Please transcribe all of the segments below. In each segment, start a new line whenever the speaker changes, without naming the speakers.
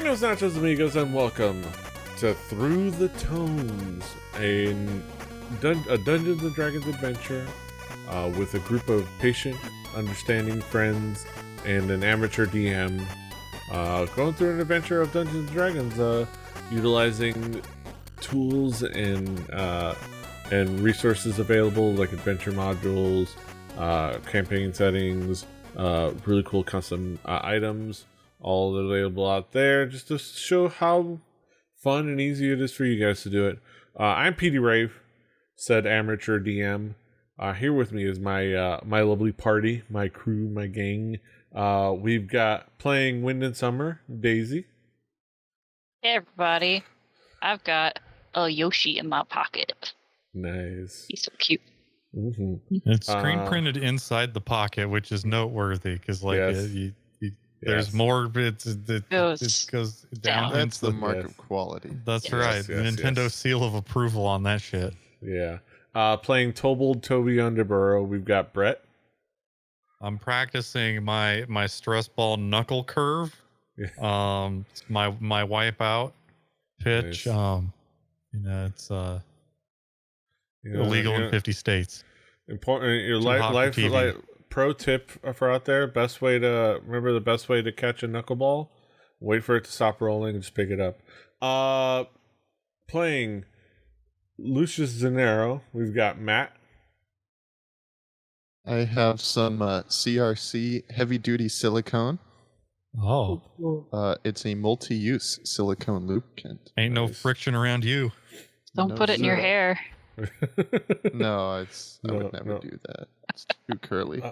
Buenos nachos, amigos, and welcome to Through the Tomes, a Dungeons & Dragons adventure with a group of patient, understanding friends and an amateur DM going through an adventure of Dungeons & Dragons, utilizing tools and resources available like adventure modules, campaign settings, really cool custom items, all available out there just to show how fun and easy it is for you guys to do it. I'm PD Rave, said amateur DM. Here with me is my my lovely party, my crew, my gang. We've got playing Wind and Summer, Daisy.
Hey everybody, I've got a Yoshi in my pocket.
Nice.
He's so cute.
Mm-hmm.
It's screen printed inside the pocket, which is noteworthy because, like,
Yes.
there's more. It goes down.
That's the
into
mark of quality.
That's right. Nintendo seal of approval on that shit.
Yeah. Playing Tobold Toby Underborough, we've got Brett.
I'm practicing my stress ball knuckle curve.
Yeah.
My wipeout pitch.
Nice.
It's illegal in 50 states.
Important. Your life pro tip for out there: best way to catch a knuckleball, wait for it to stop rolling and just pick it up. Playing Lucius Zanero, we've got Matt.
I have some CRC heavy-duty silicone.
Oh,
it's a multi-use silicone lubricant.
ain't no friction around you.
Don't put it in your hair.
No, I would never do that. It's too curly.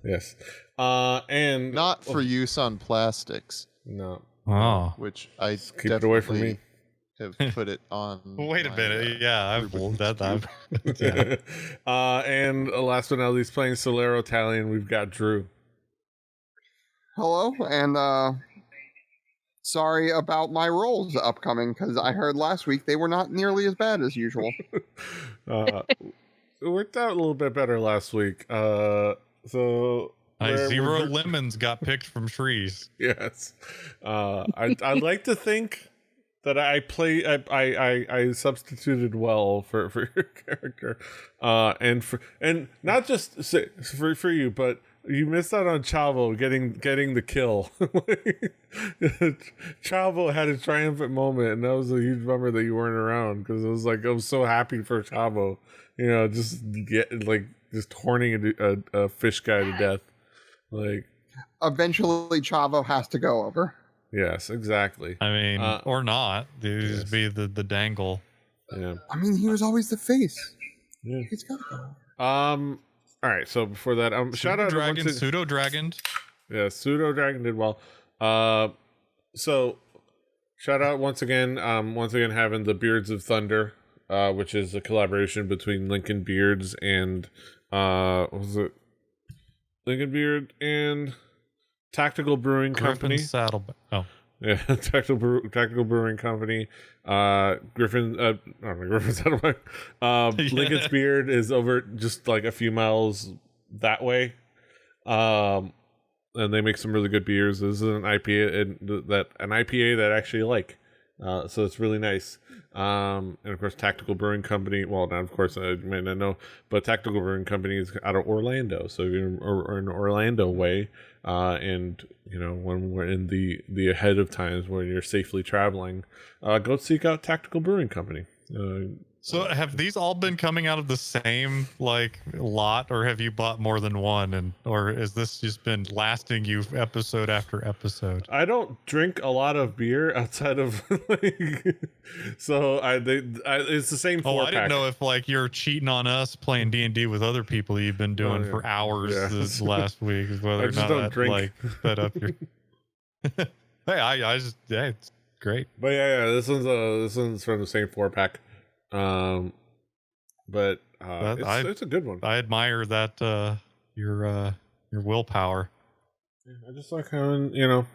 Yes. And
not for use on plastics.
No.
Oh,
Which I
keep it away from me.
Have put it on.
Wait a minute. Yeah, I've rolled that.
Yeah. And last but not least, playing Solero Italian, we've got Drew.
Hello, and sorry about my rolls upcoming, because I heard last week they were not nearly as bad as usual.
It worked out a little bit better last week. Zero
lemons got picked from trees.
Yes. I like to think that I substituted well for your character, and not just for you, but you missed out on Chavo getting the kill. Chavo had a triumphant moment, and that was a huge bummer that you weren't around, because it was like I was so happy for Chavo, just horning a fish guy to death. Like,
eventually, Chavo has to go over.
Yes, exactly.
I mean, or not. Just be the dangle.
Yeah.
I mean, he was always the face.
Yeah.
He's got to go.
All right. So before that, shout out
Dragon, Pseudo Dragon.
Yeah, Pseudo Dragon did well. So shout out once again having the Beards of Thunder, which is a collaboration between Lincoln Beards and what was it? Lincoln Beard and Tactical Brewing Company.
Saddleback. Oh,
yeah, Tactical Brewing Company. Griffin's Saddleback. Lincoln's Beard is over just like a few miles that way. And they make some really good beers. This is an IPA that I actually like. So it's really nice. And of course, Tactical Brewing Company. Well, now of course I may not know, but Tactical Brewing Company is out of Orlando. So if you're in Orlando way, and when we're in the ahead of times when you're safely traveling, go seek out Tactical Brewing Company.
So have these all been coming out of the same lot, or have you bought more than one, or has this just been lasting you episode after episode?
I don't drink a lot of beer outside of so it's the same 4-pack.
Oh, I didn't know if you're cheating on us playing D&D with other people you've been doing for hours this last week, whether or not
don't drink.
fed up your. Hey, it's great.
But yeah, this one's from the same 4-pack. But it's a good one.
I admire that your willpower.
Yeah, I just like having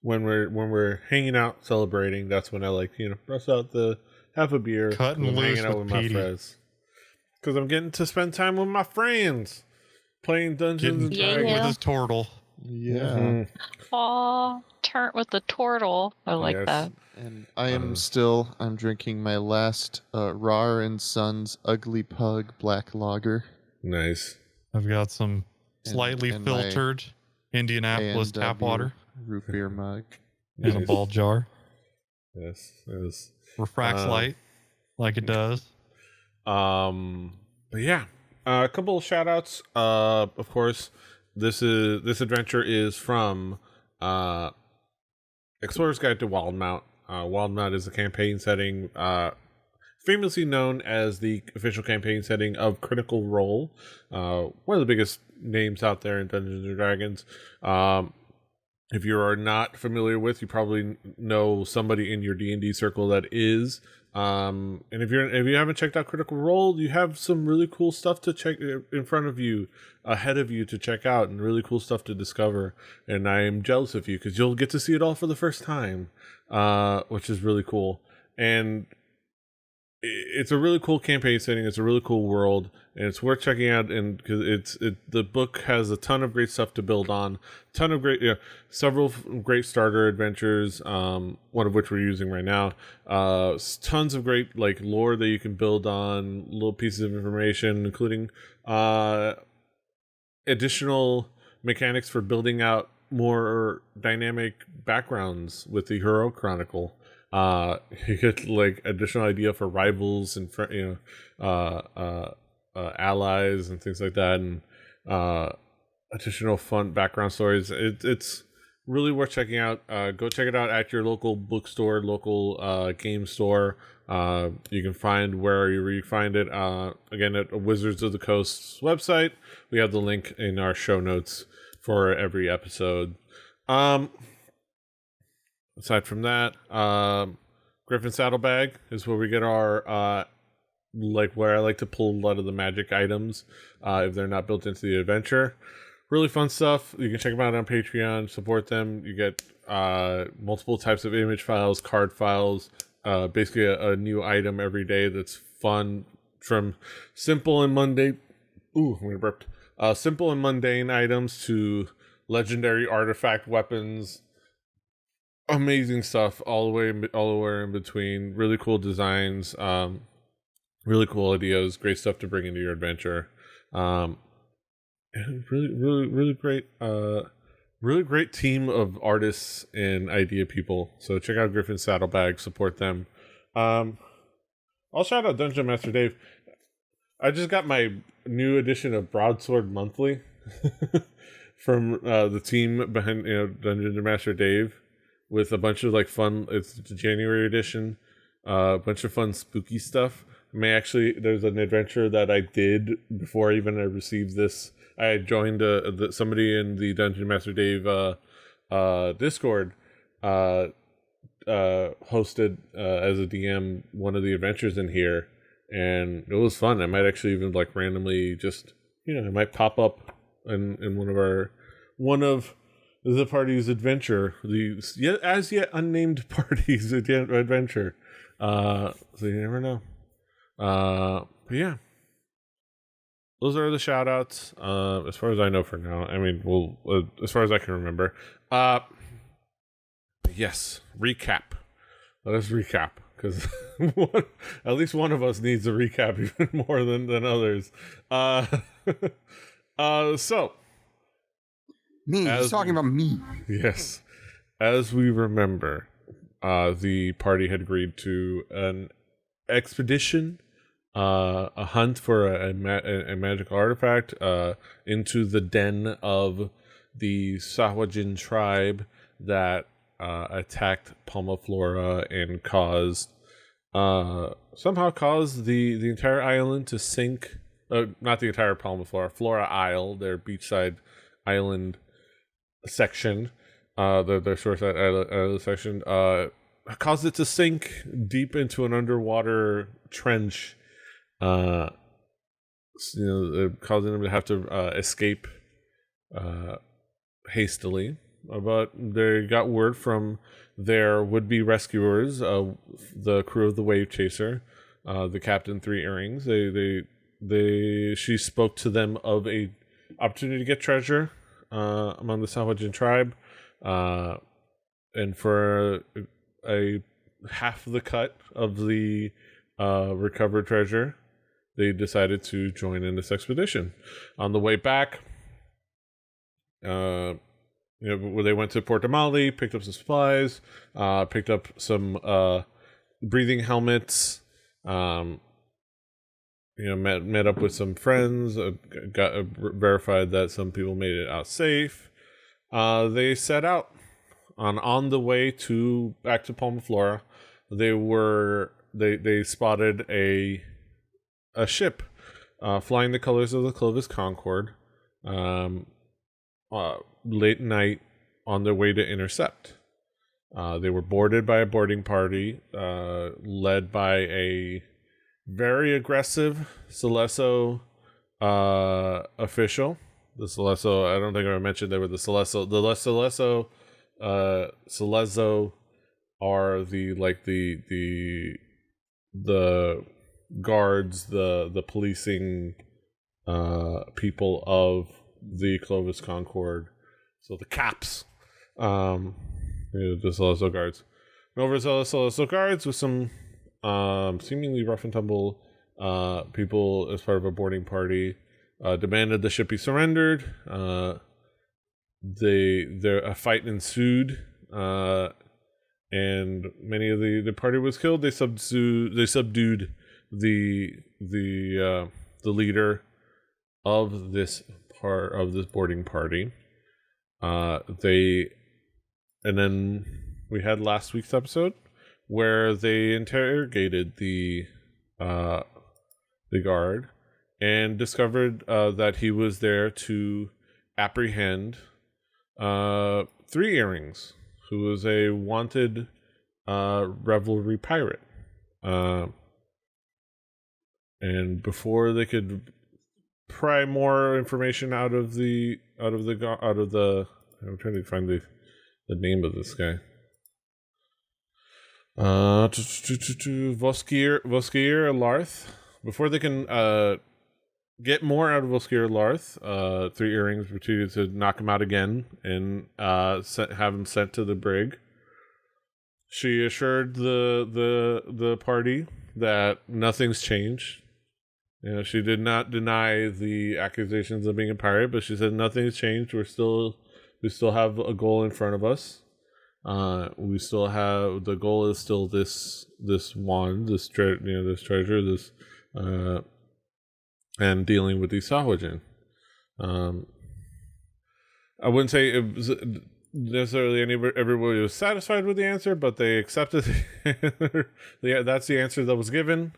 when we're hanging out celebrating. That's when I like bust out have a beer,
cutting loose
hanging out with my friends, because I'm getting to spend time with my friends, playing Dungeons and Dragons
with his turtle.
Yeah.
Mm-hmm.
Aw, tart with the turtle. I like
Yes.
that.
And I'm drinking my last Rar and Sons Ugly Pug Black Lager.
Nice.
I've got some
And-
slightly
and my
filtered Indianapolis tap
A&W
water
root beer mug.
in a
Nice.
ball jar.
Yes. Yes.
Refracts light like it does.
But yeah, a couple of shout outs. Of course, this adventure is from Explorer's Guide to Wildmount. Wildmount is a campaign setting, famously known as the official campaign setting of Critical Role, one of the biggest names out there in Dungeons and Dragons. If you are not familiar with, you probably know somebody in your D&D circle that is. And if you haven't checked out Critical Role, you have some really cool stuff to check in front of you, ahead of you to check out, and really cool stuff to discover. And I am jealous of you because you'll get to see it all for the first time, which is really cool. And it's a really cool campaign setting. It's a really cool world, and it's worth checking out. And because the book has a ton of great stuff to build on, several great starter adventures. One of which we're using right now. Tons of great like lore that you can build on, little pieces of information, including additional mechanics for building out more dynamic backgrounds with the Hero Chronicle. You get like additional idea for rivals and allies and things like that, and additional fun background stories. It's really worth checking out. Go check it out at your local bookstore, local game store. You can find where you find it. Again, at Wizards of the Coast's website. We have the link in our show notes for every episode. Aside from that, Griffin Saddlebag is where we get our where I like to pull a lot of the magic items if they're not built into the adventure. Really fun stuff. You can check them out on Patreon, support them. You get multiple types of image files, card files, basically a new item every day that's fun, from simple and mundane. Ooh, I'm gonna burp. Simple and mundane items to legendary artifact weapons. Amazing stuff all the way in between. Really cool designs, really cool ideas, great stuff to bring into your adventure. And really great team of artists and idea people. So check out Griffin Saddlebag, support them. I'll shout out Dungeon Master Dave. I just got my new edition of Broadsword Monthly from the team behind Dungeon Master Dave, with a bunch of like fun. It's the January edition, a bunch of fun spooky stuff. There's an adventure that I did before I received this. I had joined somebody in the Dungeon Master Dave Discord hosted as a DM one of the adventures in here, and it was fun. I might actually even like randomly just it might pop up in one of the party's adventure, the as yet unnamed party's adventure. So you never know. But yeah, those are the shout outs as far as I know for now. I mean, as far as I can remember. Yes, recap. Let us recap, because at least one of us needs a recap even more than others. So
me, he's talking about me.
Yes, as we remember, the party had agreed to an expedition, a hunt for a magical artifact into the den of the Sahuagin tribe that attacked Palma Flora and somehow caused the entire island to sink. Not the entire Palma Flora Isle, their beachside island section, their shoreside island section, caused it to sink deep into an underwater trench, causing them to have to escape hastily. But they got word from their would-be rescuers, the crew of the Wave Chaser, the Captain Three Earrings. She spoke to them of a opportunity to get treasure among the Sahuagin tribe, and for a half the cut of the recovered treasure, they decided to join in this expedition. On the way back, where they went to Port Damali, picked up some supplies, picked up some breathing helmets, met up with some friends, got verified that some people made it out safe. They set out on the way back to Palma Flora. They spotted a ship flying the colors of the Clovis Concord late night on their way to intercept. They were boarded by a boarding party led by a very aggressive Celesso official. The Celesso, I don't think I mentioned they were the Celesso. The Celesso are the guards, the policing people of the Clovis Concord. So the caps, the Celesso guards. And over Celesso guards with some seemingly rough and tumble people as part of a boarding party demanded the ship be surrendered. A fight ensued, and many of the party was killed. They subdued the leader of this boarding party. And then we had last week's episode where they interrogated the guard and discovered that he was there to apprehend 3 Earrings, who was a wanted revelry pirate. And before they could pry more information out of the I'm trying to find the name of this guy. Voskier Larth. Before they can get more out of Voskier Larth, 3 Earrings proceeded to knock him out again and have him sent to the brig. She assured the party that nothing's changed. She did not deny the accusations of being a pirate, but she said nothing's changed. We still have a goal in front of us. We still have the goal is still this wand, this treasure, and dealing with these Sahuagin. I wouldn't say it was necessarily everybody was satisfied with the answer, but they accepted. That's the answer that was given,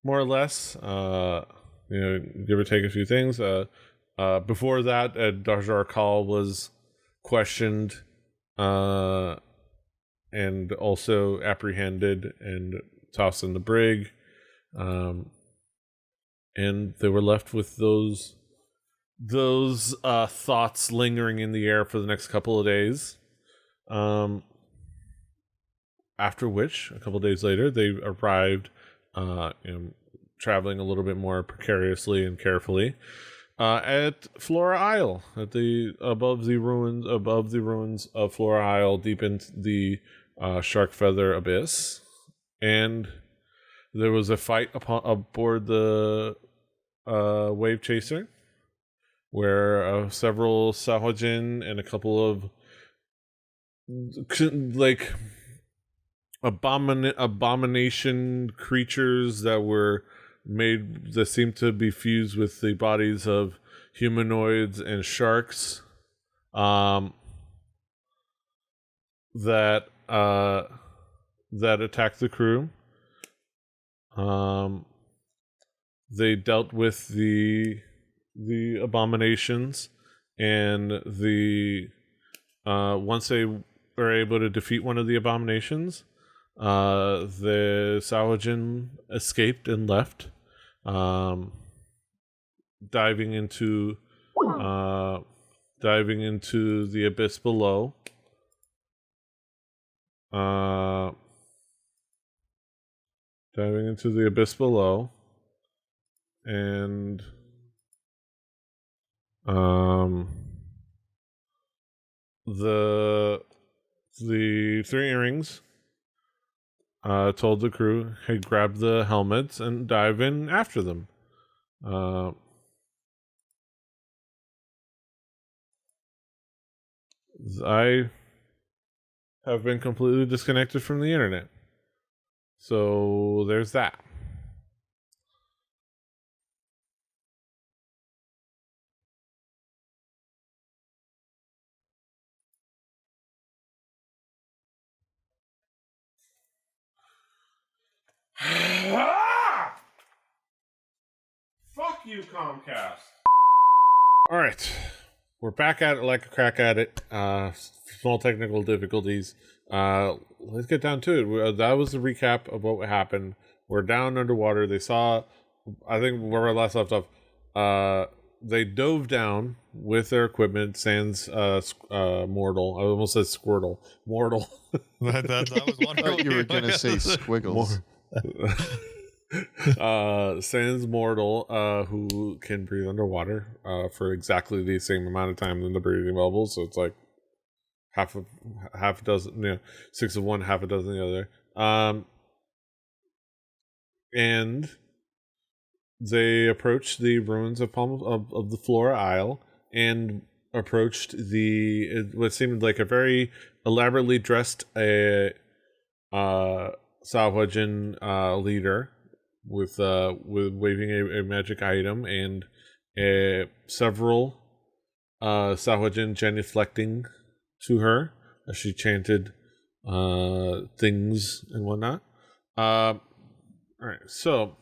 more or less. Give or take a few things. Before that, Dajar Kal was questioned and also apprehended and tossed in the brig. And they were left with those thoughts lingering in the air for the next couple of days. After which, a couple of days later, they arrived, traveling a little bit more precariously and carefully, at Flora Isle, above the ruins of Flora Isle, deep into the Shark Feather Abyss, and there was a fight aboard the Wave Chaser, where several Sahuagin and a couple of abomination creatures that seemed to be fused with the bodies of humanoids and sharks that attacked the crew. They dealt with the abominations, and once they were able to defeat one of the abominations, the Sahuagin escaped and left, diving into the abyss below. And the the 3 earrings told the crew, hey, grab the helmets and dive in after them. I have been completely disconnected from the internet. So there's that. Fuck you, Comcast. All right. We're back at it like a crack at it. Small technical difficulties. Let's get down to it. That was the recap of what happened. We're down underwater. They saw, I think where I last left off, they dove down with their equipment, sans Mortal. I almost said Squirtle. Mortal.
that was one.
I thought you were going to say Squiggles.
Sans Mortal, who can breathe underwater for exactly the same amount of time than the breathing bubbles. So it's like half a dozen, 6 of one, half a dozen the other. And they approached the ruins of of the Flora Isle and approached what seemed like a very elaborately dressed Sahuagin leader with waving a magic item and several Sahuagin genuflecting to her as she chanted things and whatnot. All right, so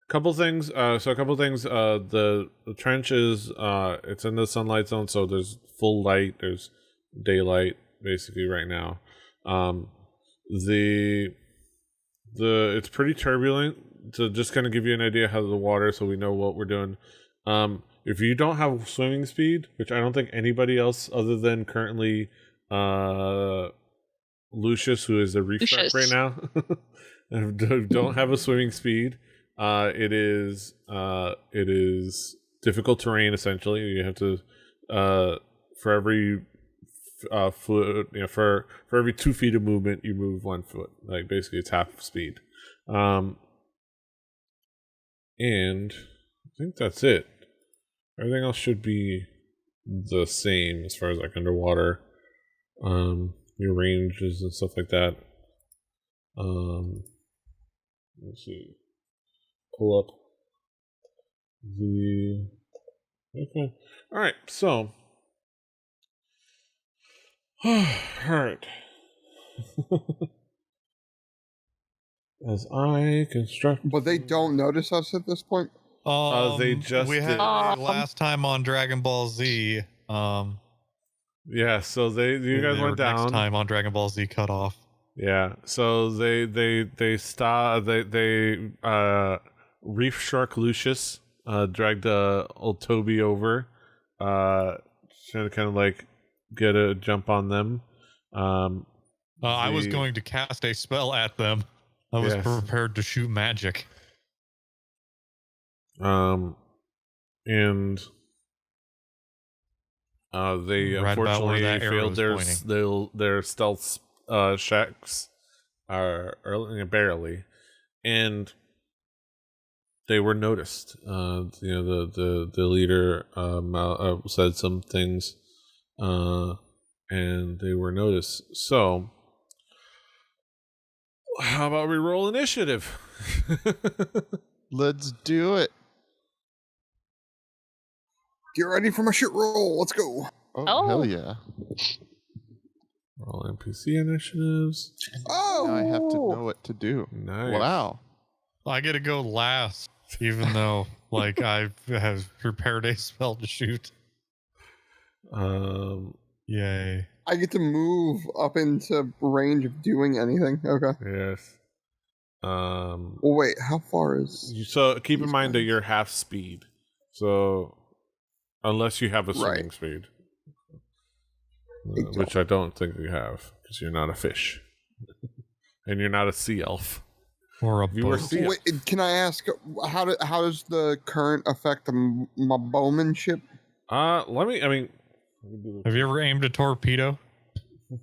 a couple things. The trench is it's in the sunlight zone, so there's full light. There's daylight basically right now. It's pretty turbulent. To just kind of give you an idea how the water, so we know what we're doing. If you don't have swimming speed, which I don't think anybody else other than currently Lucius, who is the Reef Shark right now, don't have a swimming speed. It is difficult terrain. Essentially, you have to for every foot, for every 2 feet of movement, you move 1 foot. Like basically, it's half speed. And I think that's it. Everything else should be the same as far as like underwater, your ranges and stuff like that. Let's see. Pull up the. Okay. All right. So. All right. As I construct.
But they don't notice us at this point.
They just
we had last time on Dragon Ball Z.
Yeah, so you guys went down.
Next time on Dragon Ball Z cut off.
Yeah, so they stopped. They Reef Shark Lucius dragged old Toby over, trying to kind of like get a jump on them.
I was going to cast a spell at them. I was prepared to shoot magic.
And they unfortunately failed their stealth checks, barely, and they were noticed. The leader said some things, and they were noticed. So, how about we roll initiative?
Let's do it.
Get ready for my shit roll. Let's go.
Oh, hell yeah.
Roll NPC initiatives.
Oh!
Now I have to know what to do.
Nice.
Wow.
I get to go last, even though like I have prepared a spell to shoot. Yay.
I get to move up into range of doing anything. Okay.
Yes.
Well, wait, how far is...
So keep in mind that you're half speed. So unless you have a swimming speed. Which I don't think you have, because you're not a fish. And you're not a sea elf.
Or a
you were sea elf.
Wait, can I ask, how does the current affect my bowmanship?
Have you
ever aimed a torpedo?
We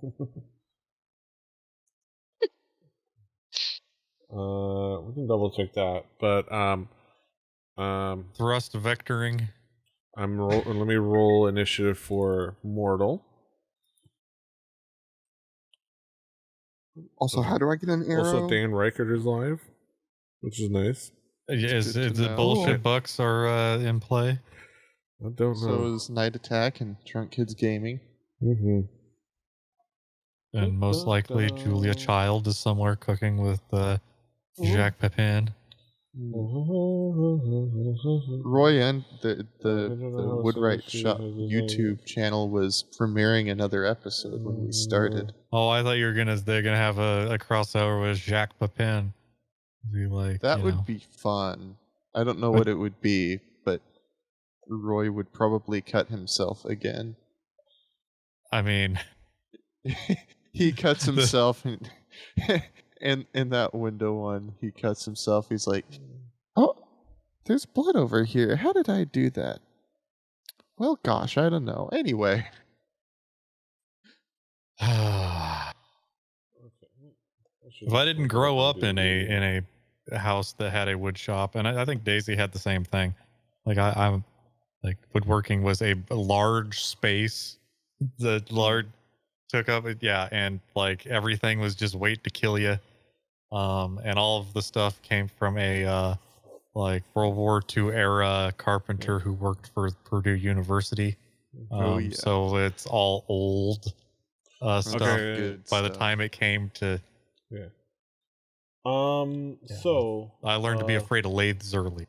can double check that, but
Thrust vectoring.
let me roll initiative for mortal.
Also, how do I get an arrow?
Also, Dan Reichert is live, which is nice.
Is
good to
the
know.
bullshit bucks are in play?
I don't know.
So is Night Attack and Drunk Kids Gaming.
Mm-hmm.
And most likely Julia Child is somewhere cooking with Jacques Pepin.
Roy and the Woodwright Shop YouTube channel was premiering another episode when we started.
Oh, I thought they're gonna have a crossover with Jacques Pepin. Be like
That would be fun. I don't know what it would be, but Roy would probably cut himself again.
I mean,
he cuts himself and in that window one, he cuts himself. He's like, "Oh, there's blood over here. How did I do that?" Well, gosh, I don't know. Anyway.
if I didn't grow up in a house that had a wood shop, and I think Daisy had the same thing. Like I'm like woodworking was a large space. The large took up and like everything was just wait to kill you. And all of the stuff came from a like World War II era carpenter who worked for Purdue University. So it's all old stuff.
Okay.
By the time it came to
so
I learned to be afraid of lathes early.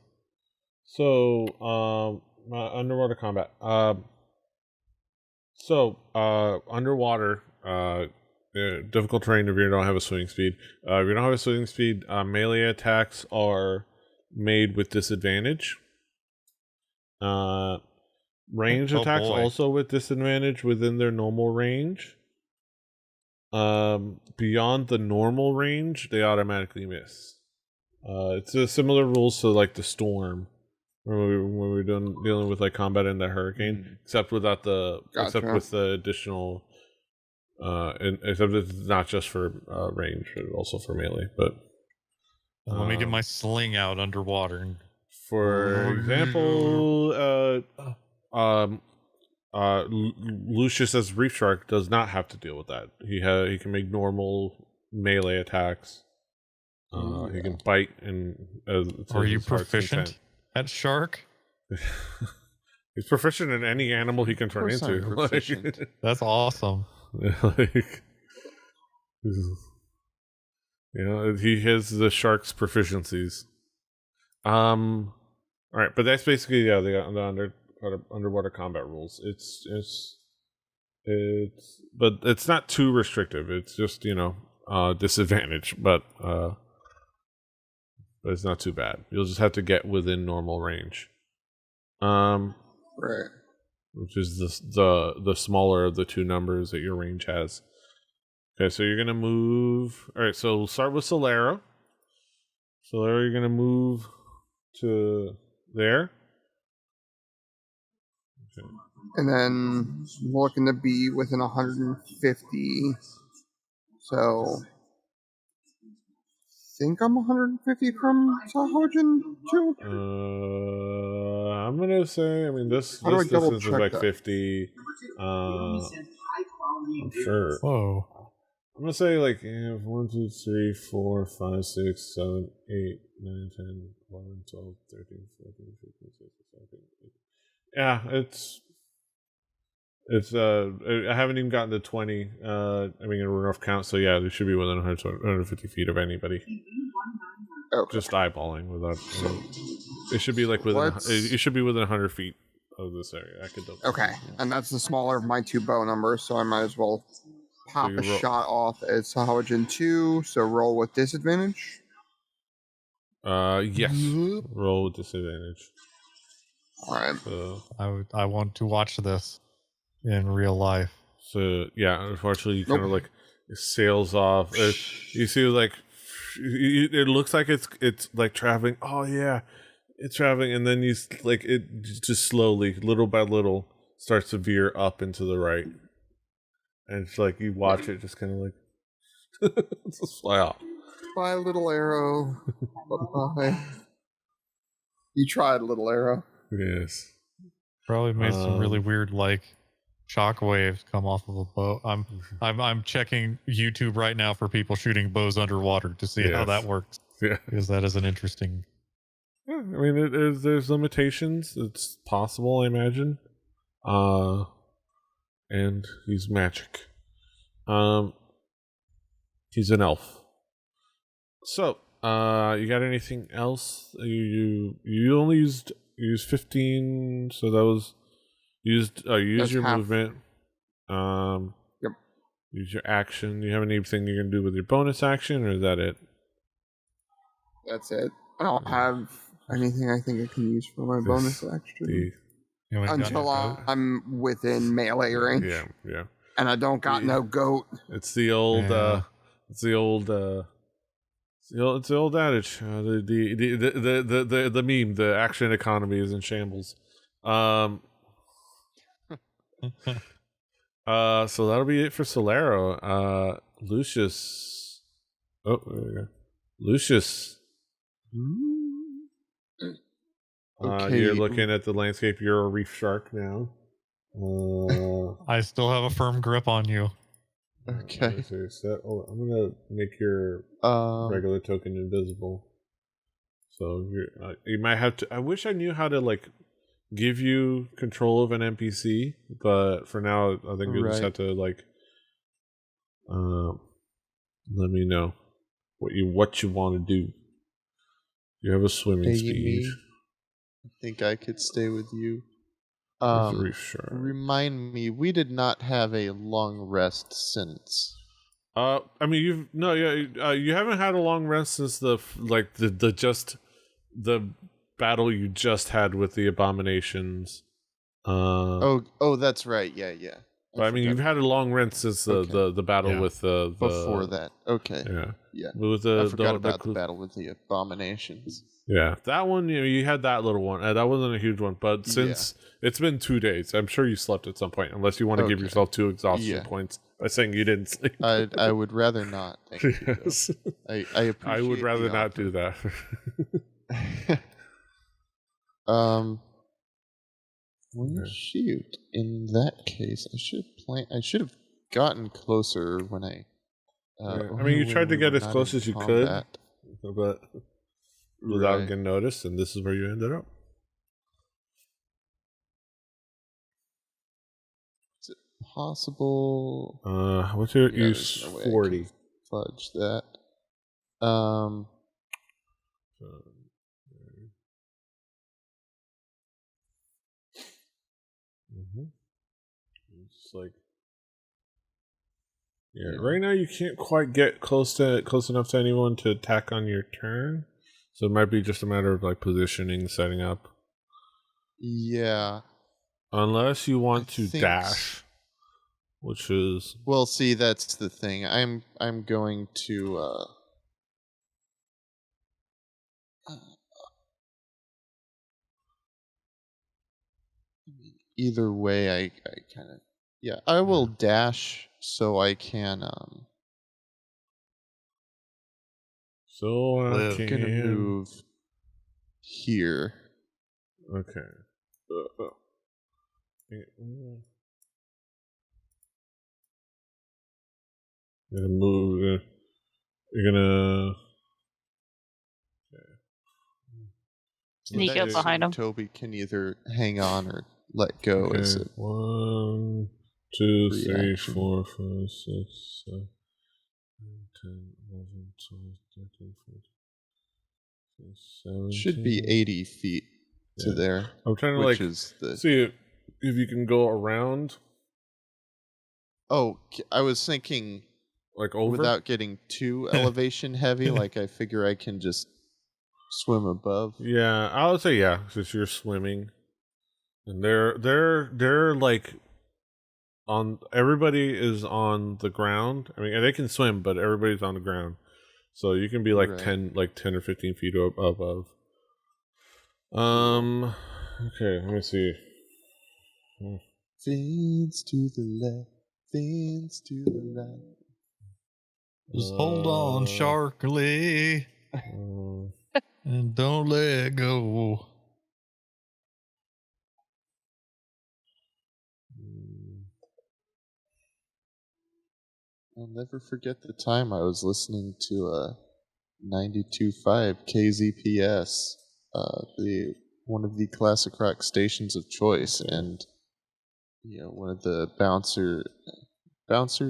So underwater combat. Underwater difficult terrain if you don't have a swimming speed. If you don't have a swimming speed, melee attacks are made with disadvantage. Range attacks also with disadvantage within their normal range. Beyond the normal range, they automatically miss. It's a similar rules to like the storm when we're dealing with like combat in the hurricane, except without the except with the additional. Except it's not just for range, but also for melee. But
let me get my sling out underwater.
For example, Lucius as Reef Shark does not have to deal with that. He can make normal melee attacks. He can bite and.
Are you proficient at shark?
He's proficient in any animal he can turn into.
That's awesome.
Like, he has the shark's proficiencies. All right, but that's basically the underwater combat rules. It's but it's not too restrictive. It's just disadvantage, but it's not too bad. You'll just have to get within normal range.
Right.
Which is the smaller of the two numbers that your range has. Okay, so you're gonna move. All right, so we'll start with Solera. Solera, you're gonna move to there. Okay.
And then I'm looking to be within 150. So I think I'm 150 from Sahuagin too.
I'm gonna say. I mean, this distance is like 50. I'm sure.
Whoa.
I'm gonna say like 1, 2, 3, 4, 5, 6, 7, 8, 9, 10, 11, 12, 13, 14, 15, 16, 17, 18. Yeah, it's I haven't even gotten to 20. I mean, in a rough count. So yeah, they should be within 150 feet of anybody.
Okay.
Just eyeballing without. It should be like within. It should be within 100 feet of this area. I could double.
Okay, and that's the smaller of my two bow numbers, so I might as well pop a shot off at Sahuagin 2. So roll with disadvantage.
Yes. Roll with disadvantage.
All right.
So,
I want to watch this in real life.
So yeah, unfortunately, you kind of like it sails off. You see, like it looks like it's like traveling. Oh yeah, it's traveling, and then it just slowly, little by little, starts to veer up into the right, and it's like you watch it just kind of like just fly off.
Bye, little arrow. Bye. You tried, little arrow.
Yes.
Probably made some really weird like shock waves come off of a boat. I'm checking YouTube right now for people shooting bows underwater to see how that works.
Yeah,
because that is an interesting.
Yeah, I mean, it is. There's limitations. It's possible, I imagine. And he's magic. He's an elf. So, you got anything else? You only used 15, so that was you used your movement.
Yep.
Use your action. You have anything you're gonna do with your bonus action, or is that it?
That's it. I don't have anything I think I can use for my bonus action. Until I'm within melee range.
Yeah.
And I don't got no goat.
It's the old it's the old adage. The meme, the action economy is in shambles. So that'll be it for Solero. Lucius. Oh, there we go. Lucius.
Okay.
You're looking at the landscape. You're a reef shark now.
I still have a firm grip on you.
Okay.
I'm gonna make your regular token invisible. So you might have to. I wish I knew how to like give you control of an NPC, but for now, I think you just have to like let me know what you want to do. You have a swimming speed.
I think I could stay with you.
Reef Shark.
Remind me, we did not have a long rest since.
I mean, you haven't had a long rest since the battle you just had with the abominations.
Oh, that's right. Yeah.
But I mean, you've had a long rest since the battle with the
before that. Okay.
Yeah.
I forgot about the battle with the abominations.
Yeah, that one, you had that little one. That wasn't a huge one, but since it's been 2 days, I'm sure you slept at some point, unless you want to give yourself 2 exhaustion points by saying you didn't sleep.
I would rather not. Thank you.
Yes.
I appreciate
I would rather not do that.
Well, shoot. In that case, I should have gotten closer when I.
I mean, you tried to get as close as you could, but without getting noticed, and this is where you ended up.
Is it possible?
What's your use? 40.
Fudge that.
It's like, right now you can't quite get close enough to anyone to attack on your turn. So it might be just a matter of like positioning, setting up.
Yeah.
Unless you want to dash, which is
well. See, that's the thing. I'm going to. Either way, I kind of I will dash so I can
so
I'm gonna move here.
Okay. You're gonna move. You're gonna
sneak up behind him.
Toby can either hang on or let go.
Okay.
As a
1, 2, 3,
reaction.
4, 5, 6, 7, 10, 11, 12, 13, 14, 17.
Should be 80 feet to there.
I'm trying to see if you can go around.
Oh, I was thinking
like over
without getting too elevation heavy. Like I figure I can just swim above.
Yeah, I would say since you're swimming, and they're like on. Everybody is on the ground. I mean, they can swim, but everybody's on the ground. So you can be like 10 or 15 feet above. Okay, let me see.
Feeds to the left, fins to the right.
Just hold on, Sharkly, and don't let go.
I'll never forget the time I was listening to a 92.5 KZPS, one of the classic rock stations of choice, and one of the bouncers,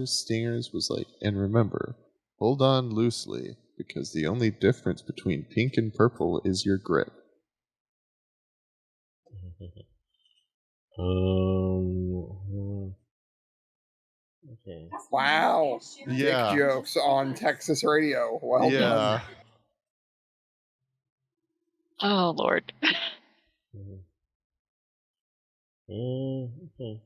stingers was like, and remember, hold on loosely, because the only difference between pink and purple is your grip.
Okay.
Wow.
Yeah.
Dick jokes on Texas radio. Well done.
Oh, Lord.
Okay.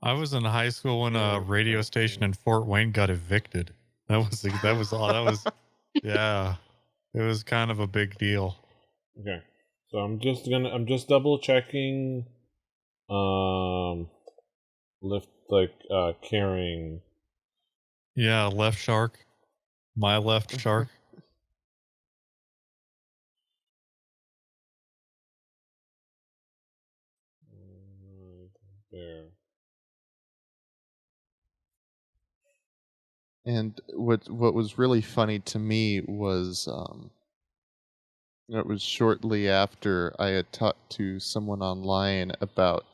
I was in high school when a radio station in Fort Wayne got evicted. That was yeah. It was kind of a big deal.
Okay. So I'm just double checking lift carrying.
Yeah, left shark. My left shark.
There.
And what was really funny to me was it was shortly after I had talked to someone online about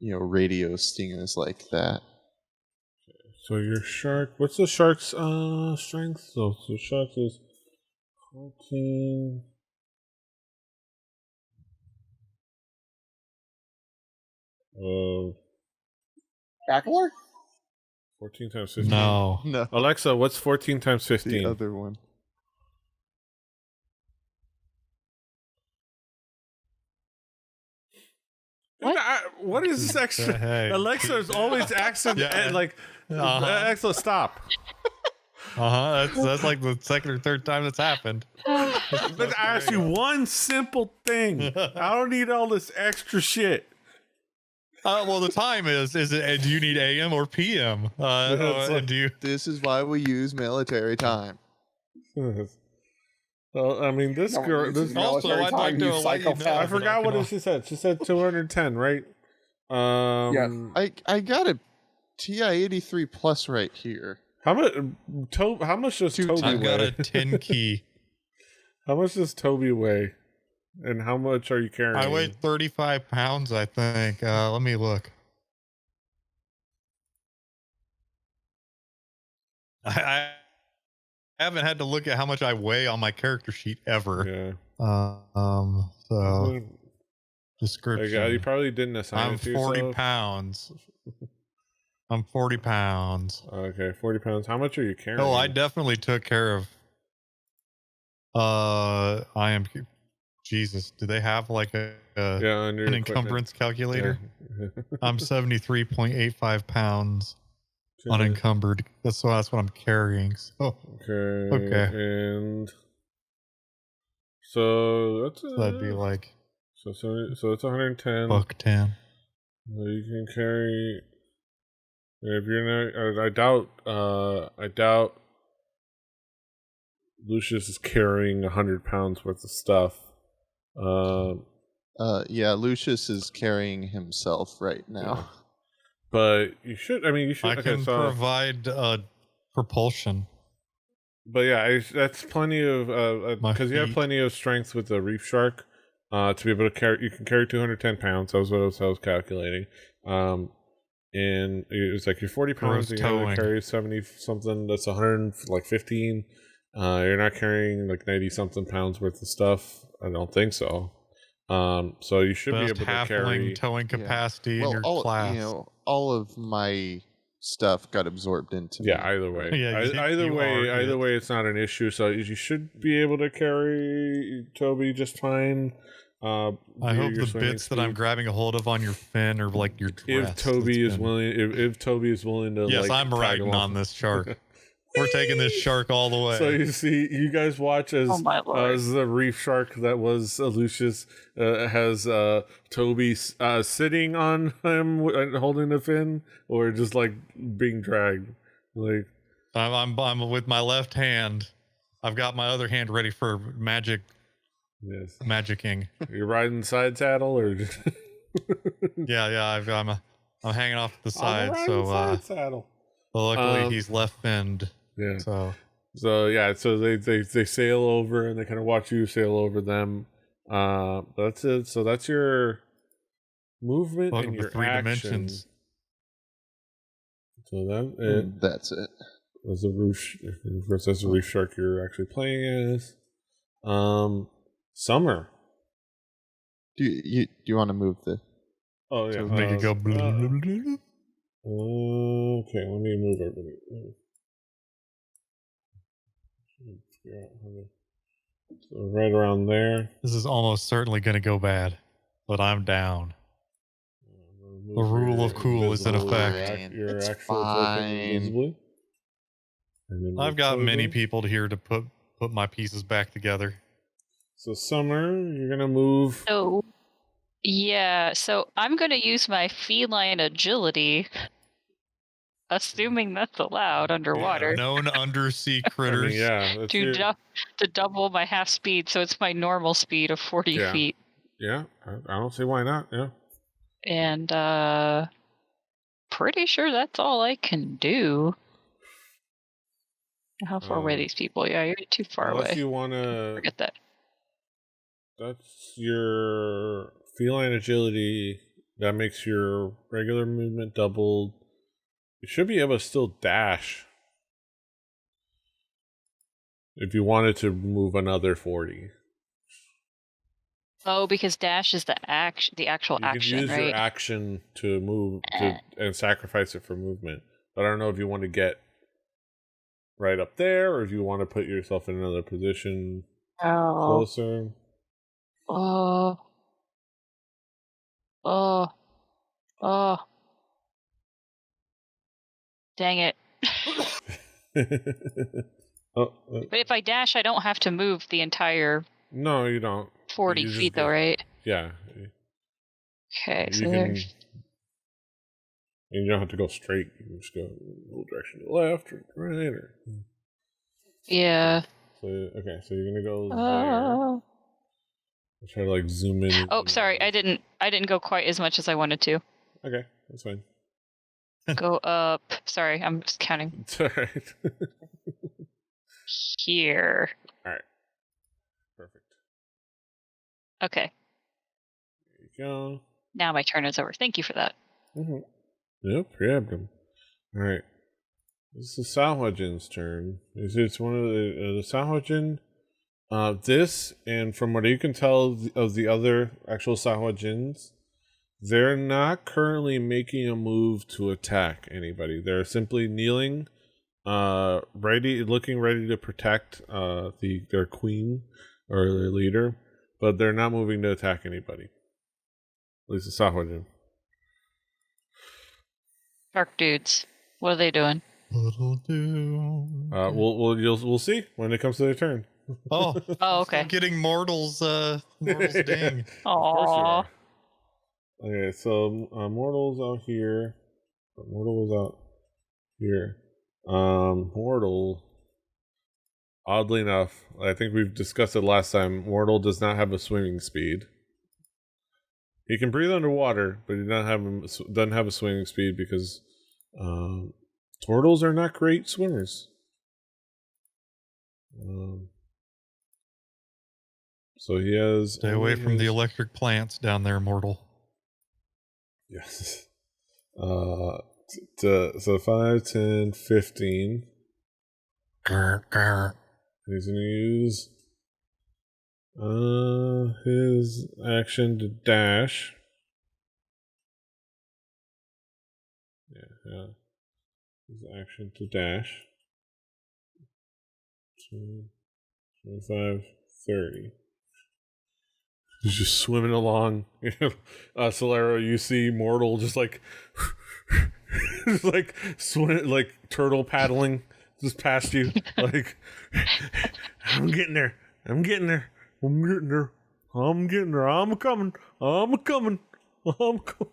radio stingers like that.
So your shark, what's the shark's strength? So shark is 14.
Cackler?
14 times 15.
No.
Alexa, what's 14 times 15?
The other one.
What?
What is this extra?
Hey.
Alexa is always accent Alexa, stop.
That's like the second or third time that's happened.
But I ask you one simple thing. I don't need all this extra shit.
Well, the time is it? Do you need AM or PM? Do you?
This is why we use military time.
Well, I mean, this girl. This
Also, I'd like to let you know.
I forgot what she said. She said 210, right?
Yes.
I got a TI-83 Plus right here.
How much? How much does Toby weigh?
I've got a 10 key.
How much does Toby weigh? And how much are you carrying?
I weigh 35 pounds, I think. Let me look. I haven't had to look at how much I weigh on my character sheet ever.
Yeah.
So description.
You probably didn't assign
I'm
it to
40
yourself.
pounds. I'm 40 pounds.
Okay, 40 pounds. How much are you carrying?
Oh, I definitely took care of. I am. Jesus, do they have like an encumbrance calculator?
Yeah.
I'm 73.85 pounds unencumbered. That's what I'm carrying. So
Okay. And so that's
that'd be like
so it's 110.
buck 10.
So you can carry. If you're not, I doubt Lucius is carrying 100 pounds worth of stuff.
Yeah, Lucius is carrying himself right now.
Yeah. But you should. I mean, you should.
I can provide propulsion.
But yeah, that's plenty of because you have plenty of strength with the Reef Shark to be able to carry. You can carry 210 pounds. That was what I was calculating. And it's like you're 40 pounds. And you have to carry 70 something. That's 115. You're not carrying like 90 something pounds worth of stuff. I don't think so. So you should be able to carry
towing capacity in your
all,
class.
All of my stuff got absorbed into me.
Yeah, either way.
Yeah,
either way, it's not an issue. So you should be able to carry Toby just fine.
I hope the bits that I'm grabbing a hold of on your fin are like your dress.
If Toby is willing, if Toby is willing to,
yes,
like,
I'm riding on this shark. We're taking this shark all the way.
So you guys watch as
Oh my lord.
as the reef shark that was Lucius has Toby sitting on him and holding the fin, or just like being dragged. Like
I'm with my left hand. I've got my other hand ready for magicking.
You're riding side saddle, or just
Yeah. I'm hanging off the side.
side saddle.
Luckily he's left finned.
Yeah.
So
they sail over and they kind of watch you sail over them. That's it. So that's your movement and your
three
action.
dimensions.
So
That's it.
That's a roof. Of course, that's a reef shark you're actually playing as. Summer.
Do you want to move the?
Oh yeah.
So make it go.
Okay, let me move everybody. So right around there.
This is almost certainly going to go bad, but I'm down. The rule of cool is in effect.
Your
It's
actual
fine.
token invisibly. And then
I've got many
token.
people here to put my pieces back together.
So Summer, you're gonna move.
So, yeah, so I'm going to use my feline agility, assuming that's allowed underwater,
Known undersea
I
critters.
mean, yeah, that's your-
to double my half speed, so it's my normal speed of 40
Yeah.
feet.
yeah. I don't see why not. Yeah.
And, pretty sure that's all I can do. How far away are these people? Yeah, you're too far
Unless
away.
you wanna.
Forget that.
That's your feline agility. That makes your regular movement doubled. You should be able to still dash if you wanted to move another 40.
Oh, because dash is the actual
You could
action,
use
right?
your action to move and sacrifice it for movement. But I don't know if you want to get right up there or if you want to put yourself in another position
Oh.
closer.
Oh. Dang it. But if I dash, I don't have to move the entire
no, you don't.
40
You just
feet, though,
go-
right?
Yeah.
Okay, so
You can.
there's...
And you don't have to go straight. You can just go a little direction to the left or right. Or...
Yeah.
So okay, so you're gonna go there.
Oh.
I'll try to like zoom in.
Oh, sorry, I didn't go quite as much as I wanted to.
Okay, that's fine.
Go up. Sorry, I'm just counting.
It's alright.
Here.
Alright. Perfect.
Okay.
There you go.
Now my turn is over. Thank you for that.
Mm-hmm. No problem. Alright. This is Sahuagin's turn. It's one of the Sahuagin. This, and from what you can tell of the other actual Sahuagins, they're not currently making a move to attack anybody. They're simply kneeling, looking ready to protect their queen or their leader, but they're not moving to attack anybody. At least the Sahuagin.
Shark dudes. What are they doing?
Little do.
We'll see when it comes to their turn.
Oh,
Oh, okay.
I'm getting mortals ding.
Of course you
Aww.
are. Okay, so Mortal's out here. Mortal was out here. Mortal, oddly enough, I think we've discussed it last time. Mortal does not have a swimming speed. He can breathe underwater, but he doesn't have a swimming speed because turtles are not great swimmers. So he has.
Stay away from the electric plants down there, mortal.
Yes. So 5, 10, 15.
Grr.
He's going to use his action to dash. Yeah. His action to dash. 25, 30. He's just swimming along. Solero, you see Mortal just like just like swim, like turtle paddling just past you. Like, I'm getting there. I'm getting there. I'm getting there. I'm getting there. I'm coming. I'm coming. I'm coming.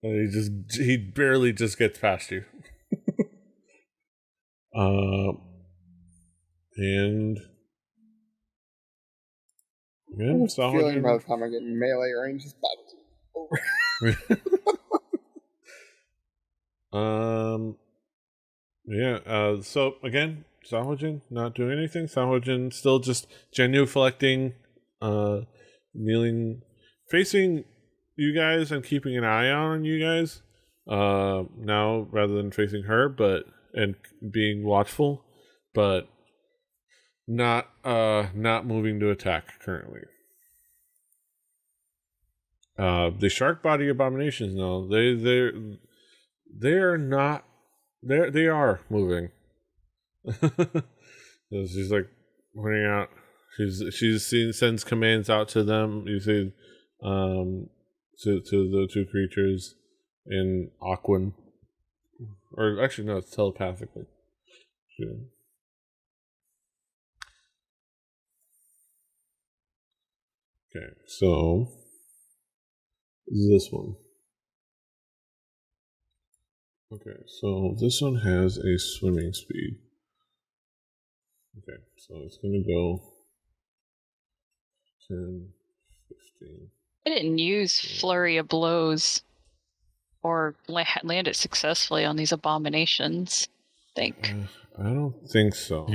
And he barely just gets past you. And
I have a feeling by the time I get in melee range, it's about over.
Yeah. So again, Sahuagin not doing anything. Sahuagin still just genuflecting, kneeling, facing you guys and keeping an eye on you guys. Now rather than facing her, and being watchful, but not moving to attack currently. The shark body abominations, no, they are not. They are moving. So she's like pointing out. Sends commands out to them. You see, to the two creatures in Aquan, or actually no, it's telepathically. Yeah. Okay, so this one. Okay, so this one has a swimming speed. Okay, so it's going to go 10, 15.
I didn't use flurry of blows or land it successfully on these abominations. I think.
I don't think so.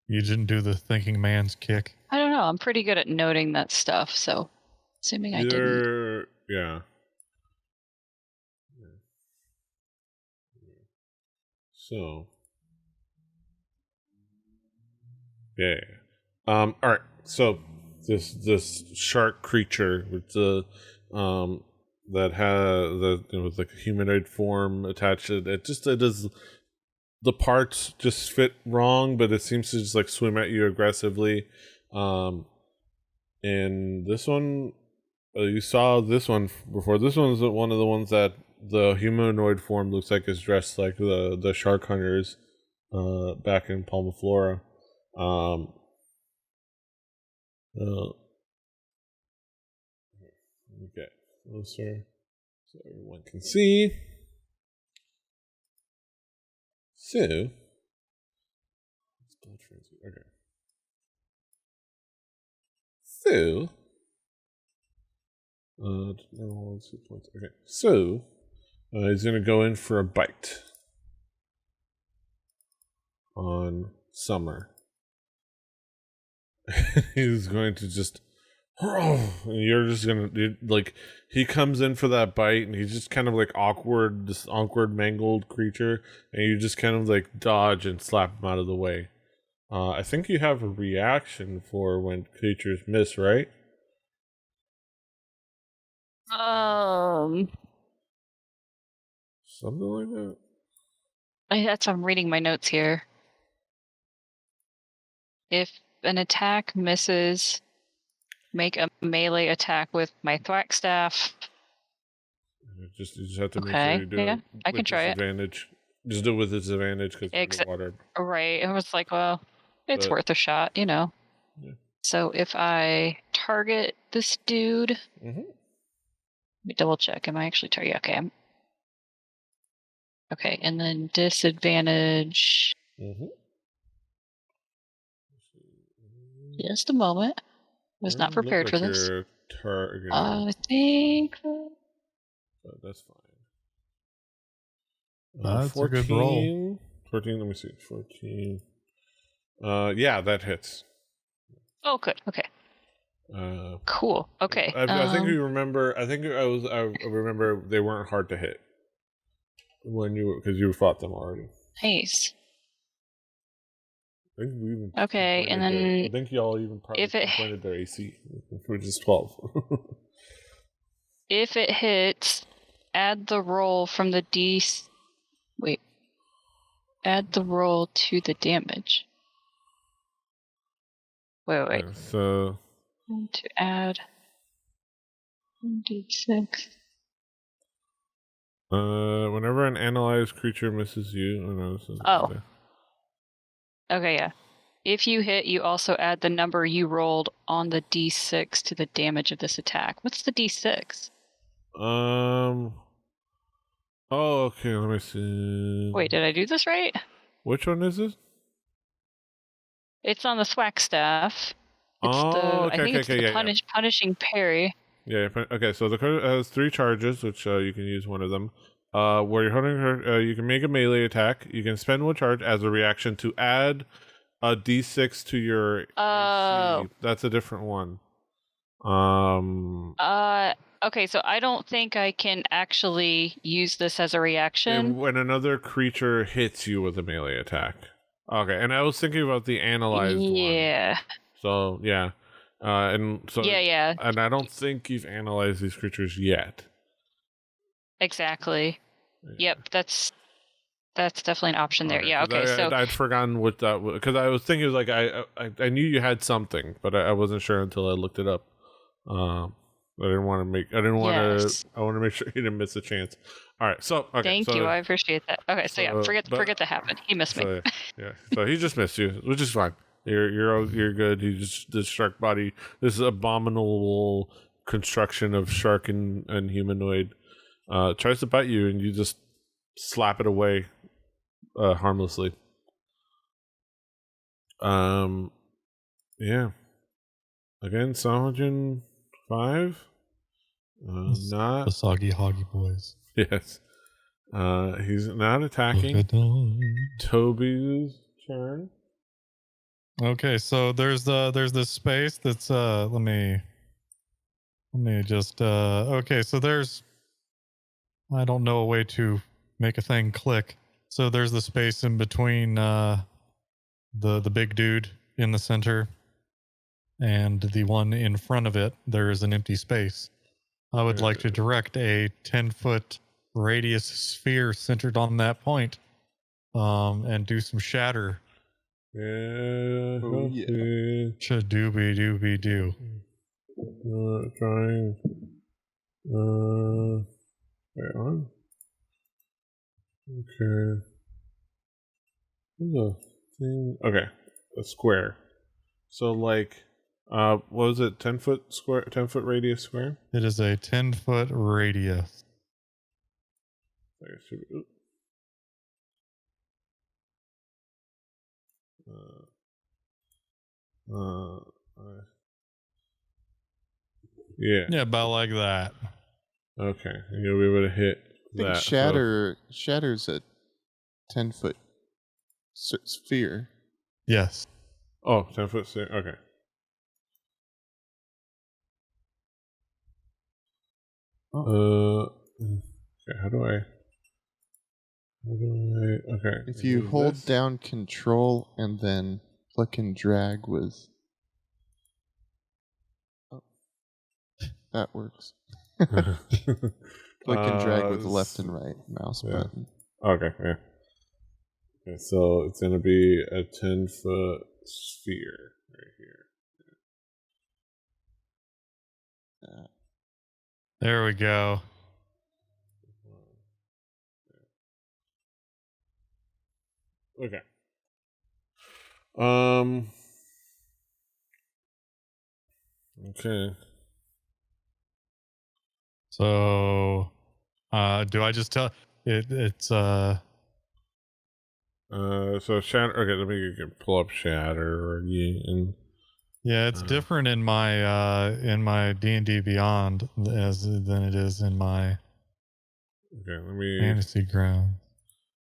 You didn't do the thinking man's kick.
I don't know. I'm pretty good at noting that stuff, so assuming I didn't.
Yeah. So. Yeah. All right. So this shark creature with the that has with like a humanoid form attached to it. It does. The parts just fit wrong, but it seems to just like swim at you aggressively. And this one, you saw this one before. This one is one of the ones that the humanoid form looks like is dressed like the shark hunters back in Palma Flora. Okay, closer so everyone can see. So, okay. So, okay. So, he's gonna go in for a bite on Summer. He's going to just, and you're just gonna like. He comes in for that bite, and he's just kind of like this awkward, mangled creature, and you just kind of like dodge and slap him out of the way. I think you have a reaction for when creatures miss, right? Something like that.
I'm reading my notes here. If an attack misses, make a melee attack with my thwack staff.
You just have to make sure you do it.
I can try
disadvantage. Just do it with disadvantage because water.
Right. It was like, well, it's worth a shot, Yeah. So if I target this dude, let me double check. Am I actually targeting? Okay. Okay, and then disadvantage. Just a moment. I was not prepared for this. I think.
That's fine.
That's
14,
a good roll.
14, let me see. 14. Yeah, that hits.
Oh, good. Okay. Cool. Okay.
I think you remember. I remember they weren't hard to hit because you fought them already.
Nice.
I think we even
okay, and then
I think y'all even pointed their AC, which is 12.
If it hits, add the roll from the D. Wait. Add the roll to the damage. Wait.
So.
To add 1d6.
Whenever an analyzed creature misses you,
Okay, yeah. If you hit, you also add the number you rolled on the d6 to the damage of this attack. What's the d6?
Oh, okay. Let me see.
Wait, did I do this right?
Which one is it?
It's on the thwack staff.
I think
it's the punishing parry.
Yeah. Okay. So the card has 3 charges, which you can use one of them. Where you're holding her, you can make a melee attack. You can spend 1 charge as a reaction to add a d6 to your AC. That's a different one.
Okay, so I don't think I can actually use this as a reaction.
When another creature hits you with a melee attack. Okay, and I was thinking about the analyzed one.
Yeah.
So, yeah. And so
Yeah.
And I don't think you've analyzed these creatures yet.
Exactly. Yeah. Yep, that's definitely an option there. Yeah, okay. So
I'd forgotten what that was, because I was thinking, like, I knew you had something, but I wasn't sure until I looked it up. I want to make sure you didn't miss a chance. All right, so okay.
Thank you, I appreciate that. Okay, so yeah, forget that happened. He missed me.
Yeah, so he just missed you, which is fine. You're good. He just, this shark body, this abominable construction of shark and humanoid, tries to bite you, and you just slap it away, harmlessly. Yeah. Again, Sahuagin 5. Not
the soggy hoggy boys.
Yes. He's not attacking. Toby's turn.
Okay, so there's this space that's let me just okay, so there's, I don't know a way to make a thing click. So there's the space in between the big dude in the center and the one in front of it. There is an empty space. I would like to direct a 10-foot radius sphere centered on that point, and do some shatter.
Yeah.
Oh, yeah.
Doobie doo.
Trying. Wait on. Okay. There's a thing. Okay. A square. So, like, what was it? 10-foot square? 10-foot radius square?
It is a 10-foot radius.
Yeah.
Yeah, about like that.
Okay. You'll be able to hit
I think Shatter's a 10-foot sphere.
Yes.
Oh, 10-foot sphere. Okay. Okay, how do I okay.
If you hold down control and then click and drag with that works. Click and drag with the left and right mouse button.
Okay, yeah. Okay, so it's gonna be a 10-foot sphere right here.
There we go.
Okay. Okay.
So, do I just tell it? It's
so shatter. Okay, let me pull up shatter again.
Yeah, it's different in my D&D Beyond than it is in my Fantasy Ground.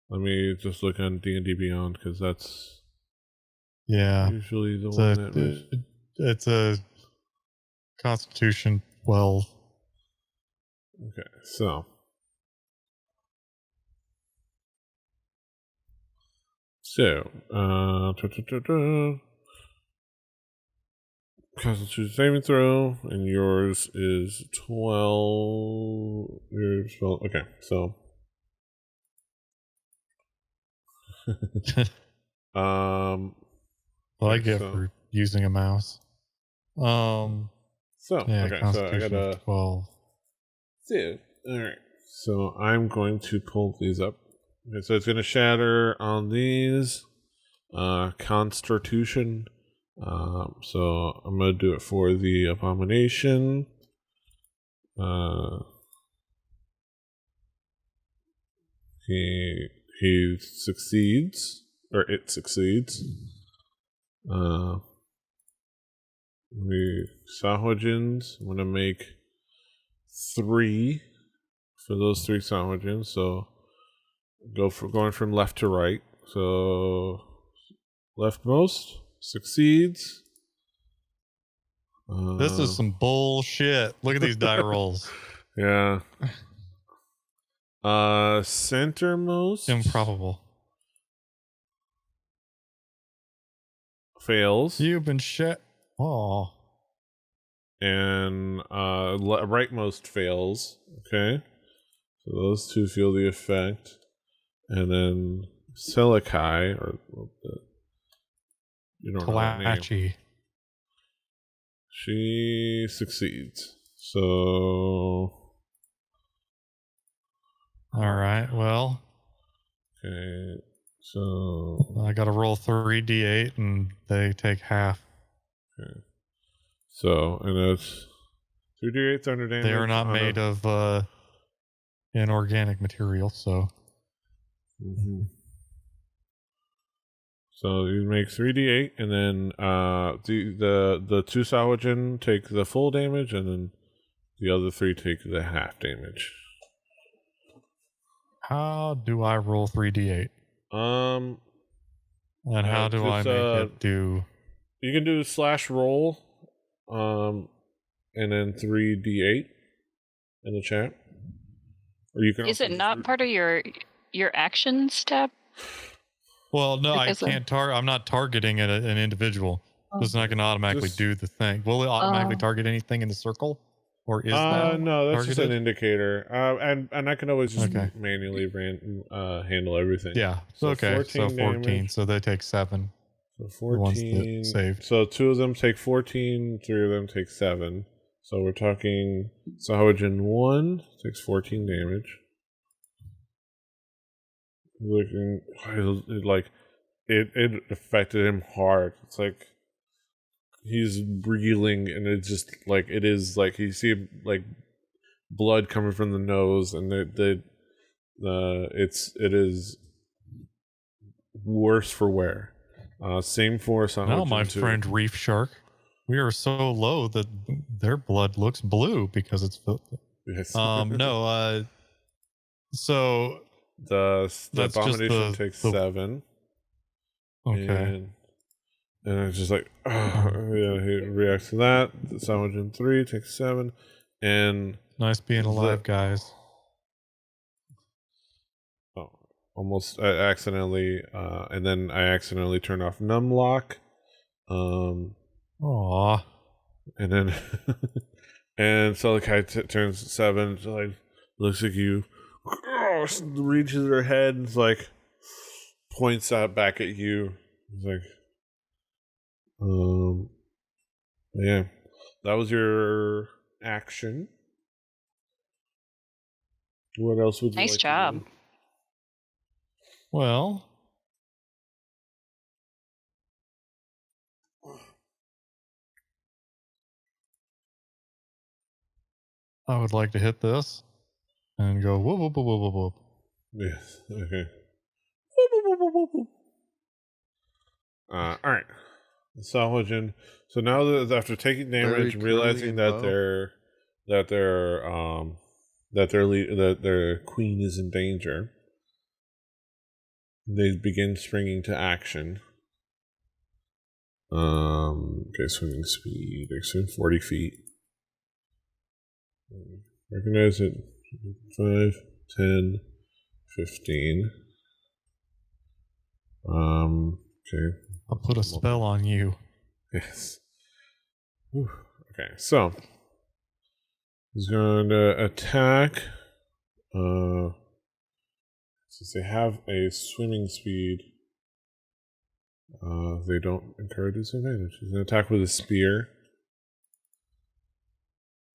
Let me just look on D&D Beyond, because that's usually the one that
it's a Constitution 12.
Okay, so Constitution saving throw, and yours is 12. Yours 12. Okay, so
Well, I get for using a mouse.
Okay, so I gotta
12.
So, all right. So I'm going to pull these up. Okay, so it's gonna shatter on these. Constitution. So I'm gonna do it for the abomination. He succeeds, or it succeeds. The Sahuagins, I'm gonna make 3 for those 3 Sahuagins. So going from left to right. So leftmost succeeds.
This is some bullshit. Look at these die rolls.
Yeah. Centermost
Improbable.
fails.
You've been shit. Oh.
And rightmost fails. Okay. So those 2 feel the effect. And then Silikai, or you don't know her name.
Kalachi.
She succeeds. So.
All right. Well.
Okay. So.
I got to roll 3d8 and they take half.
Okay. So, and that's 2d8 thunder damage.
They are not made of inorganic material, so.
Mm-hmm. So you make 3d8, and then the 2 Sahuagin take the full damage, and then the other 3 take the half damage.
How do I roll 3d8? And how do I make it do?
You can do /roll, and then 3d8 in the chat. Or you can.
Is it not part of your actions tab?
Well, no, I can't target. I'm not targeting an individual. So it's not going to automatically do the thing. Will it automatically target anything in the circle? Or is that
no, that's
targeted?
just an indicator. And I can always just manually handle everything.
Yeah. So 14 damage. So they take 7.
So 14
saved.
So 2 of them take 14, 3 of them take 7. So we're talking Sahuagin 1 takes 14 damage. Looking like it affected him hard. It's like he's reeling, and it's just like it is like you see like blood coming from the nose, and it is worse for wear. Same for Sahuagin.
Now, my friend Reef Shark, we are so low that their blood looks blue because it's filthy.
Yes.
So
the abomination takes 7.
Okay.
And it's just like, yeah, he reacts to that. The Sahuagin 3 takes 7. And
nice being alive, guys.
Oh, almost accidentally, and then I accidentally turned off Numlock.
Aww.
And then, and Silikai turns 7, so like, looks at you, reaches her head, and like, points out back at you. It's like, yeah, that was your action. What else would you
nice
like
job.
To do?
Well, I would like to hit this and go whoop whoop whoop whoop whoop.
Yes. Okay. All right. Sahuagin. So now that after taking damage, realizing that their queen is in danger, they begin springing to action. Okay, swimming speed. They swim 40 feet. Recognize it. 5, 10, 15. Okay.
I'll put a spell on you.
Yes. Whew. Okay, so he's going to attack. Since they have a swimming speed, they don't incur disadvantage. He's going to attack with a spear.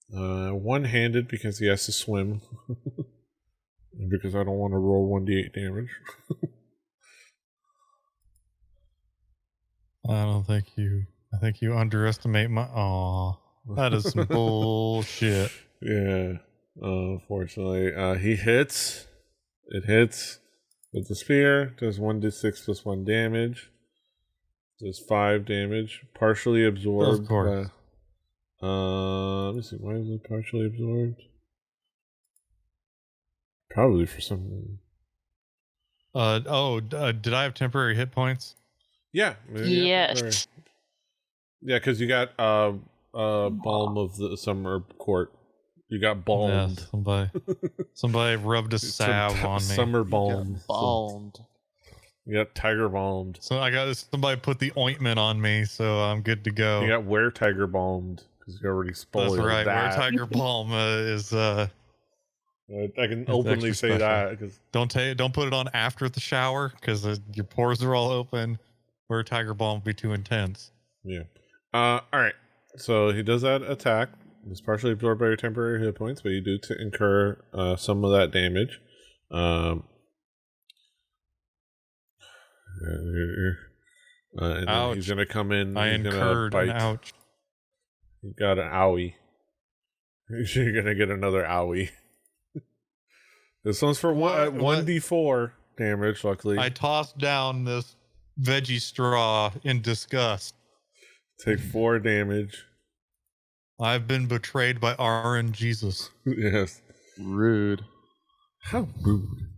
One-handed because he has to swim. And because I don't want to roll 1d8 damage.
I think you underestimate my. Aw, that is some bullshit.
Yeah. Unfortunately, he hits. It hits with the spear. Does 1d6 plus 1 damage. Does 5 damage. Partially absorbed.
Of course.
Let me see. Why is it partially absorbed? Probably for some.
Did I have temporary hit points?
Yeah.
Yes.
Yeah, because you got Balm of the Summer Court. You got balmed.
Yeah, somebody rubbed a salve on me.
Summer balm.
Balmed.
You got tiger balmed.
So somebody put the ointment on me, so I'm good to go.
You got were tiger balmed because you already spoiled.
That's right.
That.
Were tiger balm is.
I can openly say that because
don't put it on after the shower because your pores are all open. Where tiger balm would be too intense.
Yeah. All right. So he does that attack. It's partially absorbed by your temporary hit points, but you do incur some of that damage. And then he's gonna come in.
I incurred an ouch.
You got an owie. You're gonna get another owie. This one's for 1d4 damage. Luckily,
I tossed down this veggie straw in disgust.
Take 4 damage.
I've been betrayed by RN Jesus.
Yes.
Rude.
How rude.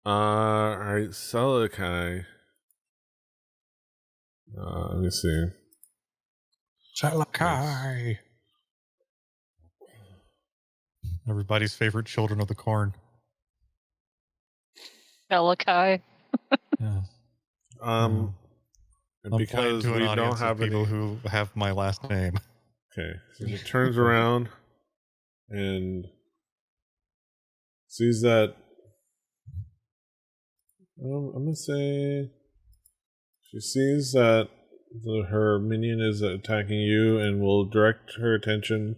Alright, Salakai. Let me see.
Salakai. Everybody's favorite children of the corn.
Malachi.
Yeah.
And because we don't have
people who have my last name.
Okay, so he turns around and sees that. I'm gonna say she sees that her minion is attacking you, and will direct her attention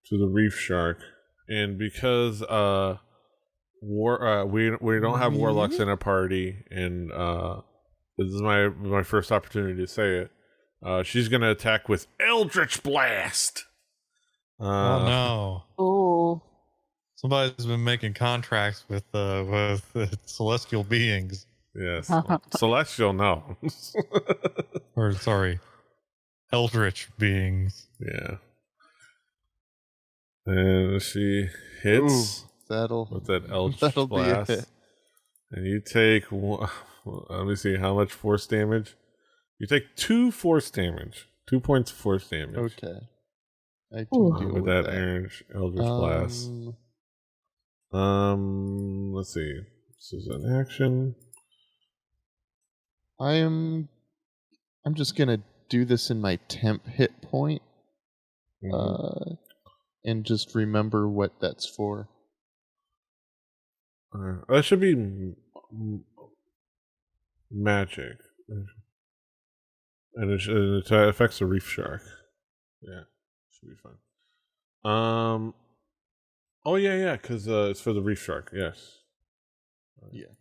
to the Reef Shark. And because we don't have warlocks in a party, and this is my first opportunity to say it. She's gonna attack with Eldritch Blast.
Oh no!
Oh,
somebody's been making contracts with celestial beings.
Yes, celestial. No,
or sorry, Eldritch beings.
Yeah, and she hits. With that Eldritch Blast. And you take let me see how much force damage. You take 2 force damage. 2 points of force damage.
Okay. I can deal
with that Eldritch Blast. Let's see. This is an action.
I'm just gonna do this in my temp hit point. And just remember what that's for.
That should be magic, and it affects the Reef Shark. Yeah, should be fine. Oh yeah, because it's for the Reef Shark. Yes.
Yeah.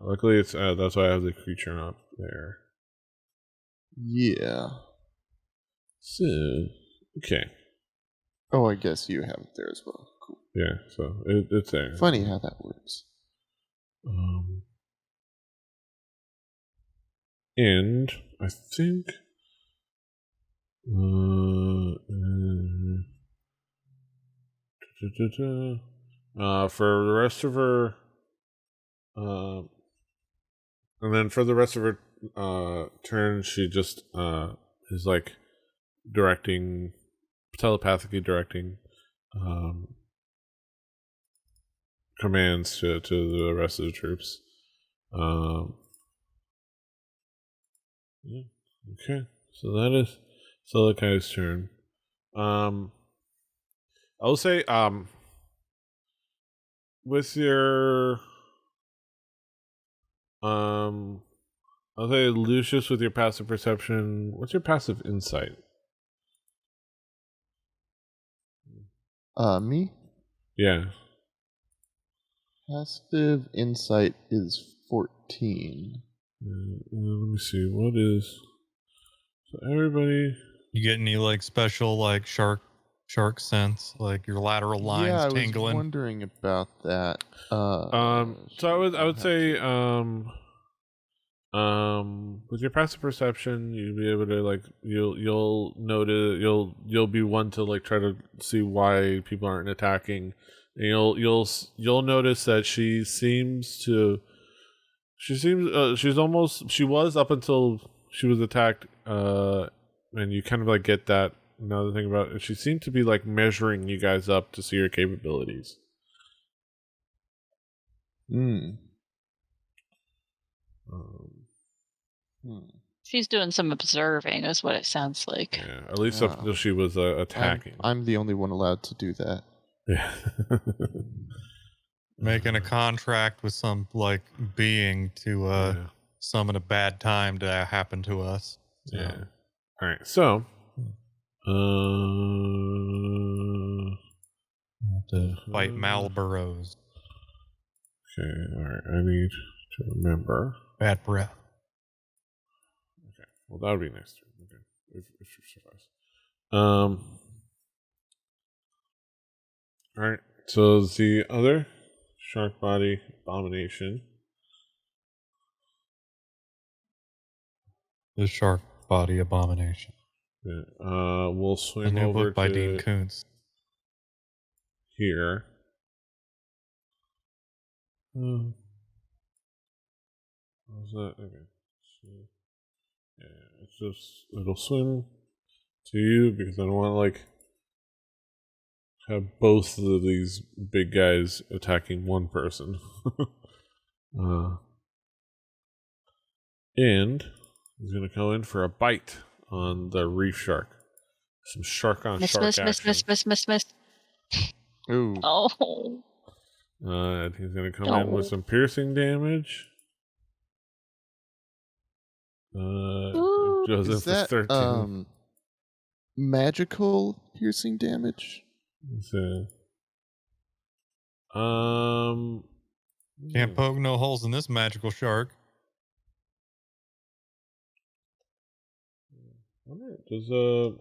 Luckily, it's that's why I have the creature up there.
Yeah.
So okay.
Oh, I guess you have it there as well. Cool.
Yeah, so it's there.
Funny how that works.
And I think for the rest of her and then for the rest of her turn, she just is like telepathically directing commands to the rest of the troops. Yeah. Okay, so that is Selakai's turn. I'll say with your I'll say Lucius with your passive perception. What's your passive insight?
Me?
Yeah.
Passive insight is 14.
Let me see. What is... So everybody...
You get any like special like shark sense, like your lateral lines tingling?
I was wondering about that.
So I would say with your passive perception, you'll be able to like you'll notice you'll be one to like try to see why people aren't attacking, and you'll notice that she was up until she was attacked, and you kind of like get that. Another thing about it, she seemed to be like measuring you guys up to see your capabilities.
She's doing some observing, is what it sounds like.
Yeah, at least up until she was attacking.
I'm the only one allowed to do that.
Yeah.
Making a contract with some like being to summon a bad time to happen to us.
So. Yeah. All right. So,
to fight Malboros.
Okay. All right. I need to remember.
Bad breath.
Okay. Well, that would be next turn. Okay. If she survives. All right. So the other shark body abomination.
The shark body abomination.
Yeah. We'll swim
a new
over
book by
to
Dean Koontz.
Here. How's that? Okay. So, yeah, it's just it'll swim to you because I don't want to like have both of these big guys attacking one person. And he's gonna go in for a bite on the reef shark. Some shark on shark action.
Miss.
Ooh.
Oh.
And he's gonna come in with some piercing damage. Joseph
Is that
13.
Magical piercing damage?
So,
can't poke no holes in this magical shark.
Does the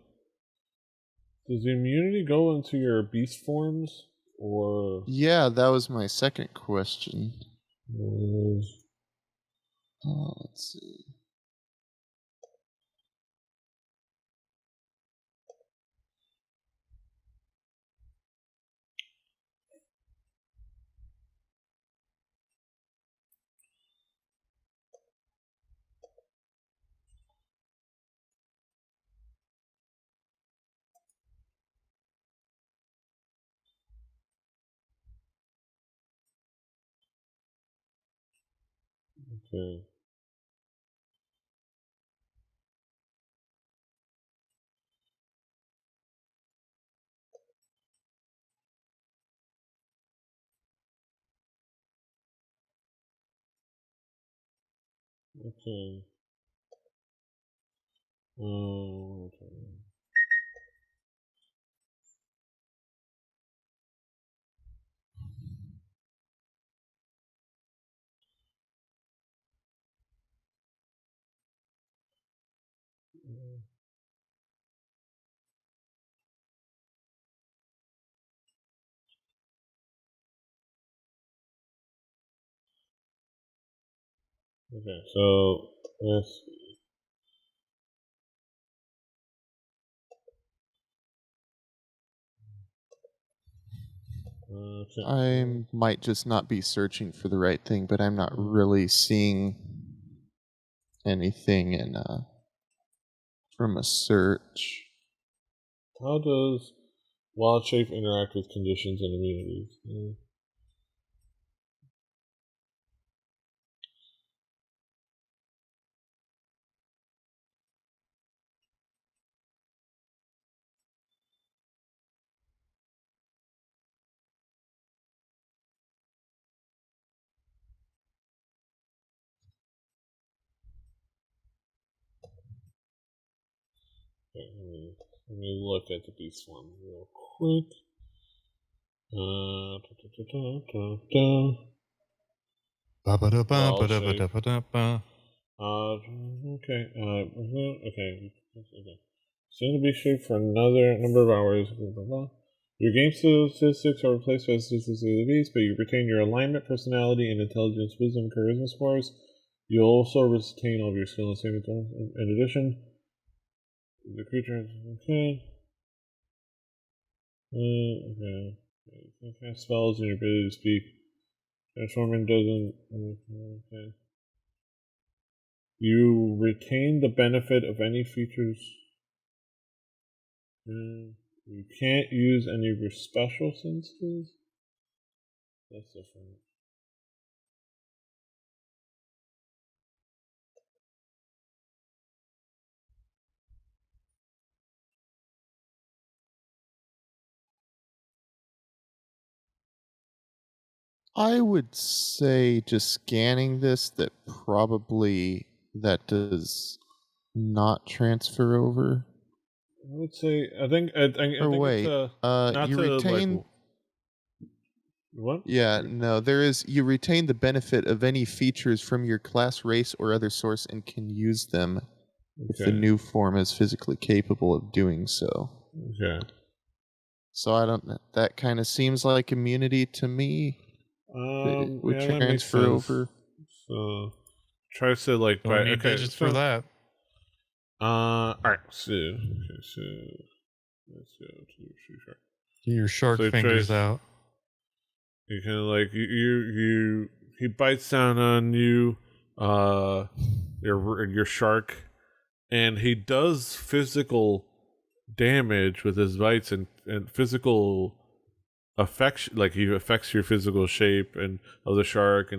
immunity go into your beast forms, or?
Yeah, that was my second question. Let's see.
Okay. Okay. Okay. Okay, so let's see.
I might just not be searching for the right thing, but I'm not really seeing anything in from a search.
How does wild shape interact with conditions and immunities? Okay, let me look at the beast form real quick. Okay. Okay. Seem to be shaped for another number of hours. Blah, blah, blah. Your game statistics are replaced by statistics of the beast, but you retain your alignment, personality, and intelligence, wisdom, charisma scores. You'll also retain all of your skill and saving throws. In addition, the creature has okay. Okay. You can cast spells and your ability to speak. Transforming doesn't. Okay. You retain the benefit of any features. You can't use any of your special senses. That's different.
I would say just scanning this that probably that does not transfer over.
I would say I think
wait,
it's not
you
to
retain.
like, what?
Yeah, no, there is. You retain the benefit of any features from your class, race, or other source, and can use them if the new form is physically capable of doing so.
Okay.
So I don't. That kind of seems like immunity to me. It would transfer over.
So try to like
don't need digits for that.
All right. So let's go to Reef Shark.
Get your shark fingers out.
You can like he bites down on you, your shark, and he does physical damage with his bites and physical affection. Like he affects your physical shape and of the shark,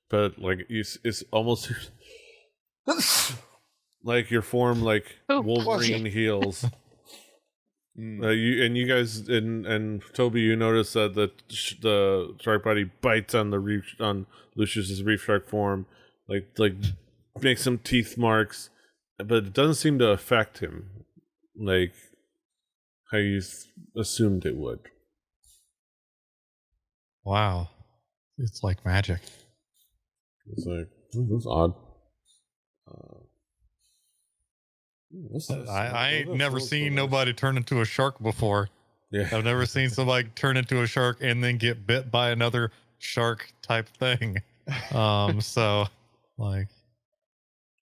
but like it's almost like your form, like Wolverine heals. You guys and Toby, you notice that the shark body bites on Lucius's reef shark form, like makes some teeth marks, but it doesn't seem to affect him, like how you assumed it would.
Wow, it's like magic.
It's like that's odd.
I ain't never seen nobody turn into a shark before.
Yeah,
I've never seen somebody turn into a shark and then get bit by another shark type thing. So like,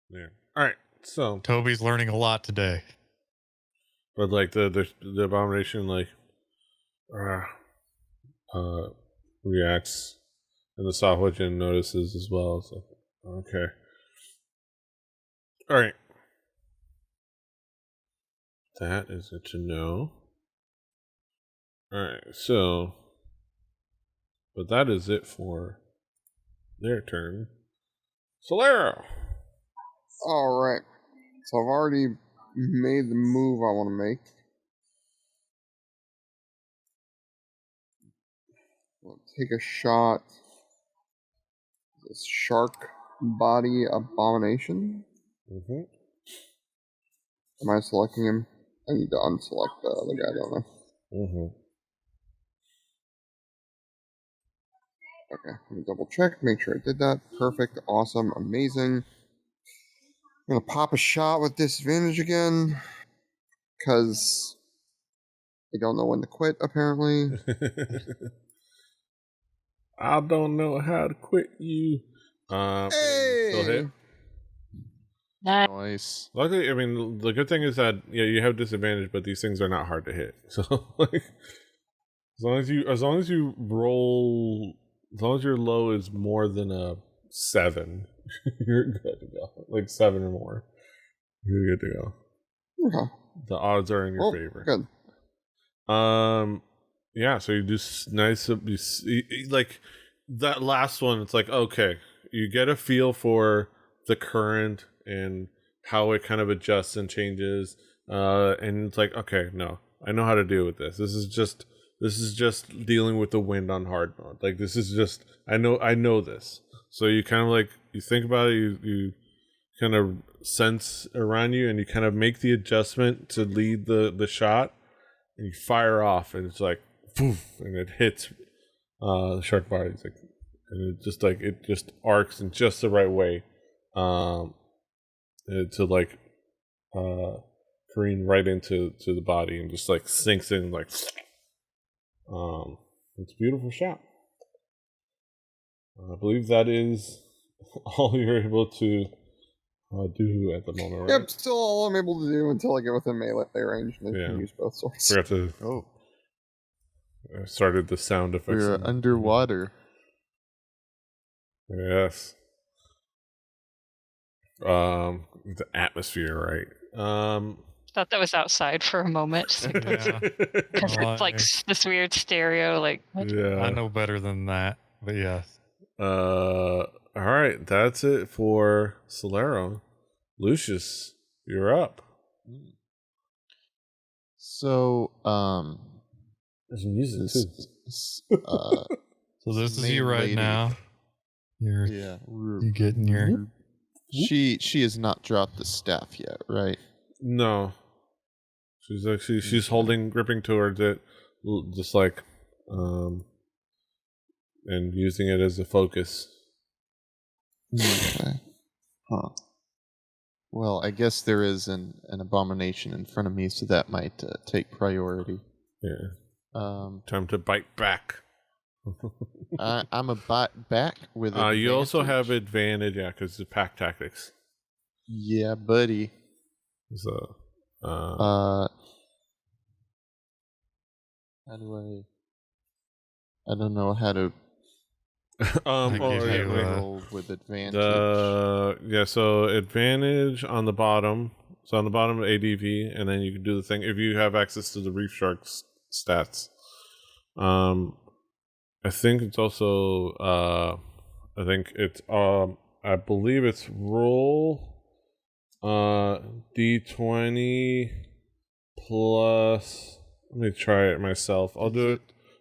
yeah. All right, so
Toby's learning a lot today.
But like the abomination like reacts, and the Sahuagin notices as well. So okay, all right. That is good to know. Alright, so but that is it for their turn. Solero!
Alright. So I've already made the move I want to make. I'll take a shot. This shark body abomination.
Mm-hmm.
Am I selecting him? I need to unselect the other guy, don't I?
Mm-hmm.
Okay, let me double check, make sure I did that. Perfect, awesome, amazing. I'm gonna pop a shot with disadvantage again, because I don't know when to quit, apparently.
I don't know how to quit you.
Hey!
Still hit.
Nice.
Luckily, I mean, the good thing is that you have disadvantage, but these things are not hard to hit. So, like, as long as you roll, as long as your low is more than a 7, you're good to go. Like 7 or more, you're good to go.
Okay.
The odds are in your favor.
Good.
Yeah. So you do nice. Like that last one. It's like, okay, you get a feel for the current and how it kind of adjusts and changes, and it's like, okay, no, I know how to deal with this. This is just dealing with the wind on hard mode. Like this is just I know this. So you kind of like you think about it, you kind of sense around you, and you kind of make the adjustment to lead the shot, and you fire off, and it's like poof, and it hits the shark body. It's like and it just arcs in just the right way, to careen right into the body and just like sinks in like. It's a beautiful shot. I believe that is all you're able to do at the moment, right?
Yep, still all I'm able to do until I get within melee range and I can use both swords.
Forgot to. Started the sound effects.
We're underwater.
Yes. The atmosphere, right?
Thought that was outside for a moment.
Yeah.
Because it's like this weird stereo, like, what?
Yeah.
I know better than that, but yes.
All right, that's it for Solero. Lucius, you're up.
So,
there's music too.
So this is you right now. You're getting your.
She has not dropped the staff yet, right?
No. She's gripping towards it, just like, and using it as a focus.
Okay. Huh. Well, I guess there is an abomination in front of me, so that might take priority.
Yeah. Time to bite back.
I'm a bite back with advantage.
You also have advantage, because it's pack tactics.
Yeah, buddy.
So,
how do I don't know how to roll with advantage.
So advantage on the bottom. So on the bottom of ADV, and then you can do the thing if you have access to the Reef Shark's stats. I think it's also I believe it's roll D20 plus. Let me try it myself. I'll do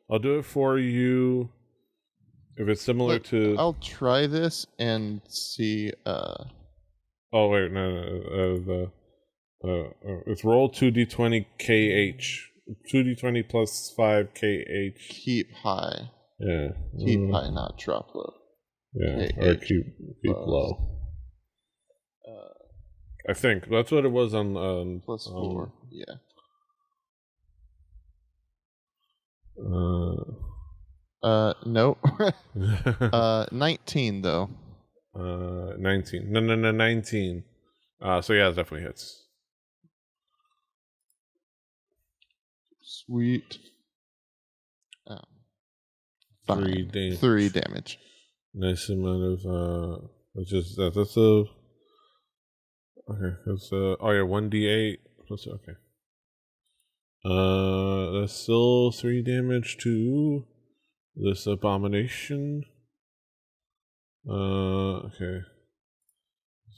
it for you. If it's similar to,
I'll try this and see.
Oh wait, no. It's roll 2d20 KH. 2d20 plus 5 KH.
Keep high.
Yeah.
Keep high, not drop low.
Yeah,
KH
or keep low. I think that's what it was on.
Plus 4. Yeah. No. 19 though.
19. No, 19. So yeah, it definitely hits.
Sweet.
3
damage.
Nice amount of that's a okay. That's 1d8. Okay. That's still 3 damage to this abomination. Okay.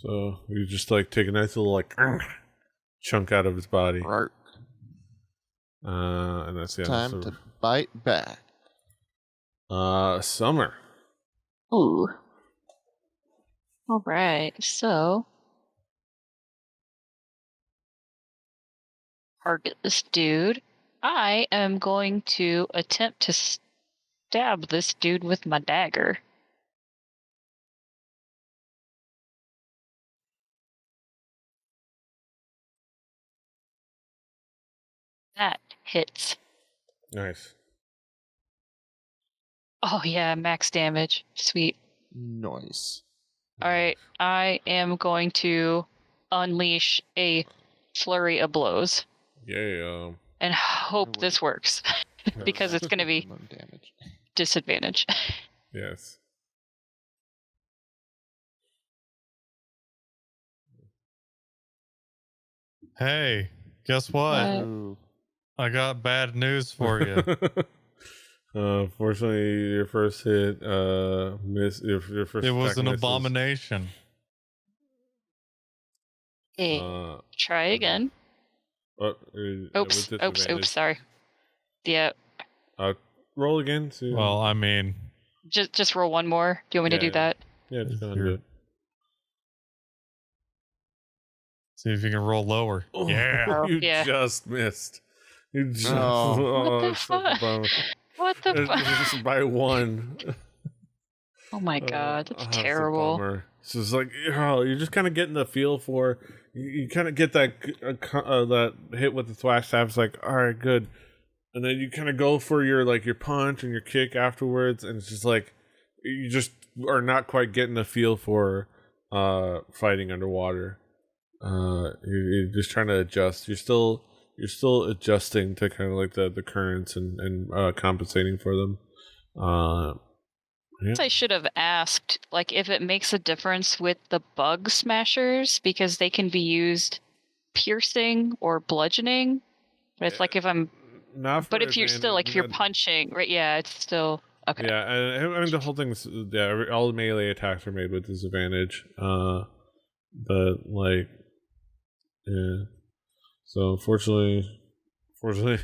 So you just like take a nice little chunk out of his body.
Right.
And that's
time to bite back.
Summer.
Ooh. All right. So target this dude. I am going to attempt to stab this dude with my dagger. That hits.
Nice.
Oh yeah, max damage. Sweet.
Nice.
All right, I am going to unleash a flurry of blows.
Yeah.
And hope this works. Because it's going to be
damage.
Disadvantage.
Yes.
Hey, guess what? I got bad news for you.
Fortunately, your first hit missed. Your first.
It was an
misses.
abomination.
Okay, try again. Oops, sorry. Yeah.
Roll again. See.
Well, I mean,
just roll one more. Do you want me to do that?
Yeah, just go and do it.
See if you can roll lower. Yeah.
You just missed. You just.
What the fuck? What the fuck?
Just by 1.
Oh my god, that's
That's a
terrible.
bummer. It's just like, you're just kind of getting the feel for. You kind of get that that hit with the thwash staff. It's like, all right, good, and then you kind of go for your punch and your kick afterwards, and it's just like you just are not quite getting the feel for fighting underwater. You're just trying to adjust. You're still adjusting to kind of like the currents and compensating for them. Yeah.
I should have asked, like, if it makes a difference with the bug smashers, because they can be used piercing or bludgeoning. But it's like if I'm
not.
But if you're still if you're punching, right? Yeah, it's still okay.
Yeah, I mean the whole thing's all melee attacks are made with disadvantage. But yeah. So fortunately,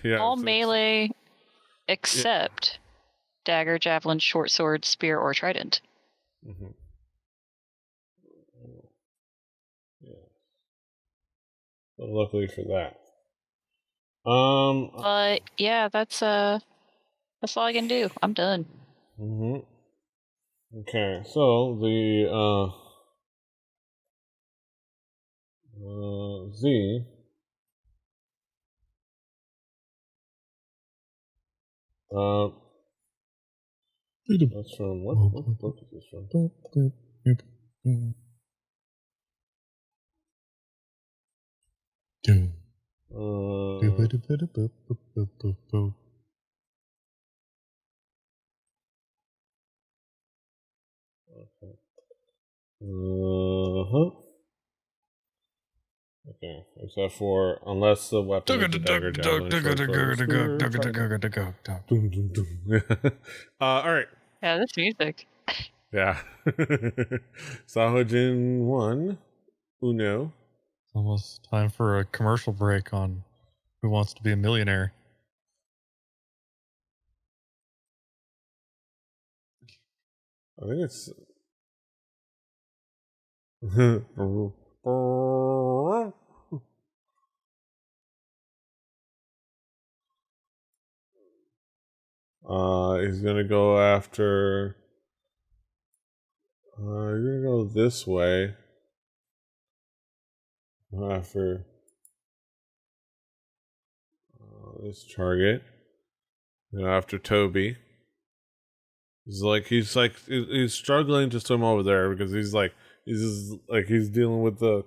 yeah.
All melee except dagger, javelin, short sword, spear, or trident.
Mm-hmm. Yeah. But luckily for that.
But yeah, that's all I can do. I'm done.
Mm-hmm. Okay, so the Z. That's from what book is this from? Okay, except for unless the weapon is a dagger, javelin, short sword, all right.
Yeah, this music.
Yeah. Sahuagin 1. Uno.
Almost time for a commercial break on Who Wants to Be a Millionaire.
I think it's. He's gonna go after. He's gonna go this way. After this target. After Toby. He's struggling to swim over there because he's dealing with the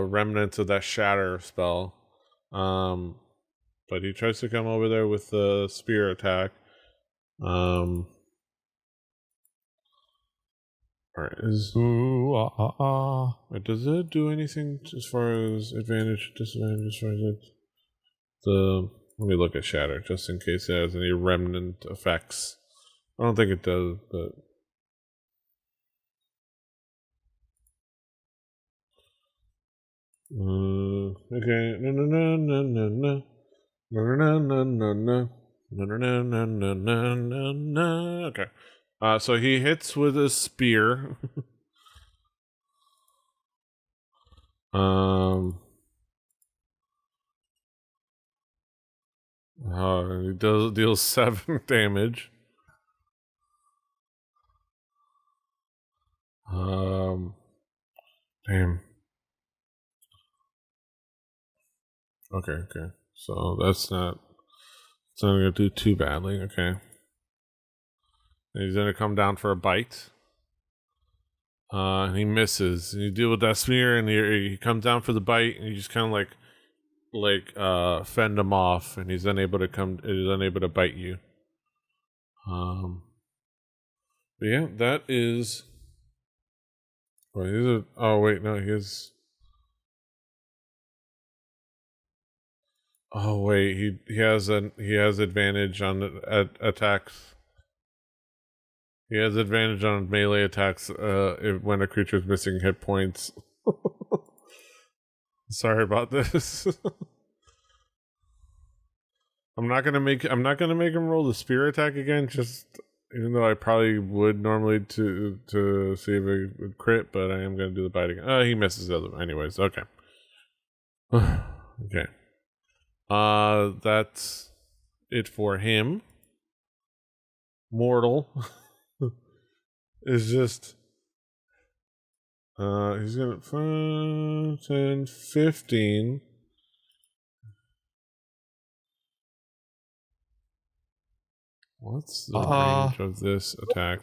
remnants of that shatter spell. But he tries to come over there with the spear attack. All right. Does it do anything as far as advantage, disadvantage? As far as let me look at shatter just in case it has any remnant effects. I don't think it does, but. Okay. No. Okay. So he hits with a spear. He deals 7 damage. Damn. Okay. So it's not gonna do too badly. Okay. And he's gonna come down for a bite. He misses. And you deal with that spear, and he comes down for the bite, and you just kind of fend him off, and he's unable to bite you. But yeah, that is. Well, he's. Oh wait, he has advantage on attacks. He has advantage on melee attacks when a creature is missing hit points. Sorry about this. I'm not gonna make him roll the spear attack again. Just even though I probably would normally to see if it would crit, but I am gonna do the bite again. He misses the other one. Anyways, okay. Okay. That's it for him. Mortal. is just he's gonna 5, 10, 15. What's the range of this attack?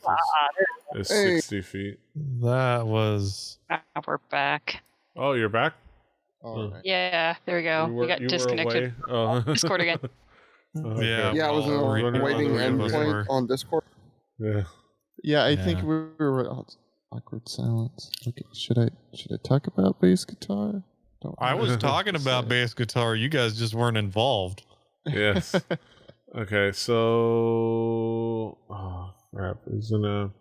It's 60 feet.
That was.
We're back.
Oh, you're back?
All right.
Yeah, there we go. We got disconnected.
Oh.
Discord again.
Yeah,
I was waiting endpoint on Discord.
Yeah.
Yeah, I think we were awkward silence. Okay, should I talk about bass guitar?
I was talking about bass guitar. You guys just weren't involved.
Yes. Okay, so crap. He's not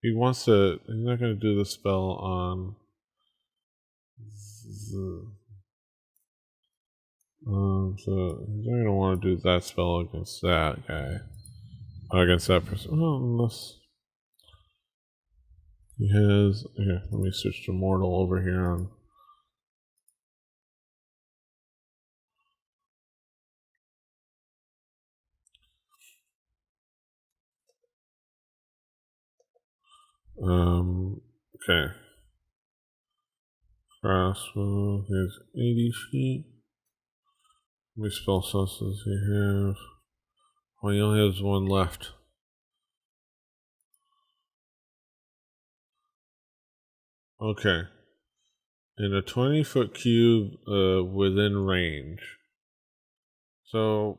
gonna do the spell on so he's not gonna want to do that spell against that guy. Against that person. Well, unless he has let me switch to mortal over here on okay. Crossbow, here's 80 feet. How many spell slots does he have? Well, he only has one left. Okay. In a 20-foot cube within range. So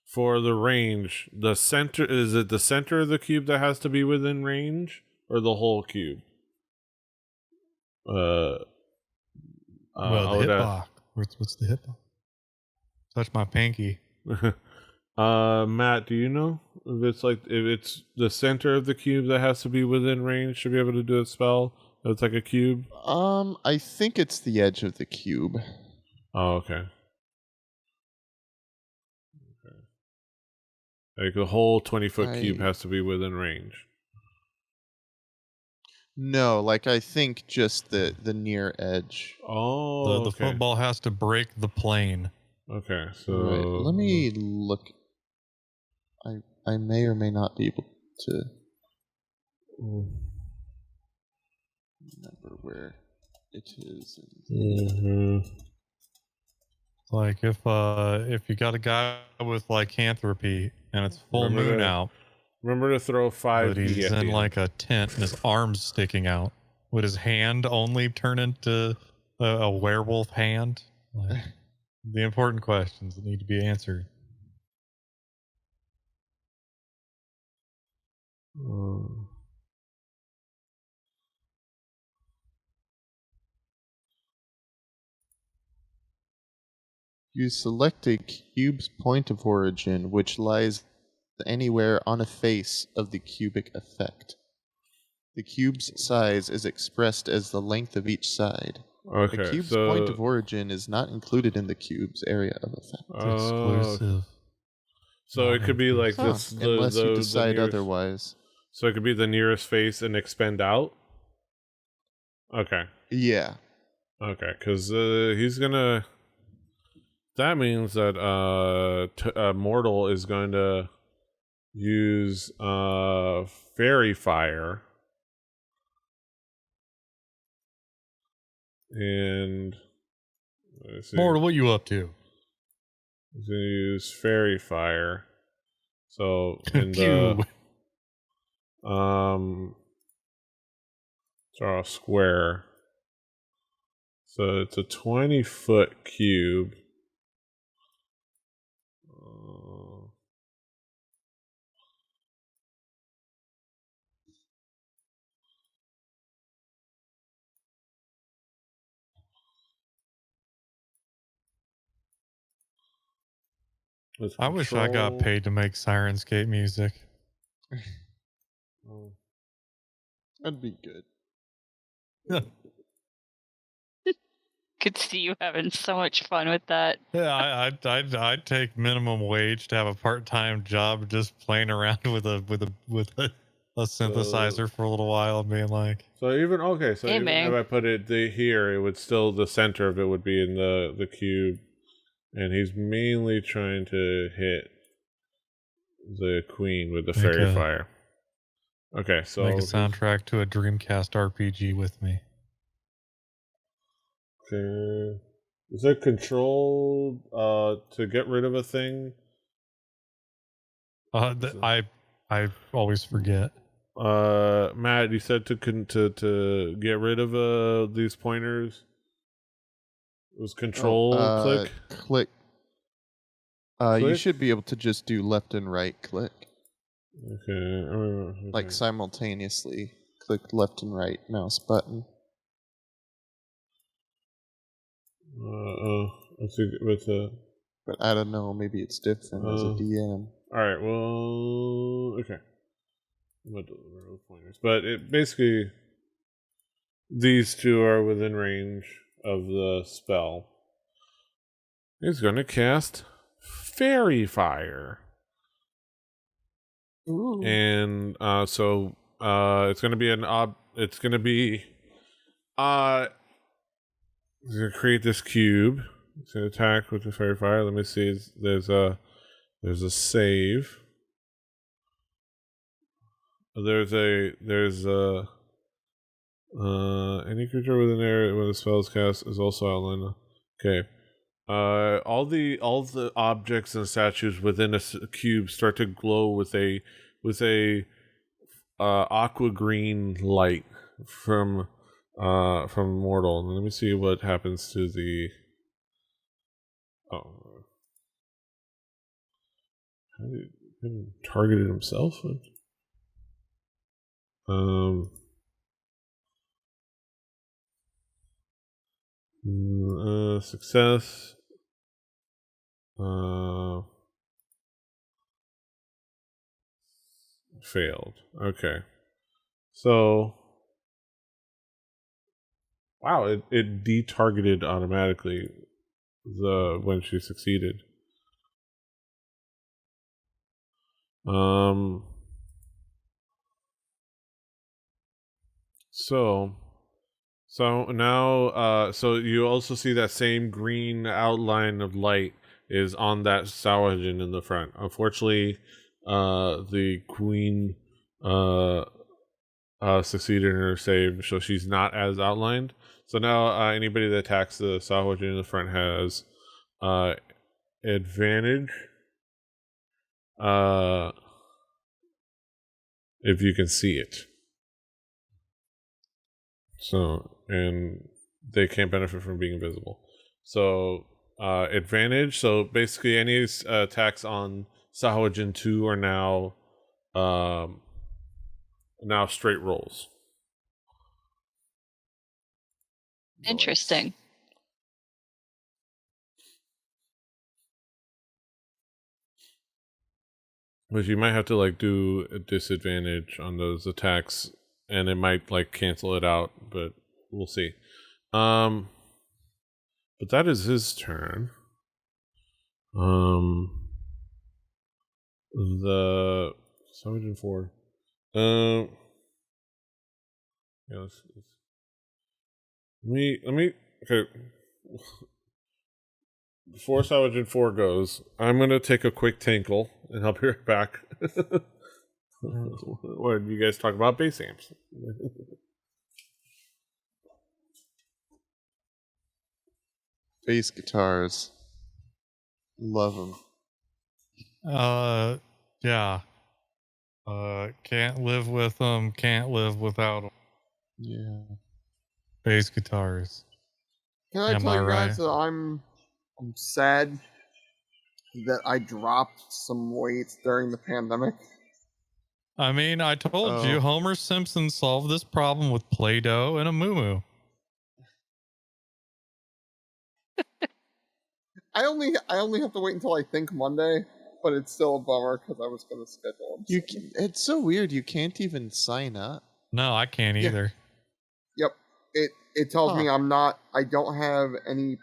for the range, the center, is it the center of the cube that has to be within range, or the whole cube?
The hitbox. What's the hitbox? Touch my pinky.
Matt, do you know if it's the center of the cube that has to be within range to be able to do a spell? It's like a cube.
I think it's the edge of the cube.
Oh, okay. Like the whole 20-foot cube has to be within range.
No, like I think just the near edge.
Oh,
the football has to break the plane.
Okay, so
let me look. I may or may not be able to remember where it is.
Like if you got a guy with lycanthropy and it's full moon out.
Remember to throw 5.
But he's in like a tent and his arm's sticking out. Would his hand only turn into a werewolf hand? Like, the important questions that need to be answered.
You select a cube's point of origin, which lies anywhere on a face of the cubic effect. The cube's size is expressed as the length of each side.
Okay,
the cube's point of origin is not included in the cube's area of effect.
Exclusive.
So it could be like this,
unless you decide otherwise.
So it could be the nearest face and expend out. Okay.
Yeah.
Okay, because he's gonna. That means that mortal is going to use fairy fire. And
Mortal, what you up to?
He's gonna use fairy fire. So in
the
draw a square. So it's a 20-foot cube.
I wish I got paid to make Sirenscape music.
That'd be good.
Could see you having so much fun with that.
Yeah, I'd take minimum wage to have a part-time job just playing around with a synthesizer for a little while and being like.
So even if I put it here, it would still, the center of it would be in the cube. And he's mainly trying to hit the queen with the fairy fire. Okay, so
make a soundtrack to a Dreamcast RPG with me.
Okay. Is there control to get rid of a thing?
I always forget.
Matt, you said to get rid of these pointers. It was control click.
Click. You should be able to just do left and right click.
Okay.
Like simultaneously click left and right mouse button.
Let's see with
But I don't know. Maybe it's different as a DM.
All right. Well, okay. I'm gonna deliver pointers, but it basically these two are within range of the spell. He's gonna cast Fairy Fire.
Ooh.
And so it's gonna be it's gonna be he's gonna create this cube. It's gonna attack with the Fairy Fire. Let me see. There's a save. There's any creature within there when the spell is cast is also outlined. Okay. All the objects and statues within a cube start to glow with a aqua green light from mortal. Let me see what happens to the. Oh, how did he targeted himself? Success. Failed. Okay. So, wow, it detargeted automatically when she succeeded. So now, so you also see that same green outline of light is on that Sahuagin in the front. Unfortunately, the queen succeeded in her save, so she's not as outlined. So now anybody that attacks the Sahuagin in the front has advantage if you can see it. So, and they can't benefit from being invisible. So, advantage. So basically, any attacks on Sahuagin 2 are now straight rolls.
Interesting.
But you might have to do a disadvantage on those attacks, and it might cancel it out, but we'll see. But that is his turn. The Sahuagin 4. Yeah, let's let me okay. Before Sahuagin 4 goes, I'm gonna take a quick tinkle and I'll be right back. When you guys talk about bass amps.
Bass guitars. Love them.
Yeah. Can't live with them. Can't live without them.
Yeah.
Bass guitars.
Can I tell you guys that I'm sad that I dropped some weight during the pandemic?
I mean, I told you, Homer Simpson solved this problem with Play-Doh and a moo-moo.
I only have to wait until I think Monday, but it's still a bummer because I was going to schedule them.
It's so weird. You can't even sign up.
No, I can't either.
Yep. It tells me I don't have any.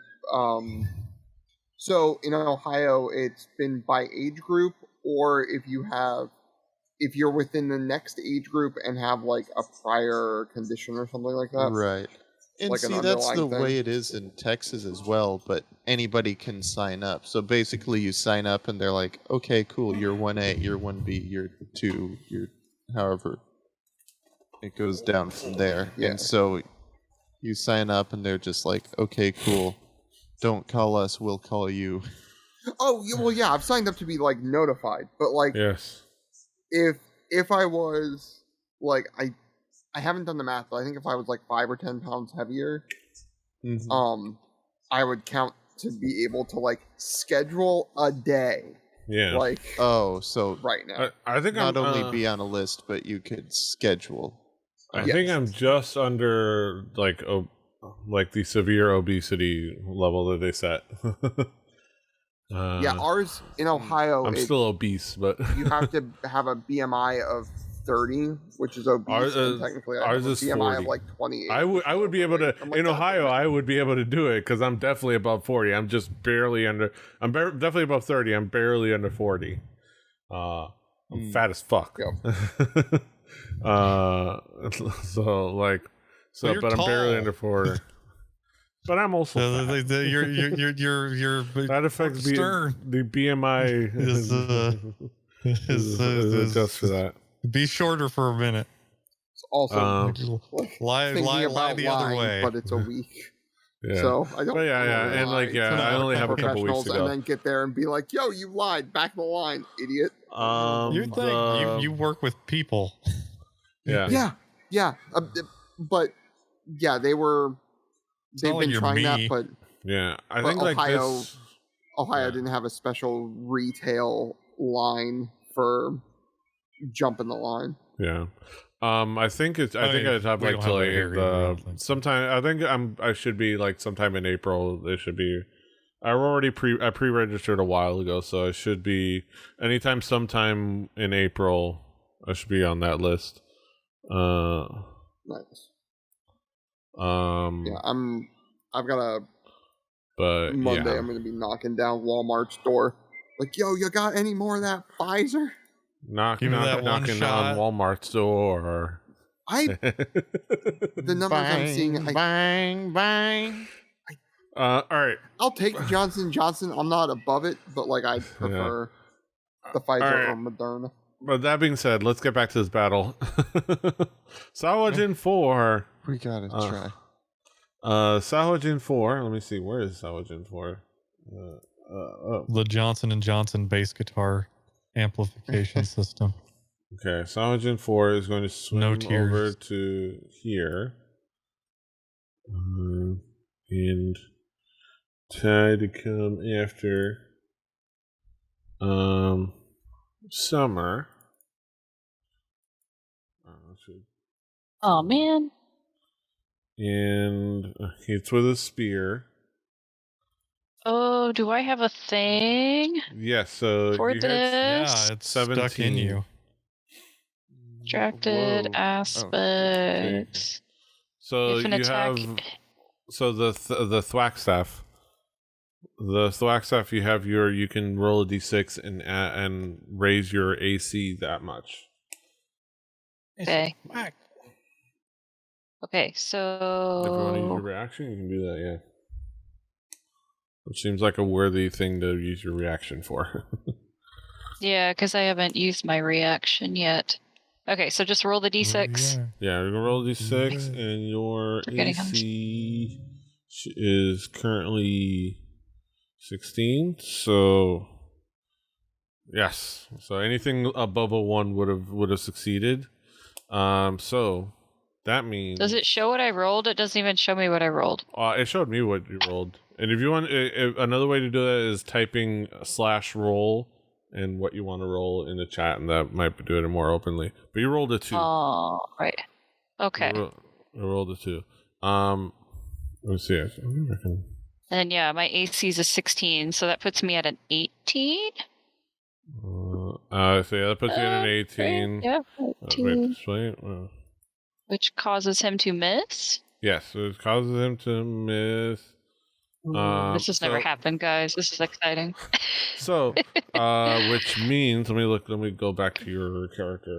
So in Ohio, it's been by age group, or if you're within the next age group and have a prior condition or something like that.
Right. And see, that's the way it is in Texas as well, but anybody can sign up. So basically you sign up and they're like, okay, cool, you're 1A, you're 1B, you're 2, you're however. it goes down from there.
Yeah.
And so you sign up, and they're just like, okay, cool. Don't call us, we'll call you.
Oh, well, yeah, I've signed up to be, like, notified. But, like,
Yes.
if I was, like, I haven't done the math, but I think if I was, like, 5 or 10 pounds heavier, I would count to be able to, like, schedule a day.
Yeah.
Like,
so
right now.
I think
not
I'm
only be on a list, but you could schedule.
I think I'm just under like the severe obesity level that they set.
Yeah, ours in Ohio.
I'm still obese, but
you have to have a BMI of 30, which is obese. And technically, I have a BMI
40.
of like 28.
I would be able to
like,
in Ohio. I would be able to do it because I'm definitely above 40. I'm just barely under. Definitely above 30. I'm barely under 40. I'm fat as fuck.
Yep.
But I'm barely under 40. But I'm also fat.
You're
that affects the BMI is just for that.
Be shorter for a minute.
It's also
lie the other way.
But it's a week.
Yeah.
So I don't.
But I only have a couple weeks to go.
And then get there and be like, "Yo, you lied. Back in the line, idiot."
You think you work with people?
Yeah.
Yeah. But yeah, they've been trying that, but
yeah, I think
Ohio didn't have a special retail line for jumping the line.
Yeah. I think I have like till like sometime. I think I should be like sometime in April. It should be. I pre-registered a while ago, so I should be anytime, sometime in April. I should be on that list.
Nice. Yeah, I've got a.
But
Monday, I'm going to be knocking down Walmart's door. Like, yo, you got any more of that Pfizer?
Knocking on Walmart's door.
The numbers I'm seeing.
Bang.
All right.
I'll take Johnson & Johnson. I'm not above it, but like I prefer the Pfizer or Moderna.
But that being said, let's get back to this battle. Sahuagin 4.
We gotta try.
Sahuagin 4. Let me see. Where is Sahuagin 4?
The Johnson & Johnson bass guitar amplification system.
Okay, Sahuagin 4 is going to swim over to here. And try to come after Summer.
Oh man.
And it's with a spear.
Oh, do I have a thing?
Yes, so
for this?
Yeah, it's 17. Stuck in you.
Distracted aspects.
Okay. So
if an
you
attack...
have the thwack staff. The thwack staff you have you can roll a d6 and raise your AC that much.
Okay. Okay, so
if you want to use your reaction, you can do that, yeah. Which seems like a worthy thing to use your reaction for.
Yeah, because I haven't used my reaction yet. Okay, so just roll the d6.
Yeah, you're going to roll the d6, and your AC is currently 16. So, yes. So anything above a 1 would have succeeded. So that means...
Does it show what I rolled? It doesn't even show me what I rolled.
It showed me what you rolled. And if you want, another way to do that is typing /roll and what you want to roll in the chat, and that might do it more openly. But you rolled a 2.
Oh, right. Okay.
You rolled a 2. Let me see.
And yeah, my AC is a 16, so that puts me at an 18.
So yeah, that puts you at an 18.
Yeah, 18. Which causes him to miss?
Yes, it causes him to miss.
This has never happened, guys. This is exciting.
So, which means, let me go back to your character.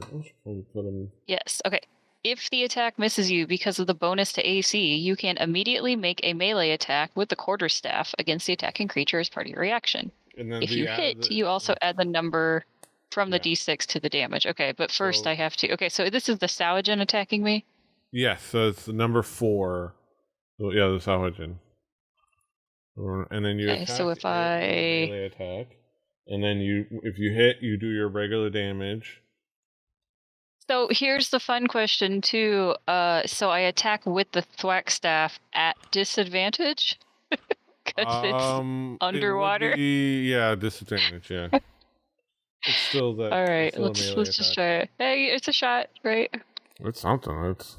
Yes, okay. If the attack misses you because of the bonus to AC, you can immediately make a melee attack with the quarterstaff against the attacking creature as part of your reaction. And then if you hit, you also add the number From the D6 to the damage. Okay, but first I have to... Okay, so this is the Sahuagin attacking me?
Yes, so it's number 4. Oh, yeah, the Sahuagin. And then you
Okay,
attack
so if
it with a melee attack. And then if you hit, you do your regular damage.
So here's the fun question, too. So I attack with the thwack staff at disadvantage? Because it's underwater?
Yeah, disadvantage, yeah. It's still that.
All right,
still
let's just try it. Hey, it's a shot, right?
It's something. It's.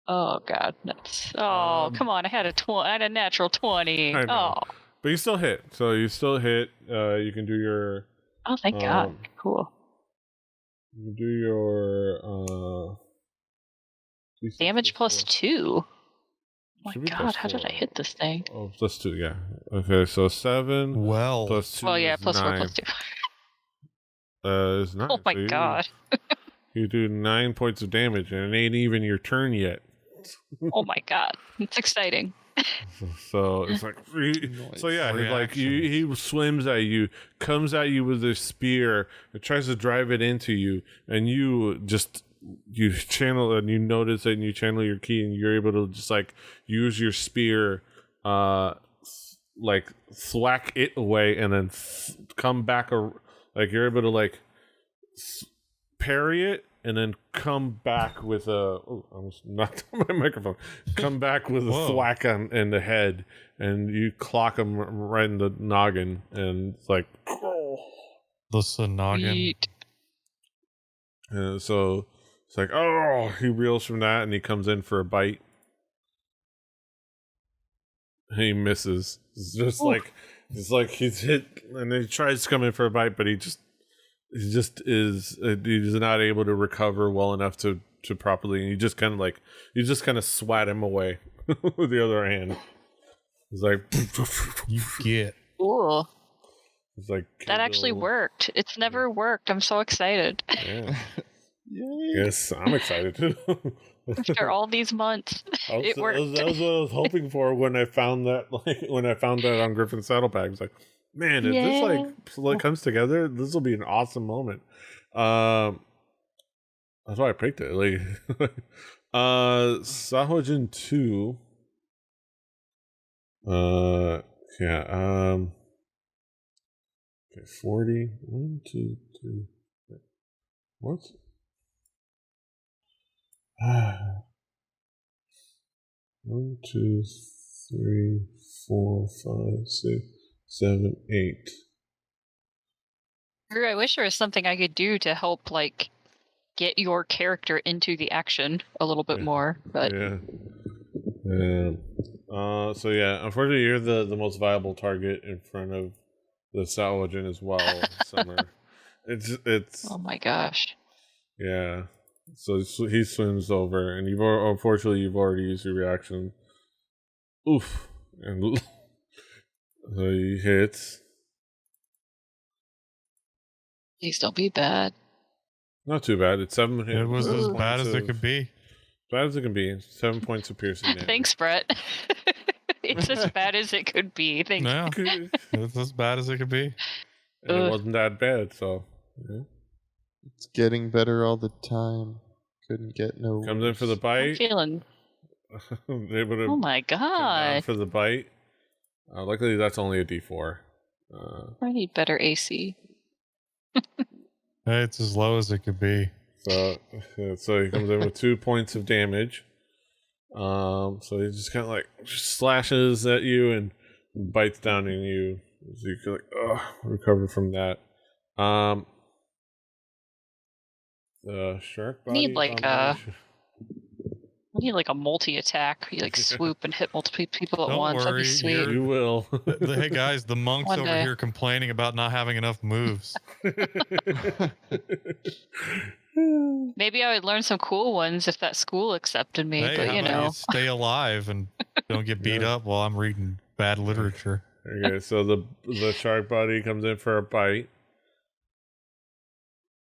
Oh God, nuts! Oh, come on! I had a natural 20.
I know.
Oh,
but you still hit. So you still hit. You can do your.
Oh, thank God! Cool.
You do your
damage plus 2. Oh my God! How did I hit this thing?
Oh, plus 2. Yeah. Okay, so 7.
Well.
Plus 2.
Well, yeah, plus 4
9.
plus 2.
Is 9.
Oh my God!
You do 9 points of damage, and it ain't even your turn yet.
Oh my God! It's exciting.
So it's like, so yeah, he swims at you, comes at you with his spear, and tries to drive it into you, and you channel, and you notice it, and you channel your ki, and you're able to just like use your spear, like thwack it away, and then come back, like you're able to like parry it. And then come back with a... Oh, I almost knocked on my microphone. Come back with a thwack in the head. And you clock him right in the noggin. And it's like...
The noggin.
And so it's like, oh, he reels from that. And he comes in for a bite. And he misses. It's just like... It's like he's hit... And he tries to come in for a bite, but he just is he's not able to recover well enough to properly, and you just kind of swat him away with the other hand. It's like
you get.
Cool.
It's like
that actually worked. It's never worked. I'm so excited.
Yeah. Yes, I'm excited too.
After all these months, it worked.
That was what I was hoping for when I found that. When I found that on Griffin's Saddleback, it's like, man, if this like comes together, this will be an awesome moment. That's why I picked it. Like, Sahuagin 2. Okay, 40. 1, 2, 3. What? 1, 2, 3, 4, 5, 6, 7, 8.
I wish there was something I could do to help, like, get your character into the action a little bit more. But
so yeah, unfortunately, you're the most viable target in front of the Sahuagin as well. Summer. It's.
Oh my gosh.
Yeah. So he swims over, and unfortunately you've already used your reaction. Oof. And so he hits.
Please don't be bad.
Not too bad. It's 7 hits.
It was as bad as it could be.
Bad as it can be. 7 points of piercing damage.
Thanks, Brett. It's as bad as it could be. Thank
you. It's as bad as it could be.
And it wasn't that bad, so. Yeah.
It's getting better all the time. Couldn't get no.
Comes in for the bite.
I'm feeling.
Oh
my God.
For the bite. Luckily, that's only a D4.
I need better AC.
It's as low as it could be.
So he comes in with 2 points of damage. So he just kind of like slashes at you and bites down on you. So you can like recover from that. The shark body.
I need like a multi-attack. You like swoop and hit multiple people at once. That'd be sweet.
You will.
Hey guys, the monk's over here complaining about not having enough moves.
Maybe I would learn some cool ones if that school accepted me.
Hey,
but
you know, stay alive and don't get beat up while I'm reading bad literature.
Okay, so the shark body comes in for a bite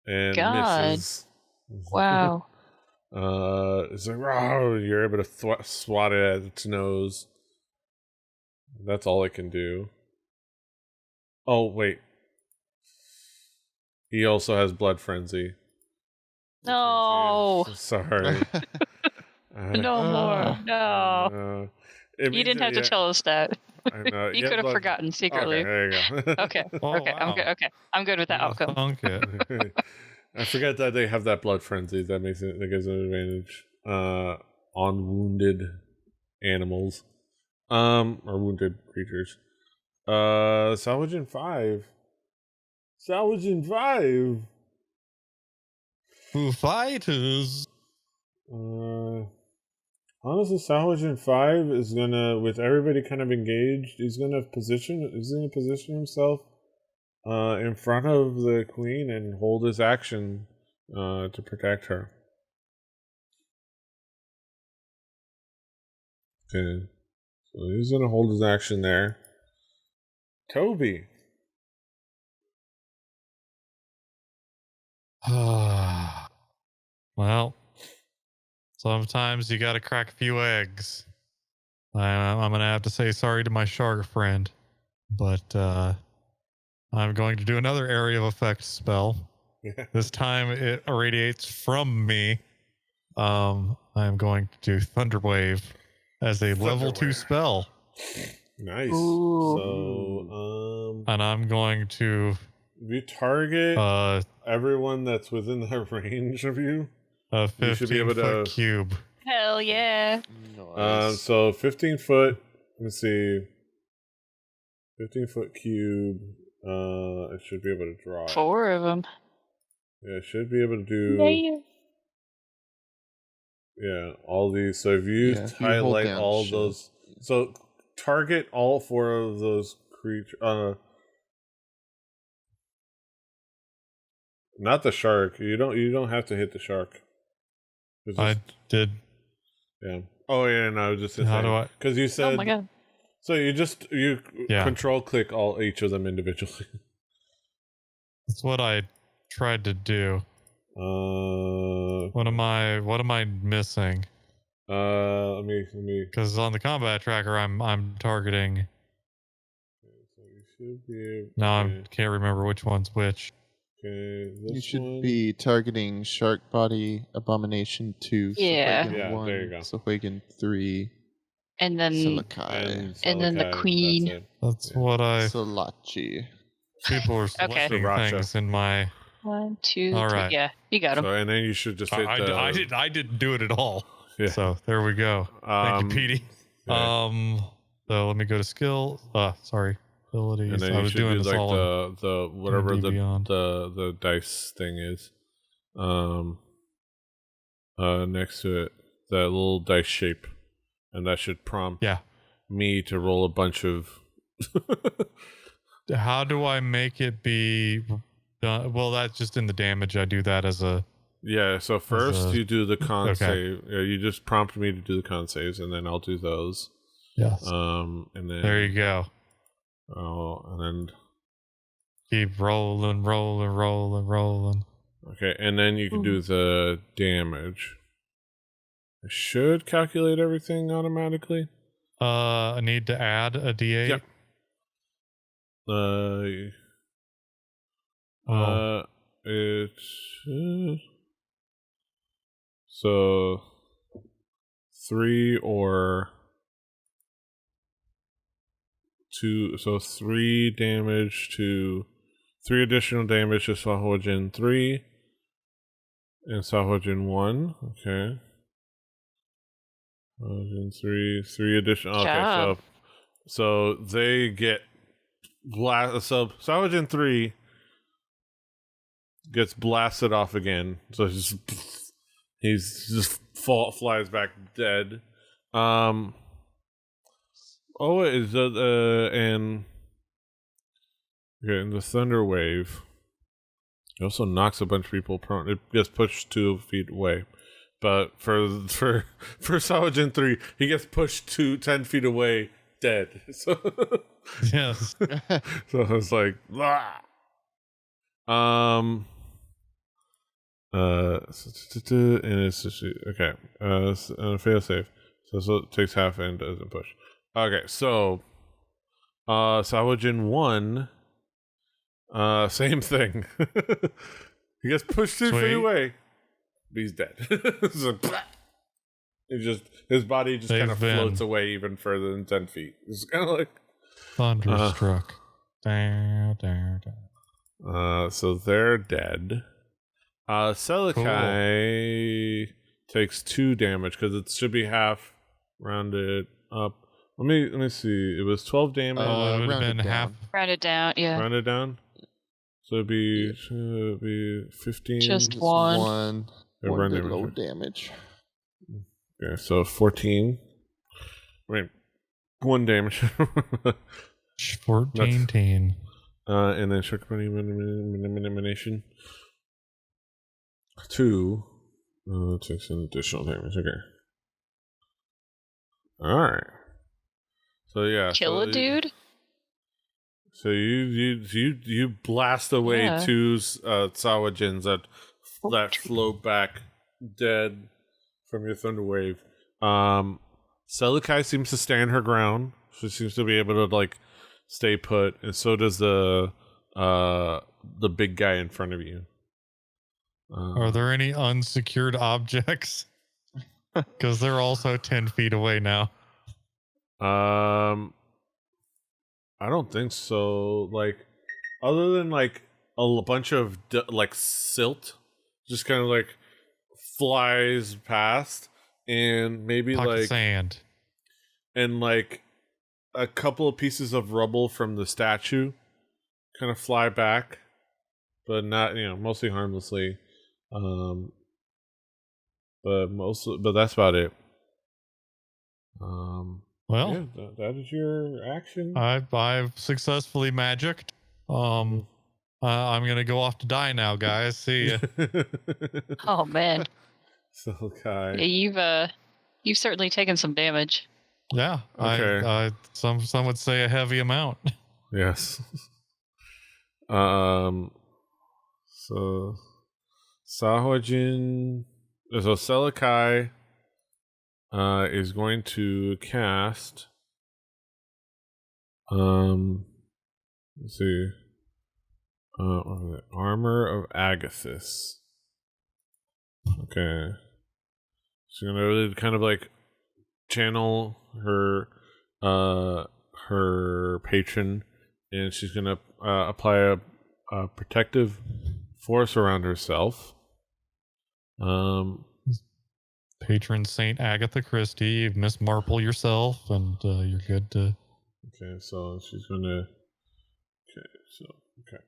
and misses.
Wow.
It's like, wow, you're able to swat it at its nose. That's all it can do. Oh, wait. He also has blood frenzy.
No.
Sorry.
No more. No. You didn't have to tell us that.
I know.
You could have forgotten secretly.
Okay, there you go.
Okay.
Oh,
Okay.
wow.
I'm good. Okay. I'm good with that outcome.
Thunk it.
I forgot that they have that blood frenzy. That gives an advantage on wounded animals, or wounded creatures. Sahuagin 5. Sahuagin 5.
Foo Fighters.
Honestly, Sahuagin 5 is gonna, with everybody kind of engaged, he's gonna position himself in front of the queen and hold his action to protect her. Okay, so he's gonna hold his action there. Toby.
Well, sometimes you gotta crack a few eggs. I'm gonna have to say sorry to my shark friend, but I'm going to do another area of effect spell. This time it irradiates from me. I'm going to do Thunderwave as a level 2 spell.
Nice.
Ooh.
So,
and I'm going to
if you target everyone that's within the range of you,
a
you should be able
15-foot
to
cube.
Hell yeah.
Nice.
So 15 foot. Let's see. 15-foot cube. It should be able to draw.
4 of them.
Yeah, it should be able to do. Yeah, all these. So if you highlight all those, so target all 4 of those creatures. Not the shark. You don't have to hit the shark.
I did.
Yeah. Oh yeah. No, I was just
How do I?
Because you said.
Oh my god.
So you control click each of them individually.
That's what I tried to do. What am I missing?
Let me.
Because on the combat tracker, I'm targeting.
So you should be.
Now I can't remember which one's which.
Okay,
you should be targeting Shark Body Abomination 2,
Yeah.
Sahuagin 1,
there you go.
Sahuagin 3,
And then
Silikai,
and then the queen.
That's what I.
Solachi.
People are selecting things in my.
1, 2,
All
3.
right.
Yeah, you got him.
So and then you should just hit.
I didn't do it at all.
Yeah.
So there we go. Thank you, Petey.
Yeah.
So let me go to skill. Sorry. Abilities.
And then
I
you
was
should
doing
do
this
like
all
the whatever
Beyond.
the dice thing is. Next to it, that little dice shape, and that should prompt me to roll a bunch of.
How do I make it be? Well, that's just in the damage. I do that as a.
Yeah. So first you do the con save. Yeah, you just prompt me to do the con saves, and then I'll do those.
Yes.
And then
there you go.
Oh, and then
keep rolling.
Okay, and then you can do the damage. I should calculate everything automatically.
I need to add a D8.
Yep. It's so 3 or 2. So 3 damage to 3 additional damage to Sahuagin 3 and Sahuagin 1. Okay. Sahuagin 3 additional. Okay, so they get so Sahuagin 3 gets blasted off again. So he's just flies back dead. Oh, is that and the thunder wave. It also knocks a bunch of people prone. It gets pushed 2 feet away, but for Sahuagin 3, he gets pushed 10 feet away, dead. So
yes.
So I was like, and it's just, okay. Fail save. So it takes half and doesn't push. Okay, so Sahuagin 1 Same thing. He gets pushed 2 feet away. But he's dead. So, his body just kind of floats away even further than 10 feet. It's kind of like
thunderstruck.
So they're dead. Selikai takes 2 damage because it should be half rounded up. Let me see. It was 12 damage.
It would have been half.
Rounded down, yeah.
Rounded down. So it'd be 15.
Just one.
One low damage.
Okay, so 14. Wait, 1 damage.
14.
And then shark bunny elimination. 2. Takes an additional damage. Okay. All right. So yeah.
Kill a dude.
So you blast away 2 Sahuagins that float back dead from your thunder wave. Selikai seems to stand her ground. She seems to be able to like stay put, and so does the big guy in front of you.
Are there any unsecured objects? Because they're also 10 feet away now.
I don't think so. Like, other than like a bunch of like silt, just kind of like flies past, and maybe
Pocket
like
sand,
and like a couple of pieces of rubble from the statue, kind of fly back, but not mostly harmlessly. But that's about it.
Well,
yeah, that is your action.
I've successfully magicked. I'm gonna go off to die now, guys. See ya.
Oh man.
So Kai.
Yeah, you've certainly taken some damage.
Yeah.
Okay.
Some would say a heavy amount.
Yes. So Sahuagin. So Selikai is going to cast. Let's see. Armor of Agathis. Okay. She's gonna really kind of like channel her patron, and she's gonna apply a protective force around herself.
Patron Saint Agatha Christie, Miss Marple yourself, and you're good to.
Okay, so she's gonna. Okay, so okay.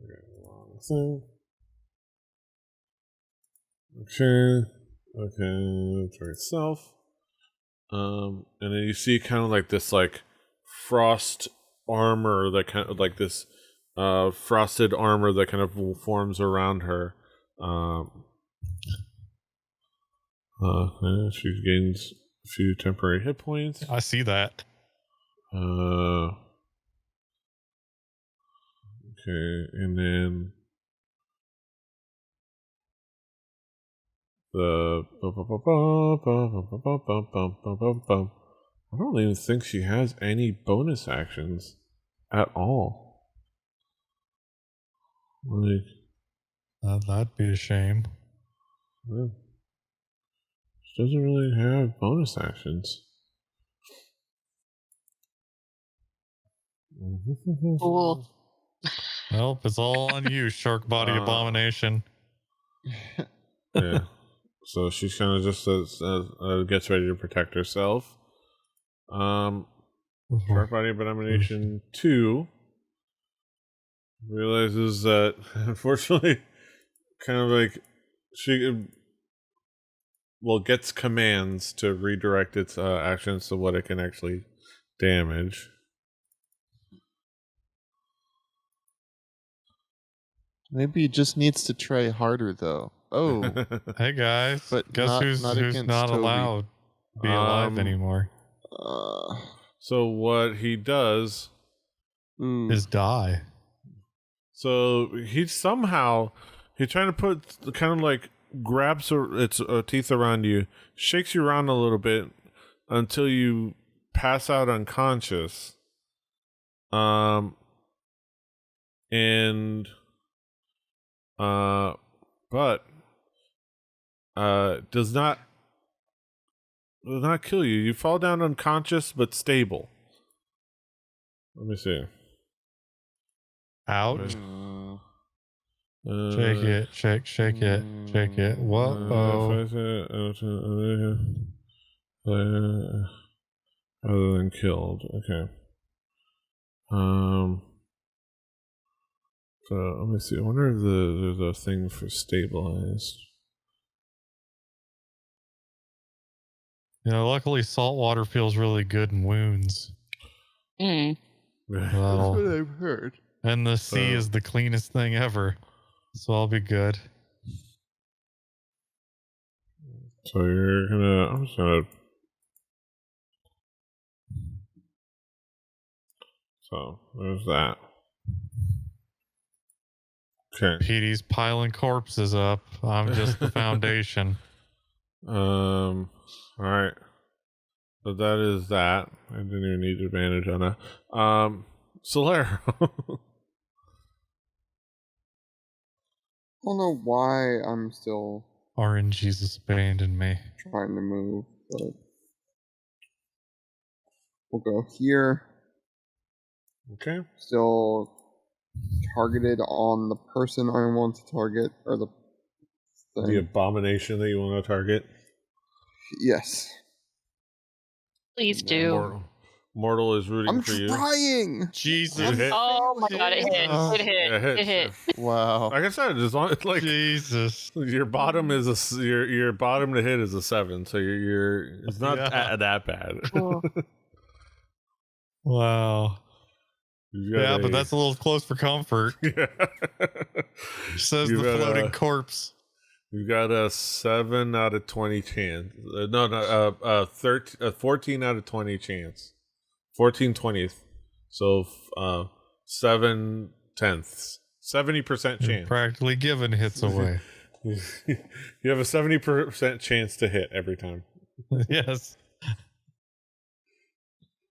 Okay, wrong thing. Okay, for itself. And then you see kind of like this like frost armor that kind of like this frosted armor that kind of forms around her. She gains a few temporary hit points.
I see that.
Okay, and then I don't even think she has any bonus actions at all. Like,
that'd be a shame.
Yeah. She doesn't really have bonus actions.
Cool.
Well, it's all on you, Shark Body Abomination.
Yeah. So she's kind of just gets ready to protect herself. Shark Body Abomination 2 realizes that, unfortunately, kind of like gets commands to redirect its actions to what it can actually damage.
Maybe it just needs to try harder, though. Oh,
hey guys!
But
guess who's not allowed to be alive anymore?
So what he does
is die.
So he's trying to put kind of like grabs its teeth around you, shakes you around a little bit until you pass out unconscious. But does not kill you. You fall down unconscious but stable. Let me see.
Ouch. Shake it, shake it. Whoa.
Other than killed. Okay. So let me see. I wonder if there's a thing for stabilized.
Luckily salt water feels really good in wounds.
Mm.
That's what I've heard.
And the sea is the cleanest thing ever. So I'll be good.
So I'm just gonna. So there's that. Okay.
Petey's piling corpses up. I'm just the foundation.
All right. So that is that. I didn't even need advantage on that. Solero.
I don't know why I'm still
RNGesus abandoned me.
trying to move, but we'll go here.
Okay.
Still targeted on the person I want to target, or the thing.
The abomination that you want to target.
Yes.
Please do.
Mortal is rooting for you.
I'm trying.
Jesus.
Oh my god, it hit. It hit.
Wow.
Like I said, as long as like
Jesus.
your bottom is your bottom to hit is a 7, so you're it's not that bad.
Cool.
Wow. But that's a little close for comfort.
Yeah.
Says the floating corpse.
You've got a 7 out of 20 chance. 14 out of 20 chance. 14/20th. So 7/10. 70% chance.
You're practically giving hits away.
You have a 70% chance to hit every time.
Yes.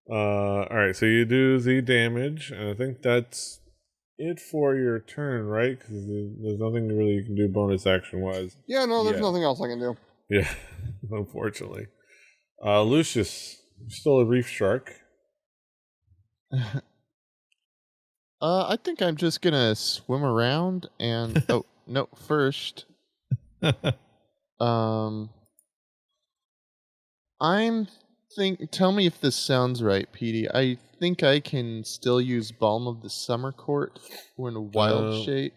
All right, so you do the damage, and I think that's it for your turn, right? Because there's nothing really you can do bonus action wise.
Yeah, no, there's nothing else I can do.
Yeah, unfortunately. Lucius, you're still a reef shark.
I think I'm just gonna swim around and first. Tell me if this sounds right, Petey. I think I can still use Balm of the Summer Court when wild shape,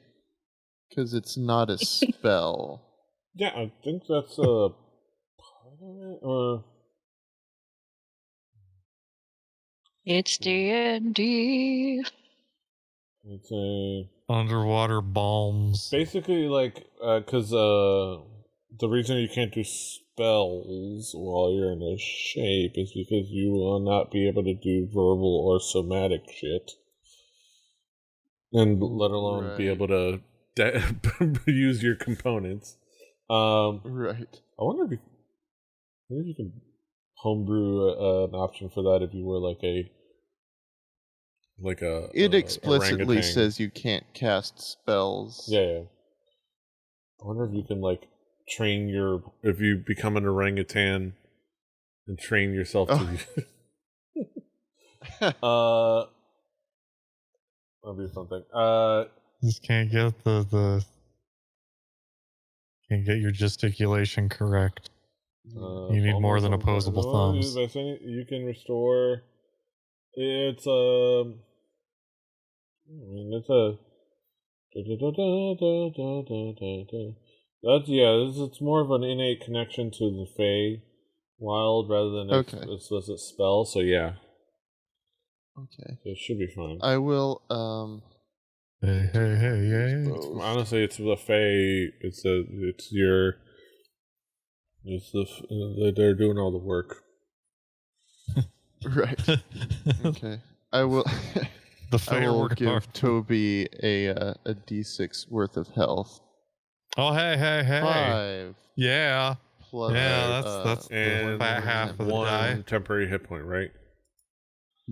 because it's not a spell.
Yeah, I think that's a part of it.
It's D&D.
It's a
underwater balms.
Basically, like, because the reason you can't do spells while you're in a shape is because you will not be able to do verbal or somatic shit, and let alone be able to use your components.
Right.
I wonder if you can homebrew an option for that if you were like a.
It explicitly
orangutan.
says you can't cast spells.
Yeah. I wonder if you can if you become an orangutan and train yourself to that'll be something.
Just can't get can't get your gesticulation correct. You need more than opposable thumbs.
You can restore. It's it's more of an innate connection to the Fae wild rather than an explicit spell. So yeah.
Okay.
So it should be fine.
I will.
Hey!
Honestly, it's the Fae. They're doing all the work.
Right. Okay. I will. I will give Toby a D6 worth of health.
Oh, hey!
5.
Yeah.
Plus,
that's the fat half of the die.
Temporary hit point, right?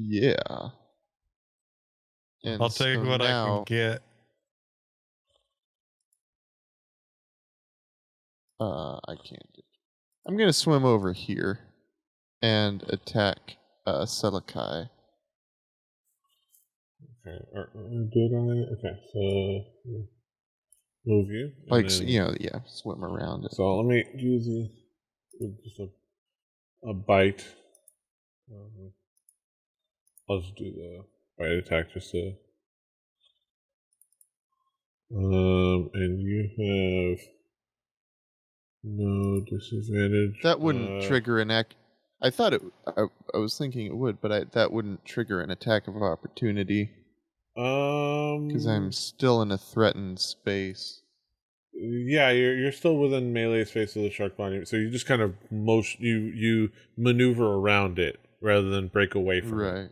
Yeah. And
I'll take what I can get.
I can't do it. I'm going to swim over here and attack Selakai.
Okay. Do it on it? Okay, so move you.
Like, then, swim around it.
So let me do just a bite. I'll just do the bite attack just to. And you have no disadvantage.
That wouldn't trigger an act. I thought it. I was thinking it would, but that wouldn't trigger an attack of opportunity. Because I'm still in a threatened space.
Yeah, you're still within melee space of the shark body, so you just kind of you maneuver around it rather than break away from it.
Right.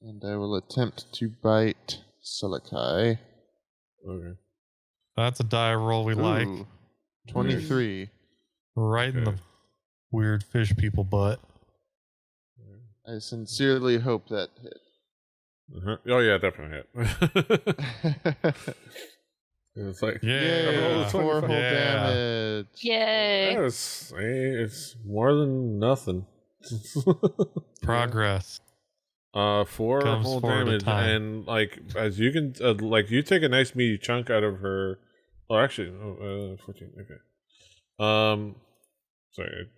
And I will attempt to bite Selakai.
Okay.
That's a die roll we like.
23.
Right in the weird fish people butt.
I sincerely hope that hit.
Oh yeah, definitely hit. It's like
yeah,
4 whole damage.
Yay!
It's more than nothing.
Progress.
4 whole damage, and like as you can, you take a nice meaty chunk out of her. Oh, actually, 14. Okay. Sorry,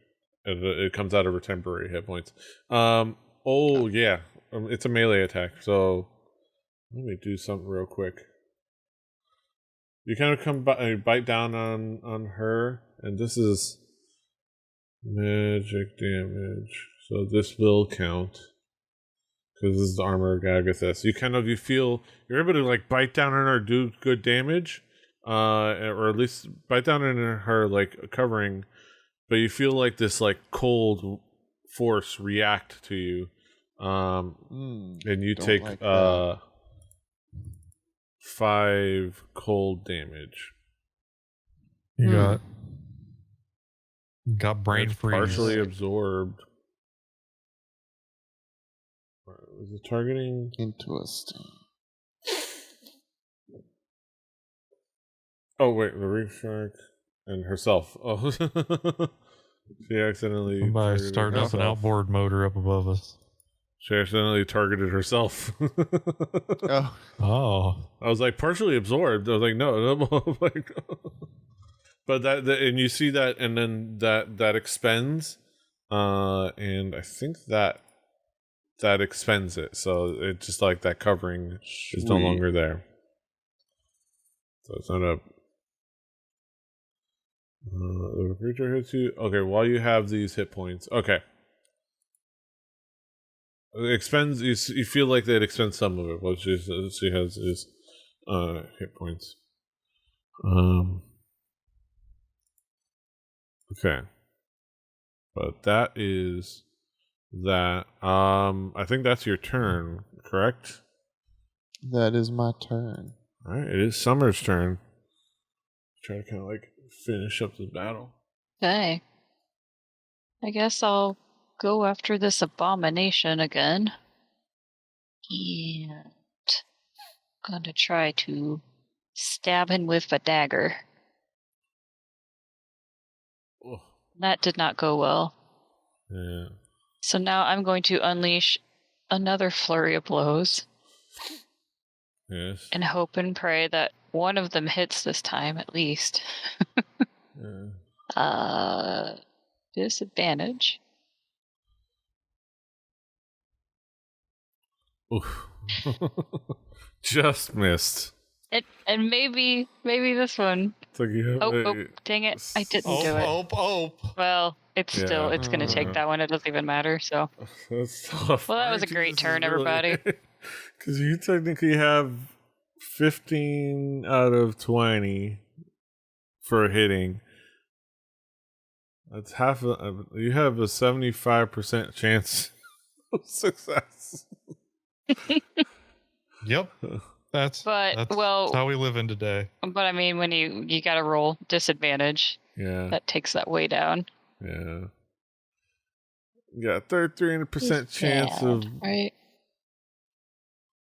it comes out of her temporary hit points. Yeah, it's a melee attack. So let me do something real quick. You kind of bite down on her, and this is magic damage. So this will count. Because this is the armor of Gagathis. You feel you're able to like bite down on her, do good damage, or at least bite down on her like covering, but you feel like this like cold force react to you, and you take like 5 cold damage.
You got brain freeze.
Partially absorbed. Was it targeting?
Interesting.
Oh wait, the Reef Shark and herself. Oh, she accidentally.
Somebody starting up an outboard motor up above us.
She accidentally targeted herself.
Oh.
I was like partially absorbed. I was like, no. But and you see that, and then that expends, and I think that expends it, so it's just like that covering is no longer there. So it's not a. The creature hits you. Okay, while you have these hit points. Okay. It expends. You feel like that expends some of it. What she has is hit points. Okay. But that is that. I think that's your turn, correct?
That is my turn.
All right, it is Summer's turn. Try to kind of like finish up the battle.
Okay. I guess I'll go after this abomination again. And I'm going to try to stab him with a dagger.
Oh.
That did not go well.
Yeah.
So now I'm going to unleash another flurry of blows.
Yes.
And hope and pray that one of them hits this time at least.
Yeah.
Disadvantage.
Oof. Just missed.
And maybe this one.
It's like you have
Dang it. I didn't do it. Well, it's still, it's going to take that one. It doesn't even matter, so.
That's tough.
Well, that was a great turn, everybody.
Because you technically have 15 out of 20 for hitting. That's you have a 75% chance of success.
Yep. That's how we live in today.
But I mean, when you got to roll disadvantage,
yeah,
that takes that way down.
Yeah. Yeah, 300% chance of.
Right.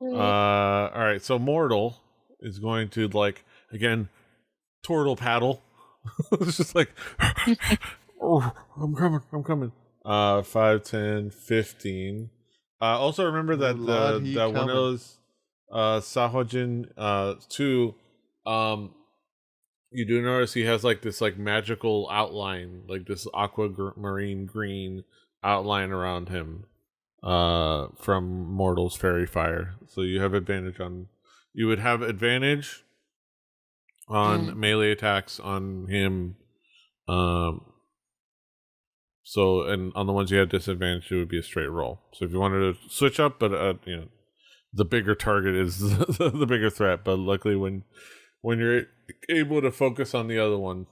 All right, so Mortal is going to again turtle paddle. It's just like, oh, I'm coming. 5, 10, 15. Also remember that that one of those Sahuagin 2, you do notice he has this magical outline, this aquamarine green outline around him from Mortal's Fairy Fire. So you have advantage on. You would have advantage on melee attacks on him. So, and on the ones you had disadvantage, it would be a straight roll. So if you wanted to switch up, but the bigger target is the bigger threat. But luckily, when you're able to focus on the other one,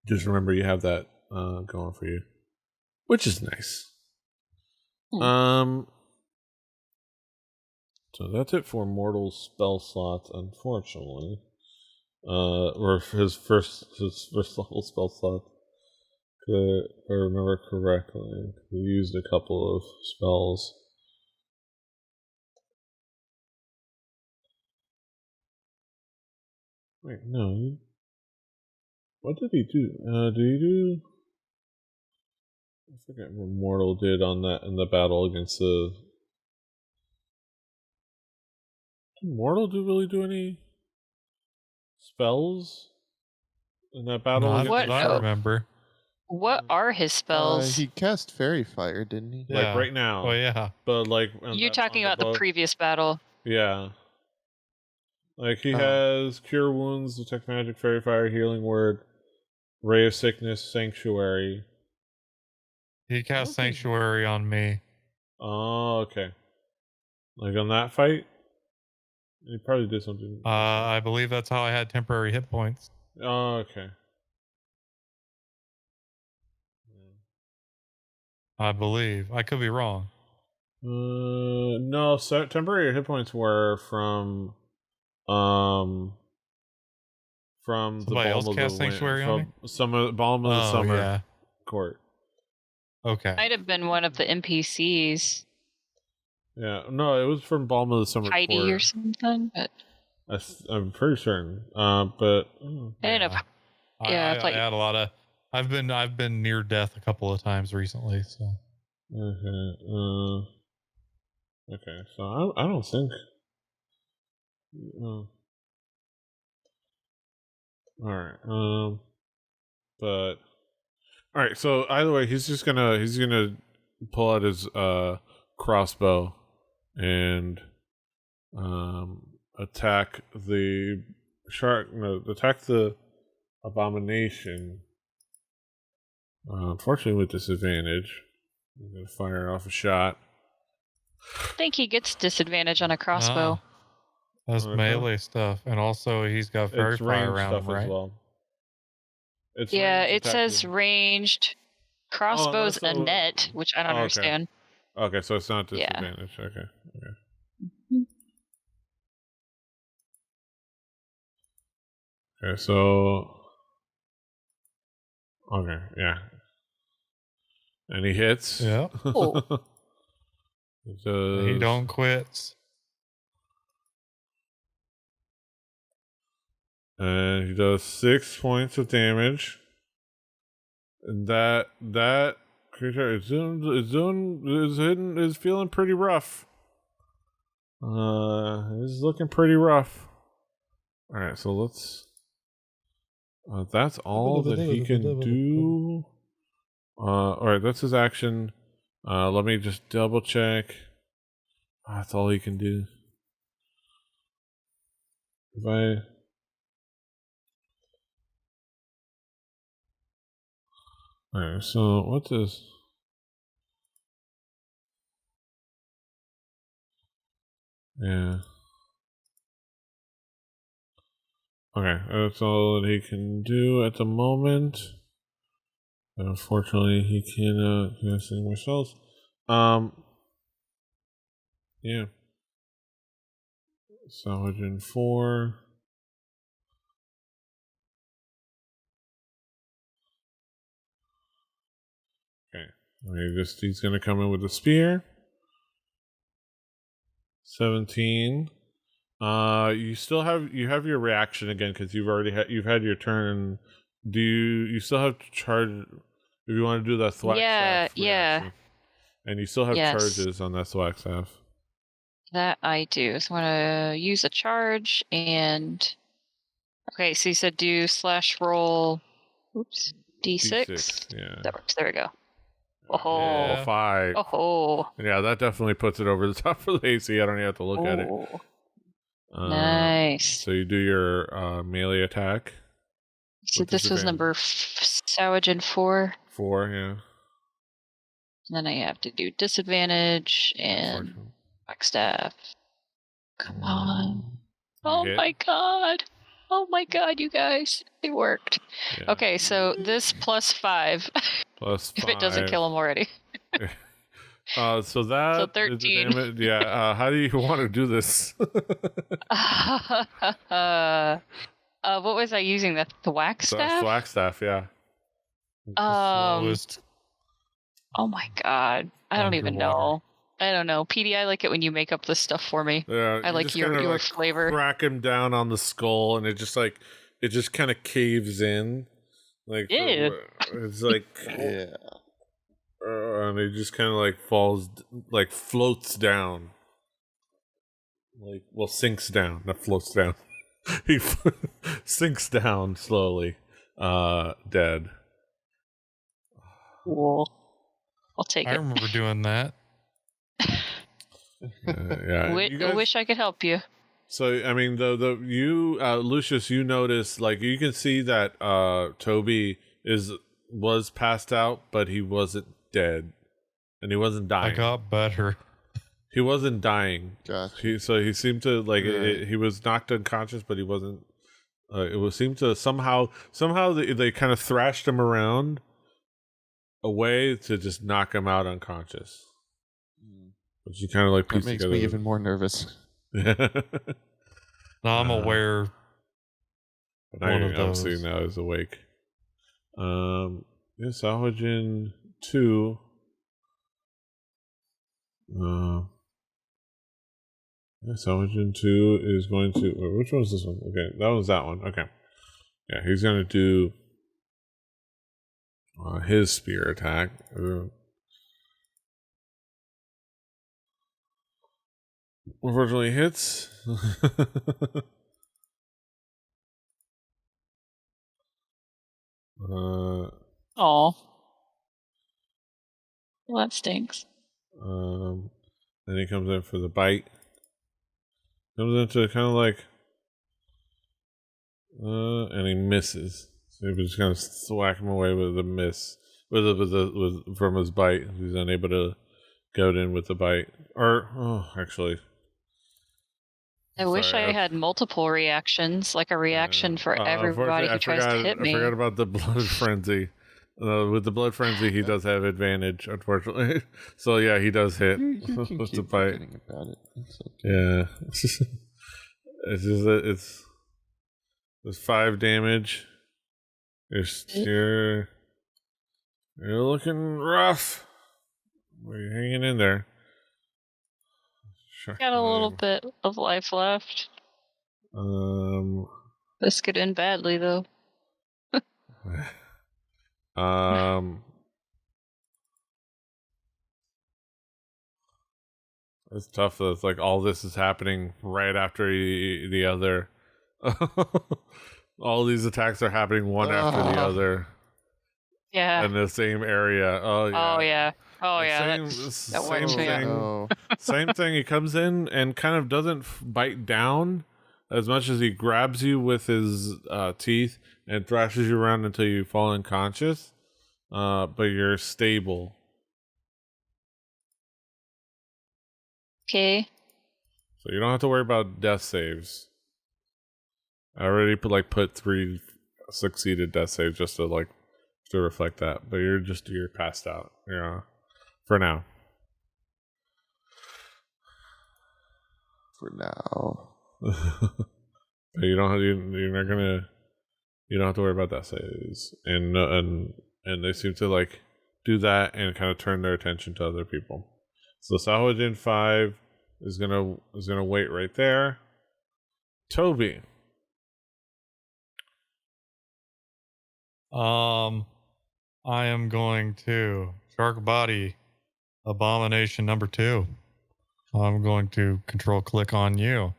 just remember you have that going for you, which is nice. So that's it for Mortal's spell slots, unfortunately. Or his first level spell slot. If I remember correctly, he used a couple of spells. Wait, no. What did he do? Did he do? I forget what Mortal did on that in the battle against the. Did Mortal really do any spells in that battle?
Not
against
that I remember.
What are his spells?
He cast Fairy Fire, didn't he?
Yeah. Right now.
Oh yeah.
But
You're talking about the previous battle.
Yeah. He has Cure Wounds, Detect Magic, Fairy Fire, Healing Word, Ray of Sickness, Sanctuary.
He cast Sanctuary on me.
Oh, okay. On that fight? He probably did something.
I believe that's how I had temporary hit points.
Oh, okay.
I believe. I could be wrong.
No, so temporary hit points were from
Somebody else cast Sanctuary on me?
Some of Balm of the Summer Court.
Okay.
Might have been one of the NPCs.
Yeah, no, it was from Balm of the Summer
Heidi
Court
or something, but
I'm pretty certain. But
I don't know.
I had a lot of. I've been near death a couple of times recently. So.
Okay. So I don't think. All right. But all right. So either way, he's gonna pull out his crossbow and attack the shark. No, attack the abomination. Unfortunately, with disadvantage, I'm gonna fire off a shot.
I think he gets disadvantage on a crossbow.
That's melee stuff, and also he's got Fairy Fire around him, right?
As well.
It says ranged crossbows a net, which I don't understand.
Okay, so it's not disadvantage. Yeah. Okay. Okay, so yeah. And he hits.
Yeah.
Oh.
He don't quit.
And he does 6 points of damage. And that creature is feeling pretty rough. He's looking pretty rough. All right, so let's. That's all that he can do. All right, that's his action. Let me just double check. That's all he can do. Alright, so what does. Yeah. Okay, that's all that he can do at the moment. Unfortunately, he can't see more spells. Yeah. Sahuagin 4. Okay. He's gonna come in with a spear. 17. You have your reaction again because you've had your turn. Do you still have to charge if you want to do that thwack staff reaction? And you still have charges on that thwack staff.
That I do. So I'm gonna use a charge and okay, so you said do /roll D6.
Yeah.
That works. There we go. Oh,
Yeah.
5.
Oh.
Yeah, that definitely puts it over the top for the AC. I don't even have to look at it.
Nice.
So you do your melee attack.
So this was number Sahuagin 4.
4, yeah.
And then I have to do disadvantage and backstaff. Come on. Oh my god. Oh my god, you guys. It worked. Yeah. Okay, so this +5.
+5.
If it doesn't kill him already.
So 13. How do you want to do this?
What was I using? The thwack staff?
Thwack staff, yeah.
Slowest.
Oh my god. I don't even know. I don't know. PD, I like it when you make up this stuff for me.
Yeah,
I like your flavor.
Crack him down on the skull, and it just kind of caves in. Like it's like
Yeah.
And it just kind of like falls, like floats down. Sinks down, not floats down. He sinks down slowly, dead.
Cool. I'll take it.
I remember doing that.
Yeah.
I wish I could help you.
So I mean, Lucius, you notice, like, you can see that Toby was passed out, but he wasn't dead, and he wasn't dying.
I got better.
He wasn't dying.
Gotcha.
So he seemed to he was knocked unconscious, but he wasn't. Seemed to somehow they kind of thrashed him around away to just knock him out unconscious. Which you kind of like piece
that makes
together.
me even more nervous.
Now I'm aware.
One of those. Obviously now is awake. Sahuagin 2. Sahuagin 2 is going to. Which one was this one? Okay, that was that one. Okay. Yeah, he's going to do his spear attack. Unfortunately, hits.
Oh. Well, that stinks.
Then he comes in for the bite. Comes into kind of like, and he misses. So he just kind of thwack him away with a miss, from his bite. He's unable to go in with the bite. Actually.
I wish I had multiple reactions, like a reaction for everybody who tries to hit me.
I forgot about the blood frenzy. With the blood frenzy, he does have advantage, unfortunately. So yeah, he does hit with the bite.
About it. Okay.
Yeah, it's 5 damage. You're looking rough. You're hanging in there.
Got a little bit of life left. This could end badly, though.
It's tough that it's like all this is happening right after the other. All these attacks are happening one after the other.
Yeah.
In the same area. Oh yeah.
That works me out.
Same thing. He comes in and kind of doesn't bite down as much as he grabs you with his teeth and thrashes you around until you fall unconscious. But you're stable.
Okay.
So you don't have to worry about death saves. I already put 3 succeeded death saves just to reflect that. But you're passed out. Yeah. For now.
For now.
But you don't have to worry about death saves. And they seem to do that and kind of turn their attention to other people. So Sahuagin 5 is gonna wait right there. Toby.
I am going to Shark Body Abomination number 2. I'm going to control click on you.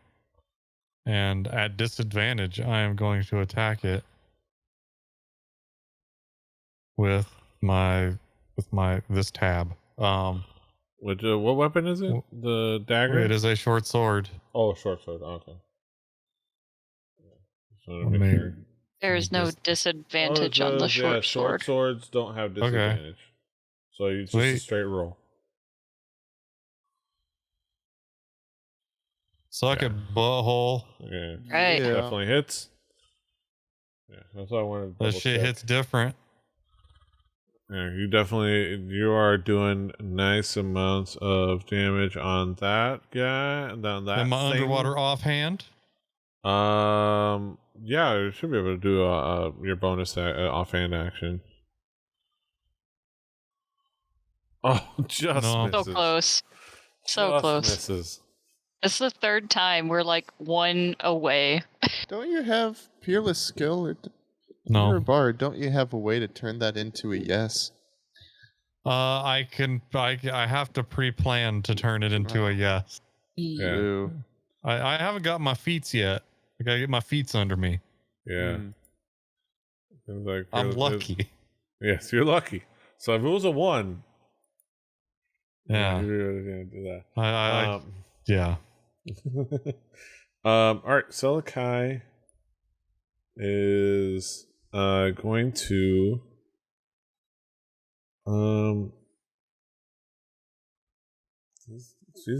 And at disadvantage, I am going to attack it with this tab.
What weapon is it? The dagger?
It is a short sword.
Oh, short sword. Okay. Just wanted to
Let
make
me-
sure.
There's no disadvantage on the short
short
sword.
swords don't have disadvantage. So it's just a
Sweet.
straight roll.
Suck
Yeah.
it, butthole.
Okay.
Right.
Yeah.
Definitely hits. Yeah, that's what I wanted to
That
double
shit
check.
hits different.
Yeah, you are doing nice amounts of damage on that guy. And on that
Am I
thing.
underwater offhand?
Yeah, you should be able to do your bonus offhand action. Oh, just
No.
misses.
So close. So
Just
close.
misses.
It's the third time we're like one away.
Don't you have peerless skill? Or
No.
You're a bard. Don't you have a way to turn that into a yes?
I have to pre-plan to turn it into a yes.
Yeah.
Ew.
I haven't got my feats yet. I gotta get my feats under me.
Yeah.
Mm.
Seems like
I'm
it-
lucky.
Yes, you're lucky. So if it was a 1,
Yeah.
you're gonna do that.
Yeah.
All right, Selakai is going to she's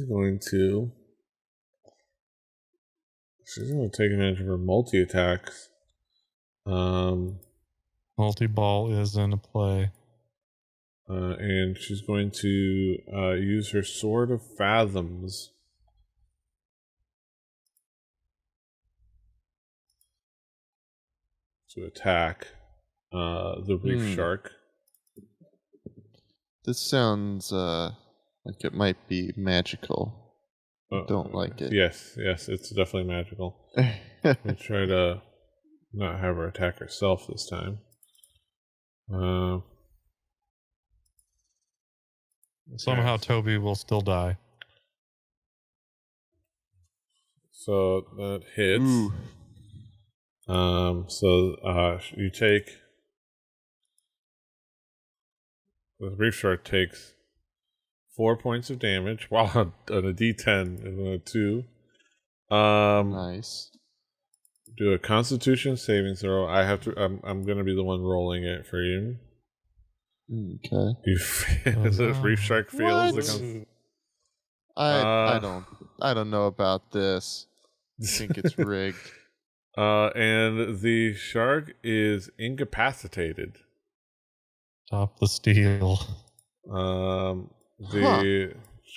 going to take advantage of her multi attacks.
Multi-ball is in a play.
And she's going to use her Sword of Fathoms to attack the Reef Shark.
This sounds like it might be magical. I don't like it.
Yes, it's definitely magical. I'll try to not have her attack herself this time.
Somehow Toby will still die.
So that hits.
Ooh.
So you take the Reef Shark takes 4 points of damage, while on a D10 and on a 2.
Nice.
Do a Constitution saving throw. I'm gonna be the one rolling it for you.
Okay.
You the Reef Shark fails the
I don't know about this. I think it's rigged.
And the shark is incapacitated.
Stop the steal.
The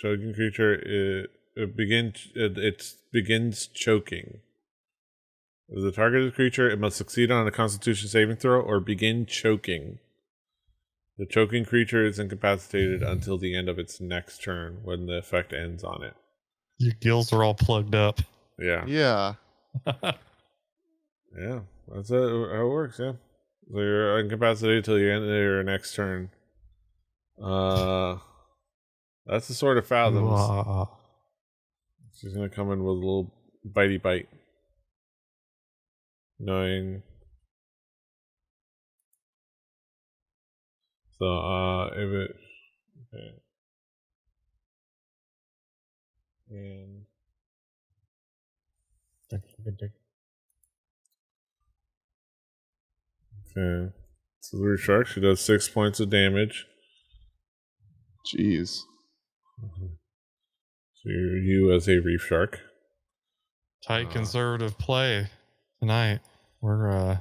choking creature begins choking. If the targeted creature, it must succeed on a Constitution saving throw or begin choking. The choking creature is incapacitated until the end of its next turn, when the effect ends on it.
Your gills are all plugged up.
Yeah.
Yeah.
Yeah. That's how it works, yeah. So you're incapacitated till you end your next turn. That's the Sword of Fathoms. She's gonna come in with a little bitey bite. Knowing. So if it okay. And okay. So the Reef Shark, she does 6 points of damage.
Jeez.
So you as a Reef Shark.
Tight conservative play tonight. We're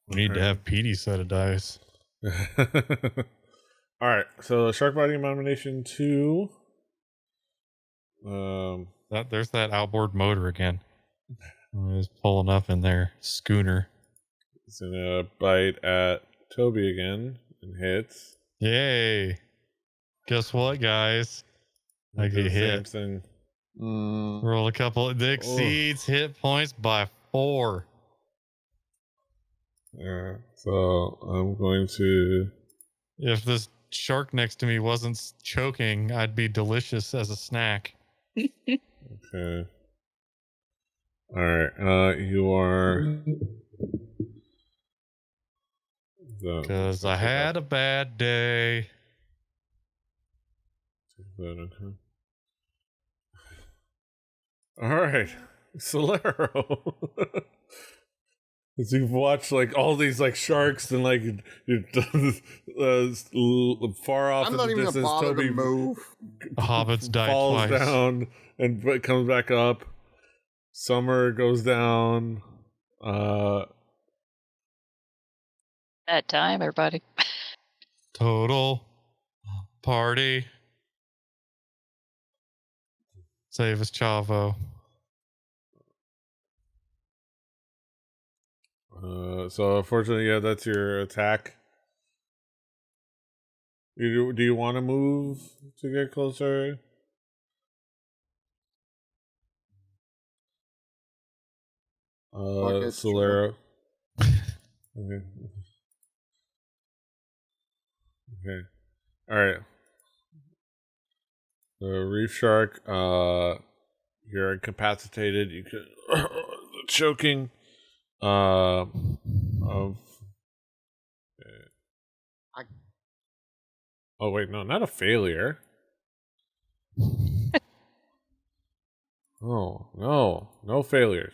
we need to have Petey set of dice.
All right, so Shark Body Abomination 2.
There's that outboard motor again. It's pulling up in there. Schooner.
He's gonna bite at Toby again and hits.
Yay! Guess what, guys? I
Do the
get
same
hit.
thing.
Roll a couple. It exceeds hit points by 4.
Yeah, so I'm going to.
If this shark next to me wasn't choking, I'd be delicious as a snack.
Okay. Alright, you are.
Because I had a bad day.
Okay. Alright, Solero. As you've watched like all these like sharks and like far off
I'm
in
not
the
even
distance,
gonna bother
Toby
to move.
Hobbits die
falls
twice.
down and but comes back up. Summer goes down.
That time, everybody.
Total party. Save us, Chavo.
So unfortunately, yeah, that's your attack. Do you want to move to get closer? Solero. Okay. Okay. All right. The Reef Shark. You're incapacitated. You can choking. Of. Oh wait, no, not a failure. Oh no failures.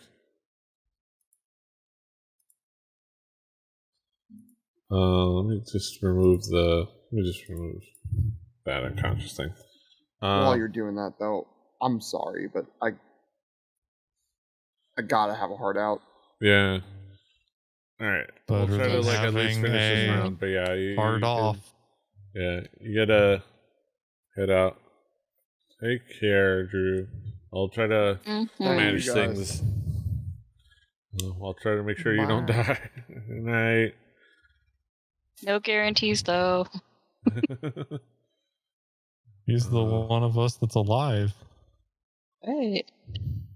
Let me just remove that unconscious thing.
While you're doing that, though, I'm sorry, but I gotta have a heart out.
Yeah. All right. We'll
Better
try to
than
like at least
having
finish this
a
round. But yeah,
hard
you
off.
Yeah, you gotta head out. Take care, Drew. I'll try to manage
you guys.
things. I'll try to make sure you don't die. Good night.
No guarantees, though.
He's the one of us that's alive.
Hey.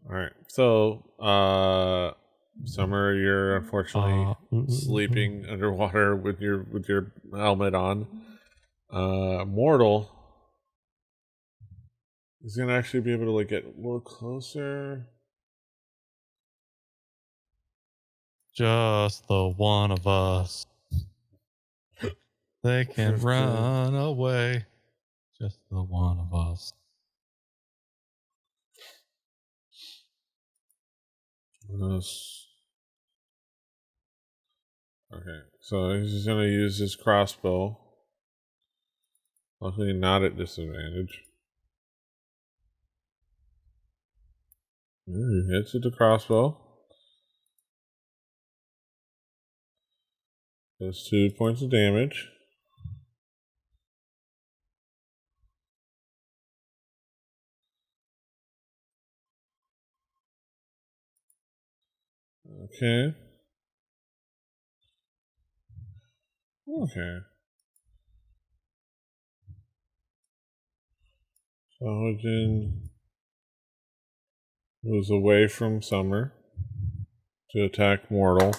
All right. So, Summer, you're unfortunately sleeping underwater with your helmet on. Mortal is gonna actually be able to like get a little closer.
Just the one of us. They can run away. Just the one of us.
Okay, so he's just gonna use his crossbow. Luckily, not at disadvantage. He hits with the crossbow. Does 2 points of damage. Okay. Okay. Sahuagin moves away from Summer to attack Mortal.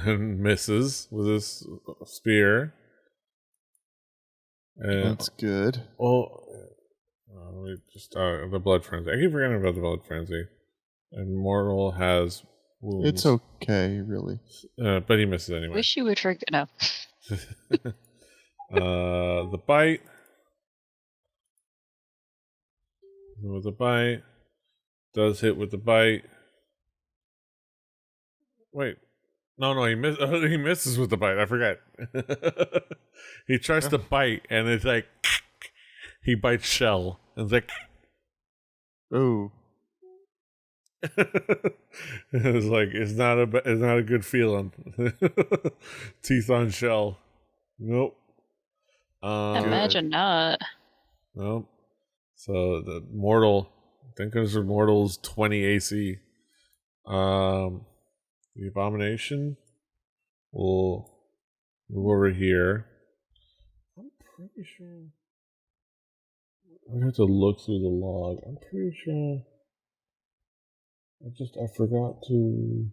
And misses with his spear.
That's good.
We just the blood frenzy. I keep forgetting about the blood frenzy. And Mortal has wounds.
It's okay, really.
But he misses anyway.
Wish you would forget. No.
The bite. With the bite. Does hit with the bite. Wait. No, he misses with the bite. I forgot. He tries to bite, and it's like he bites shell, and it's like
Oh.
it's like it's not a good feeling. Teeth on shell. Nope.
Imagine not.
Nope. So the mortal, I think there's a mortal's 20 AC. The abomination will move over here. I'm pretty sure. I have to look through the log. I'm pretty sure. I forgot to.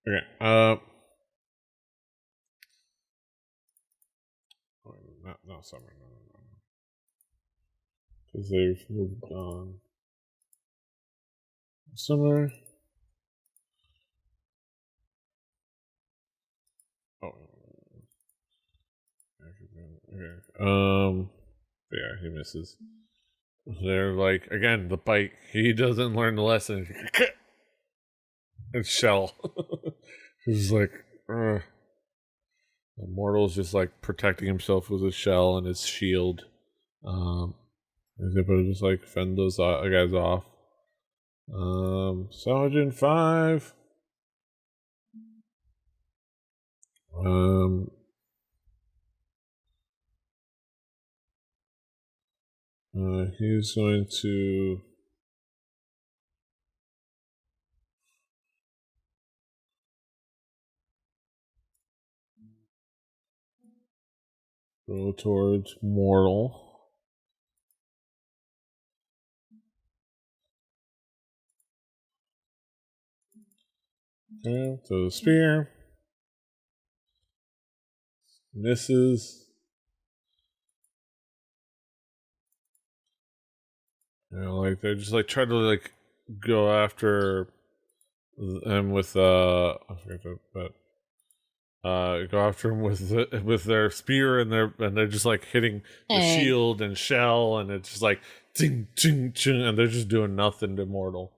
Okay. No, summer. No. Because they've moved on. Summer. Oh. Okay. Yeah, he misses. They're like, again, the bite. He doesn't learn the lesson. It's shell. He's like, ugh. The mortal's just like protecting himself with his shell and his shield. He's able to just like fend those guys off. Sahuagin 5. He's going to go towards mortal. Okay, so the spear misses. You know, like they just like try to like go after him with I forget that, but go after him with their spear and they're just like hitting the shield and shell and it's just like ting ting ting and they're just doing nothing to mortal.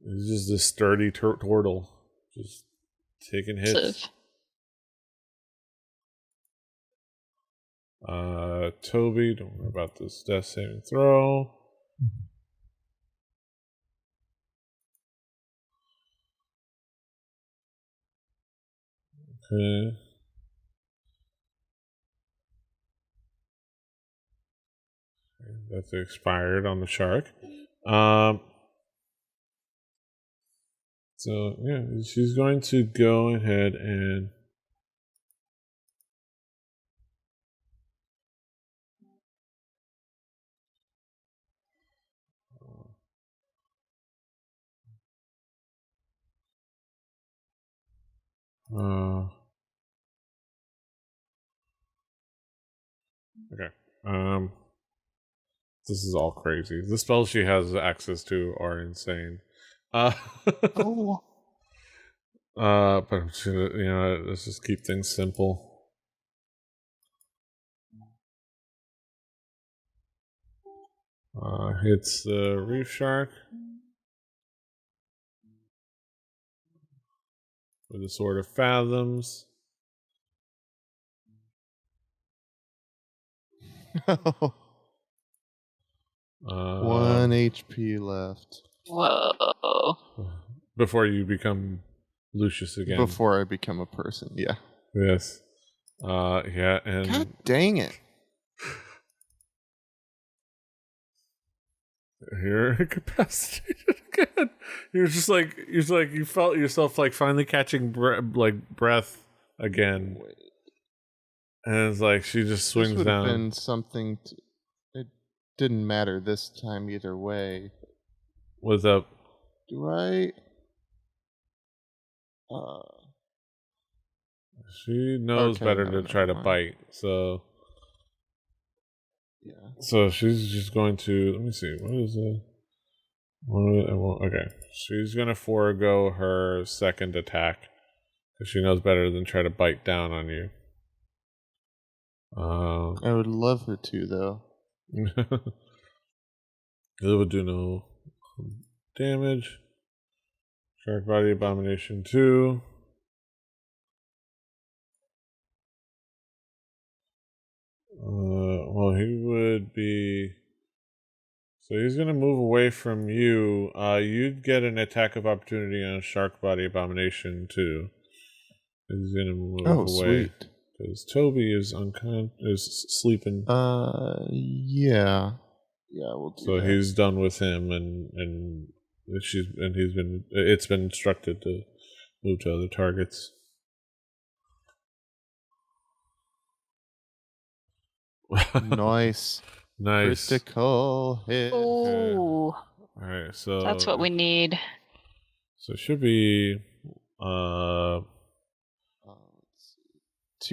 He's just this sturdy turtle, just taking hits. Toby, don't worry about this death saving throw. Okay. That's expired on the shark. So yeah, she's going to go ahead and okay. This is all crazy. The spells she has access to are insane.
Oh.
But I'm just gonna, let's just keep things simple. Hits the Reef Shark with a Sword of Fathoms.
One HP left.
Whoa.
Before you become Lucius again.
Before I become a person, yeah.
Yes. Yeah, and
God dang it.
You're incapacitated again. You felt yourself like finally catching breath again.
Wait.
And it's like she just swings
this would
down.
Have been something. It didn't matter this time either way.
What's up?
Do I?
She knows better to try to bite. So
yeah.
So she's just going to. Let me see. What is it? Okay. She's going to forego her second attack because she knows better than try to bite down on you.
I would love her to, though.
It would do no damage. Shark Body Abomination 2. Well, he would be So he's gonna move away from you. You'd get an attack of opportunity on a shark body abomination too. He's gonna move
Oh,
away
sweet.
because Toby is is sleeping.
Yeah. Yeah, we'll do
So
that.
he's done with him, and it's been instructed to move to other targets.
Nice.
Nice.
Critical hit.
Oh,
All right, so
that's what we need.
So it should be
Let's see.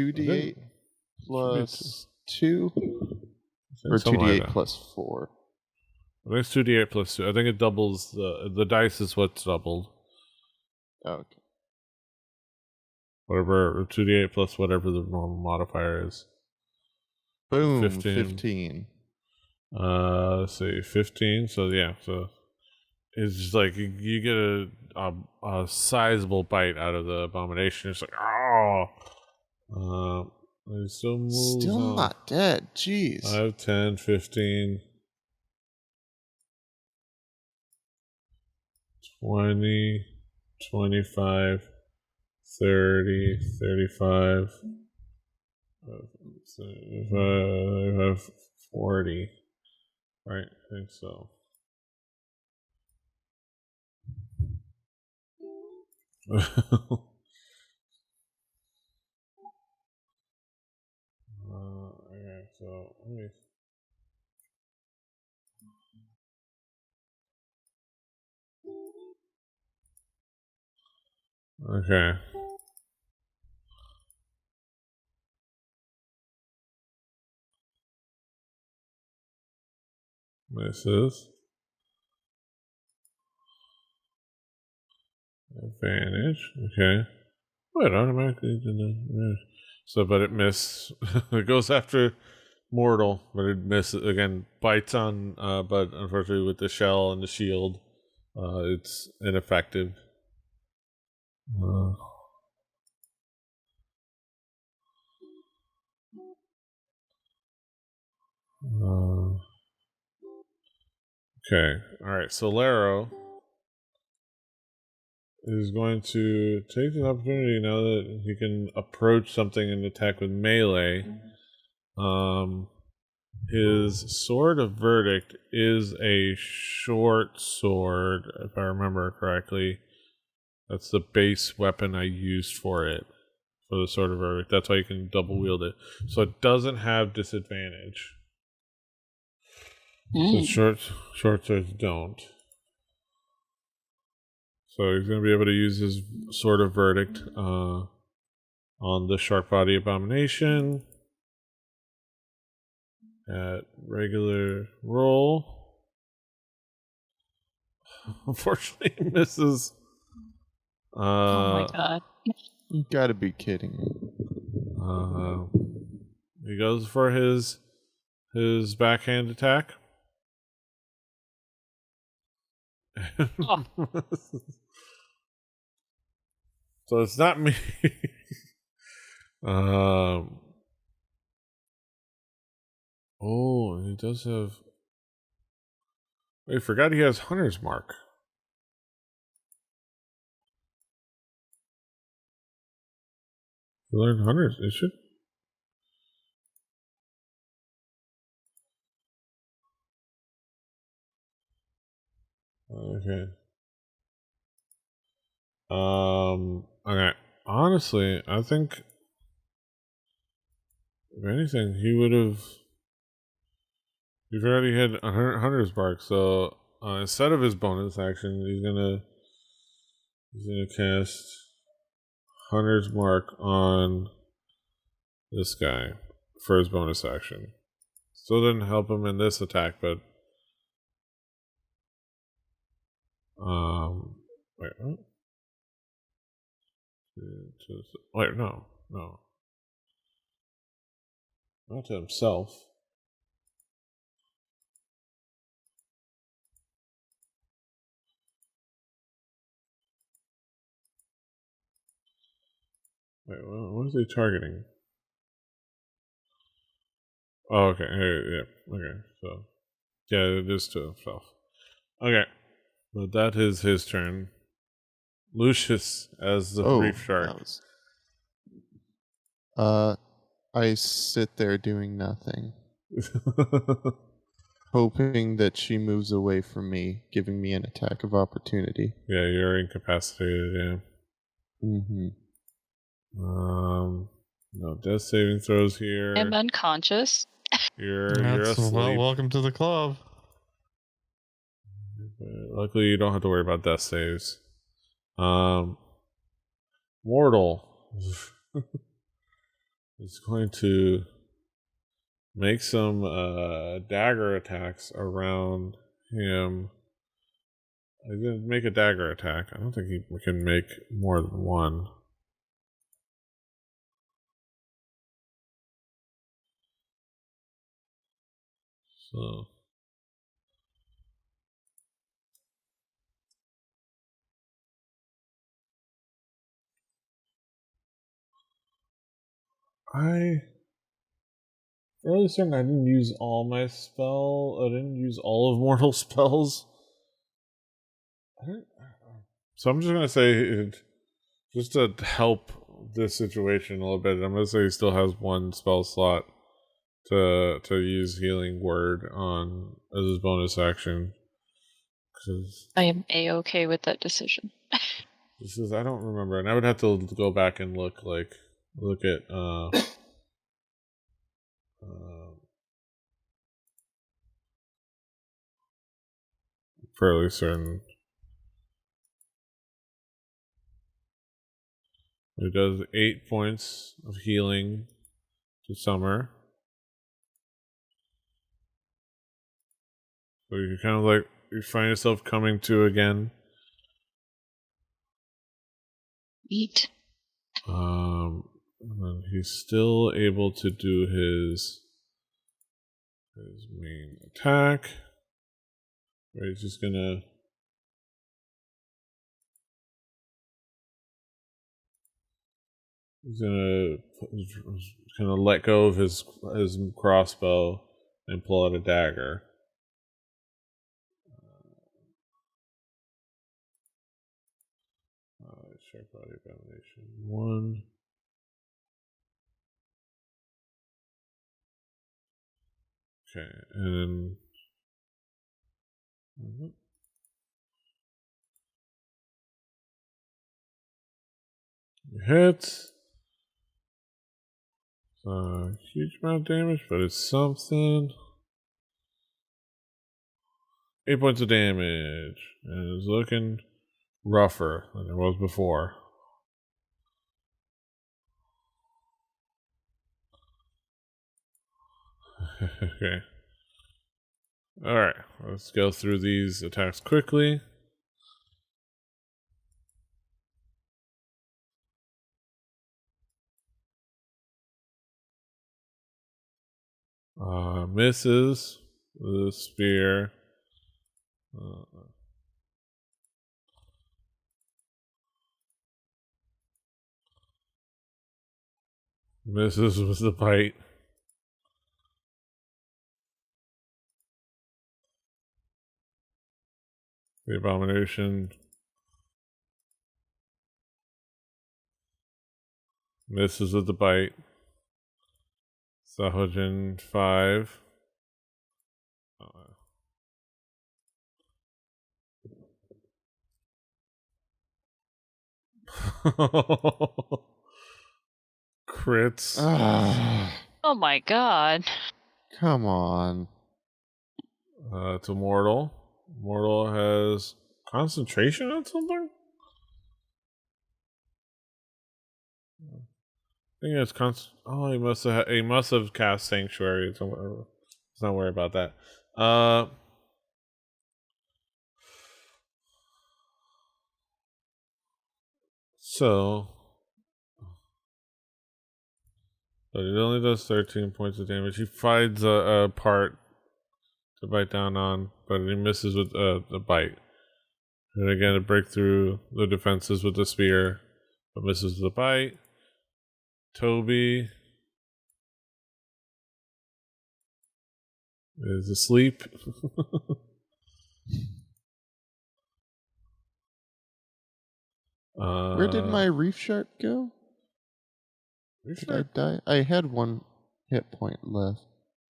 2d8 plus 2 or 2d8 plus 4.
I think it's 2d8 plus 2. I think it doubles the dice is what's doubled.
Okay.
Whatever 2d8 plus whatever the normal modifier is.
Boom.
15.
15.
Let's see, 15. So yeah, so it's just like you get a sizable bite out of the abomination. It's like it still moves
Still
on.
not dead. Jeez.
5, 10, 15, 20, 25, 30, 35, 35, 40. Right, I think so. Okay, so let me. Okay. Misses. Advantage. Okay. Oh, it automatically didn't. So, but it missed. It goes after mortal, but it misses again. Bites on, but unfortunately with the shell and the shield, it's ineffective. Okay. All right. So Laro is going to take the opportunity now that he can approach something and attack with melee. His sword of verdict is a short sword, if I remember correctly. That's the base weapon I used for it, for the sword of verdict. That's why you can double wield it. So it doesn't have disadvantage. So short swords don't. So he's going to be able to use his sword of verdict on the shark body abomination at regular roll. Unfortunately, he misses.
Oh my god.
You gotta be kidding me.
He goes for his backhand attack.
Oh.
So it's not me. Oh, he does have. I forgot he has Hunter's Mark. You learn Hunter's. It should. Okay. Okay. Honestly, I think if anything, he would have. You've already had a Hunter's Mark, so instead of his bonus action, he's gonna cast Hunter's Mark on this guy for his bonus action. Still didn't help him in this attack, but wait, what? Wait, no, not to himself. Wait, what is he targeting? Oh, okay. Yeah. Okay. So Yeah, it is to himself. Okay. But that is his turn. Lucius as the Reef Shark.
that was. I sit there doing nothing, hoping that she moves away from me, giving me an attack of opportunity.
Yeah, you're incapacitated, yeah.
Mm-hmm.
No death saving throws here.
I'm unconscious.
You're asleep.
Welcome to the club.
Luckily, you don't have to worry about death saves. Mortal is going to make some dagger attacks around him. He's going to make a dagger attack. I don't think he can make more than one. So I'm fairly certain I didn't use all my spell. I didn't use all of Mortal spells. So I'm just gonna say, just to help this situation a little bit, I'm gonna say he still has one spell slot to use Healing Word on as his bonus action.
I am A-okay with that decision.
I don't remember, and I would have to go back and look at fairly certain. It does 8 points of healing to Summer. So you kind of you find yourself coming to again.
Eat.
And then he's still able to do his main attack. Where he's just gonna let go of his crossbow and pull out a dagger. Sharp body abomination 1. Okay, and then hits. Huge amount of damage, but it's something. 8 points of damage, and it's looking rougher than it was before. Okay. Alright, let's go through these attacks quickly. Misses with a spear. Misses with the bite. The abomination. Misses with the bite. Sahuagin 5. Crits.
Oh my god.
Come on.
To Mortal. Mortal has concentration on something? I think it's oh, he must have cast Sanctuary. Let's not worry about that. But it only does 13 points of damage. He finds a part to bite down on, but he misses with the bite. And again, to break through the defenses with the spear, but misses with the bite. Toby. is asleep.
Where did my Reef Shark go?
Reef
Did I
Shark?
die? I had 1 hit point left.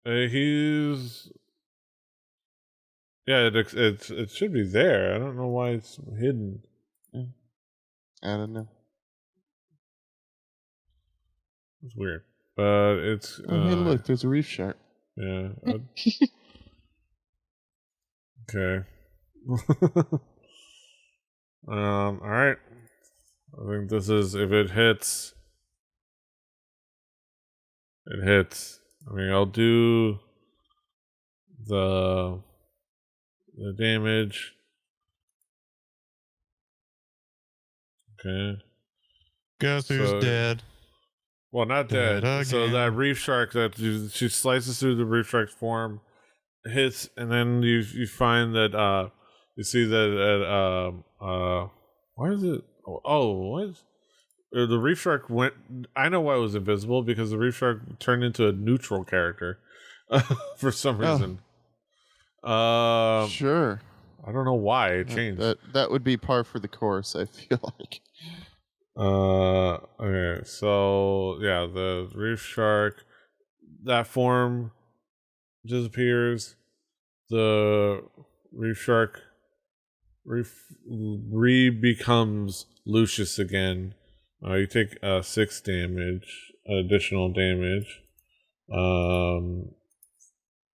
He's yeah. It should be there. I don't know why it's hidden.
I don't know.
It's weird, but it's.
Oh, hey, look, there's a Reef Shark.
Yeah. Okay. All right. I think this is if it hits. It hits. I mean, I'll do the damage. Okay.
Guess who's dead?
Well, not
Dead
dead. So
again.
that reef shark she slices through the reef shark's form, hits, and then you find that you see that why is it? What? The reef shark went. I know why it was invisible because the reef shark turned into a neutral character for some reason.
Sure.
I don't know why it changed.
That would be par for the course, I feel like.
Okay, so yeah, the reef shark, that form disappears. The reef shark becomes Lucius again. You take 6 damage, additional damage.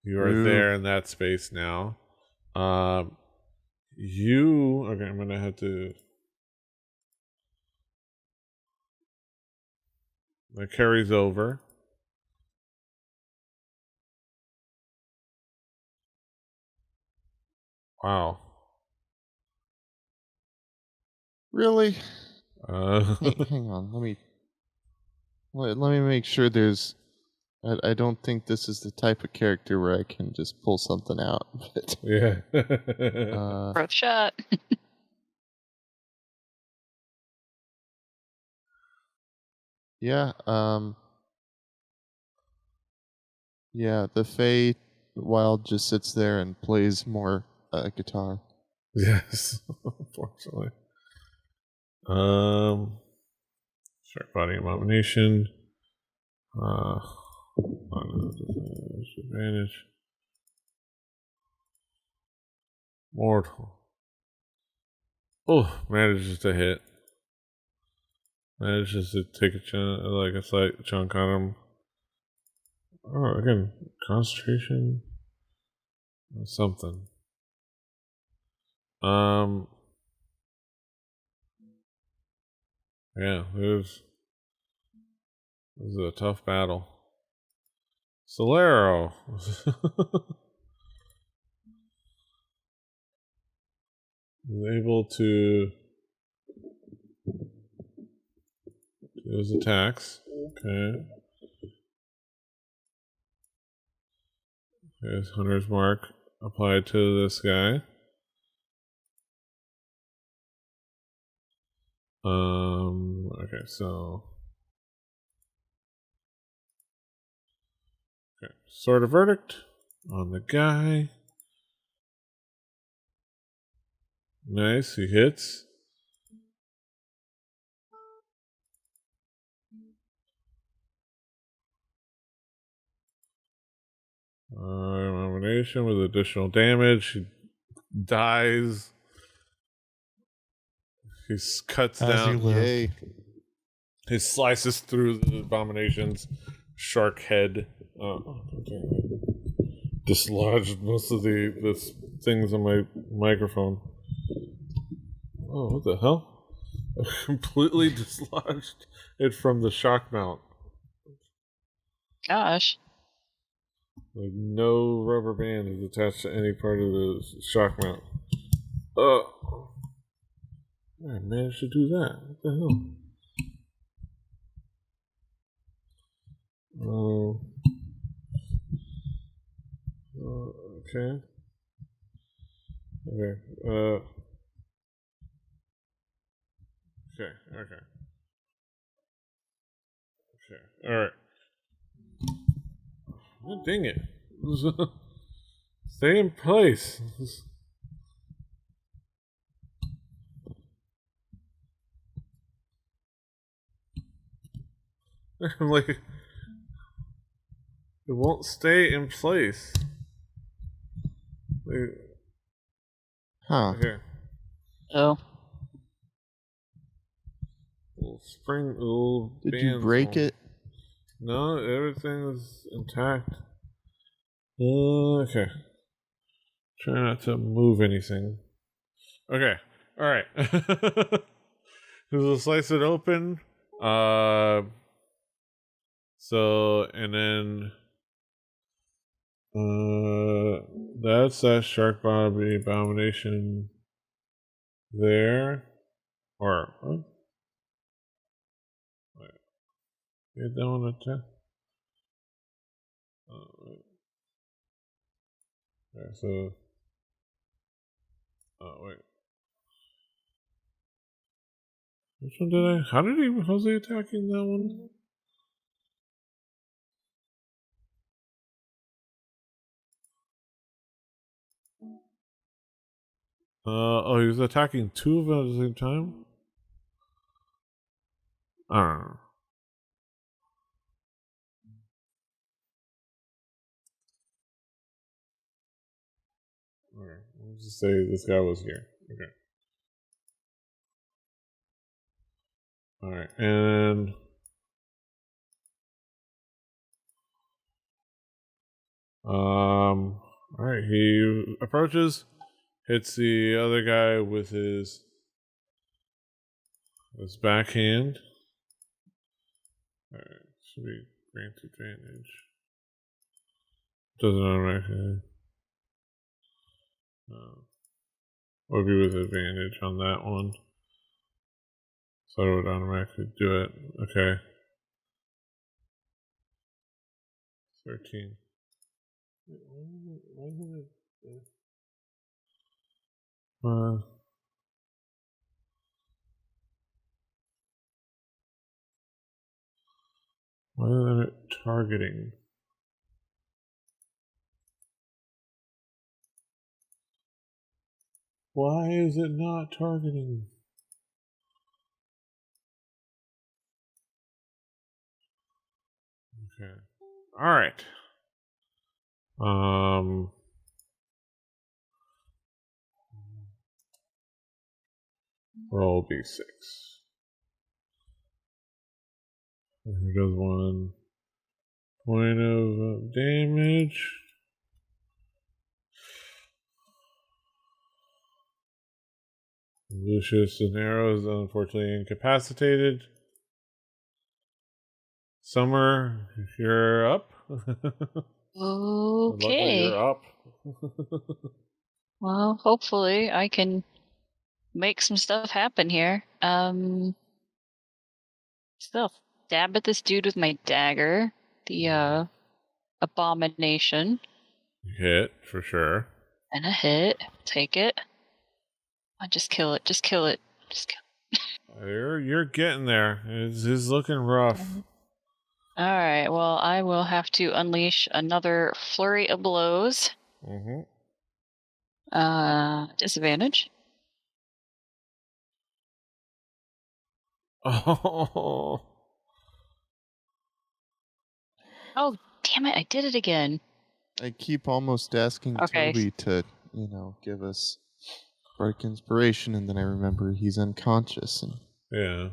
You are there in that space now. Okay, I'm gonna have to. That carries over. Wow.
Really? Hang on. Let me make sure there's. I don't think this is the type of character where I can just pull something out. But,
yeah.
Breath shot.
yeah. Yeah. The Fae Wild just sits there and plays more guitar.
Yes. Unfortunately. Shark body abomination. Advantage. Mortal. Oh, manages to hit. Manages to take a slight chunk on him. Oh, again, concentration. Something. Yeah, it was a tough battle. Solero. Was able to do his attacks. Okay. There's Hunter's Mark applied to this guy. Okay, so. Okay, Sword of Verdict on the guy. Nice, he hits. Abomination with additional damage. He dies. He cuts down.
Yay.
He slices through the abomination's shark head. Dislodged most of the things on my microphone. Oh, what the hell? I completely dislodged it from the shock mount.
Gosh.
Like no rubber band is attached to any part of the shock mount. Oh, I managed to do that. What the hell? Okay. Okay. Okay. All right. Oh, dang it. Stay in place. I'm like, it won't stay in place.
Huh.
Okay.
Oh.
Little
Did you
bands
break
won't-
it?
No, everything is intact. Okay. Try not to move anything. Okay. All right. We'll slice it open. So and then that's that shark body abomination there. Or what? Wait. Get that one attack. Wait. Okay, so wait. Which one did I? How's he attacking that one? Oh, he was attacking two of them at the same time? I don't know. Okay, let's just say this guy was here. Okay. Alright, and alright, he approaches, hits the other guy with his backhand. Alright, should be grant advantage. Doesn't automatically. Would be with advantage on that one. So it would automatically do it. Okay. 13. Why did it? Why isn't it targeting? Why is it not targeting? Okay. Alright. Roll d6. Here goes 1 point of damage. Lucius and Arrow is unfortunately incapacitated. Summer, you're up. Luckily,
Okay.
you're up.
Well, hopefully I can make some stuff happen here. Still stab at this dude with my dagger. The abomination.
Hit for sure.
And a hit. Take it. Just kill it. Just kill it. Just kill it.
You're getting there. It's looking rough.
Alright, well, I will have to unleash another flurry of blows.
Mm-hmm.
Disadvantage.
Oh.
Oh, damn it, I did it again.
I keep almost asking
Okay.
Toby to, give us bardic inspiration, and then I remember he's unconscious, and
Yeah.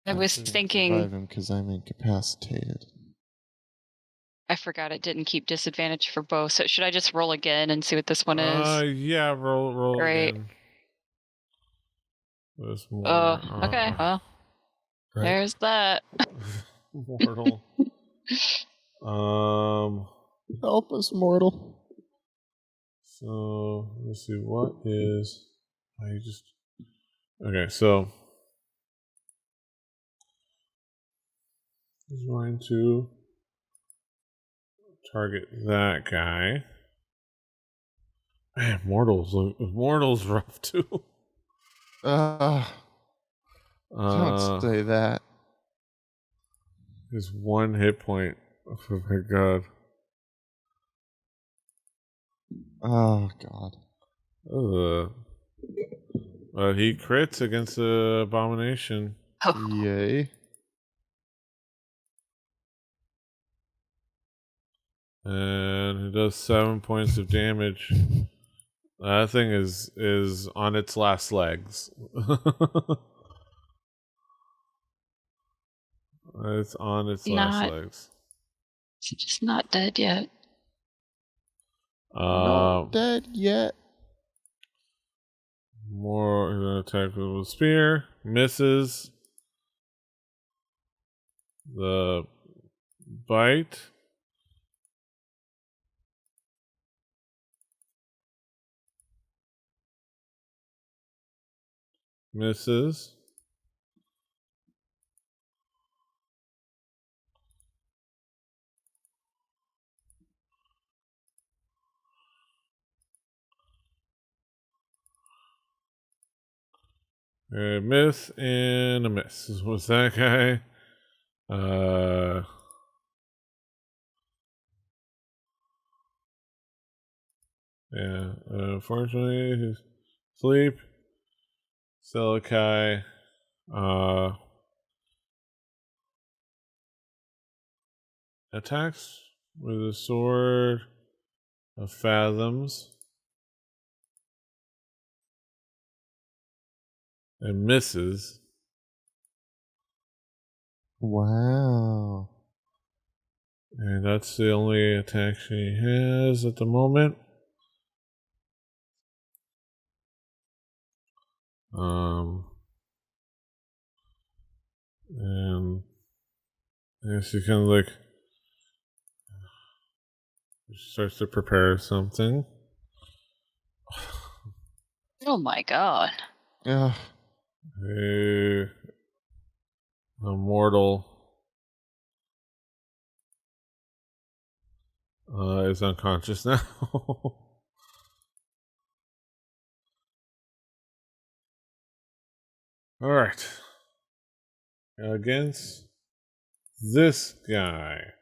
I was
couldn't
thinking.
revive him because I'm incapacitated.
I forgot it didn't keep disadvantage for both. So should I just roll again and see what this one is?
Yeah, roll
Right.
again. There's more.
Okay, well,
Right.
there's that.
Mortal.
Help us, mortal.
So let's see what is. Okay. So he's going to target that guy. Man, mortal's rough too.
Don't say that.
His 1 hit point. Oh my god.
Oh God.
But he crits against the abomination.
Oh,
Yay.
And he does 7 points of damage. That thing is on its last legs. It's on its last
Not-
legs.
it's just not dead yet.
Not dead yet.
More attack with a spear. Misses. The bite. Misses. A miss and a miss. Was that guy? Yeah. Unfortunately, he's asleep. Selikai. Attacks with a sword of fathoms. And misses.
Wow.
And that's the only attack she has at the moment. And yeah, she kind of like starts to prepare something.
Oh my god.
Yeah.
A mortal is unconscious now. All right. Against this guy.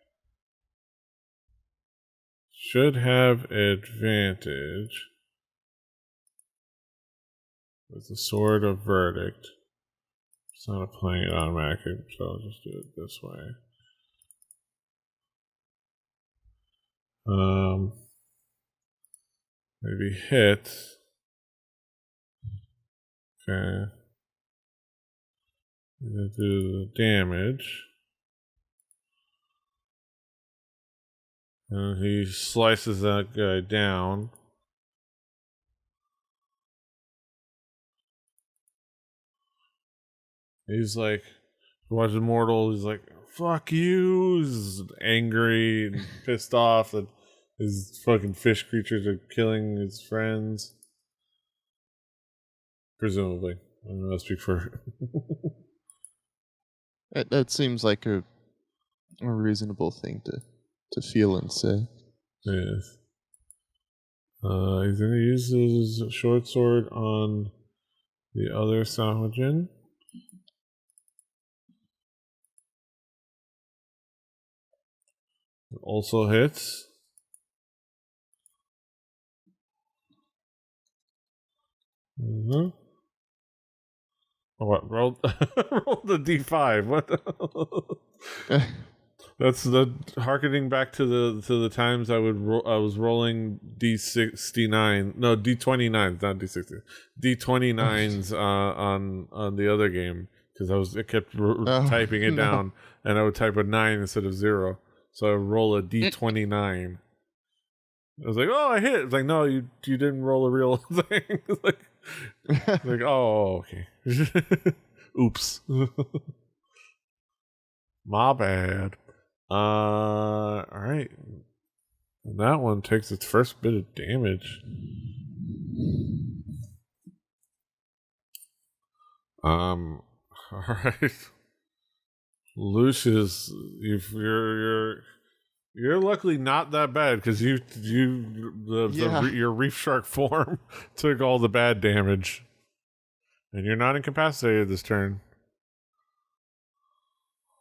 Should have advantage with the sword of verdict. It's not applying it automatically, so I'll just do it this way. Maybe hit. Okay. Do the damage. And he slices that guy down. He's like, watch Immortal, he's like, fuck you. He's angry and pissed off that his fucking fish creatures are killing his friends. Presumably. I don't know, I'll speak for
That seems like a reasonable thing to feel and say.
Yes. He's going to use his short sword on the other Sahuagin. Also hits. Mm-hmm. Oh, what? Roll the D5. What? That's the harkening back to the times I was rolling D69, no D29s, not D60, D29s on the other game because I kept typing it down and I would type a 9 instead of 0, so I would roll a D29. I was like, oh, I hit. It's like, no, you didn't roll a real thing. like, oh, okay. Oops. My bad. All right. And that one takes its first bit of damage. All right. Lucius, you're luckily not that bad because your Reef Shark form took all the bad damage, and you're not incapacitated this turn.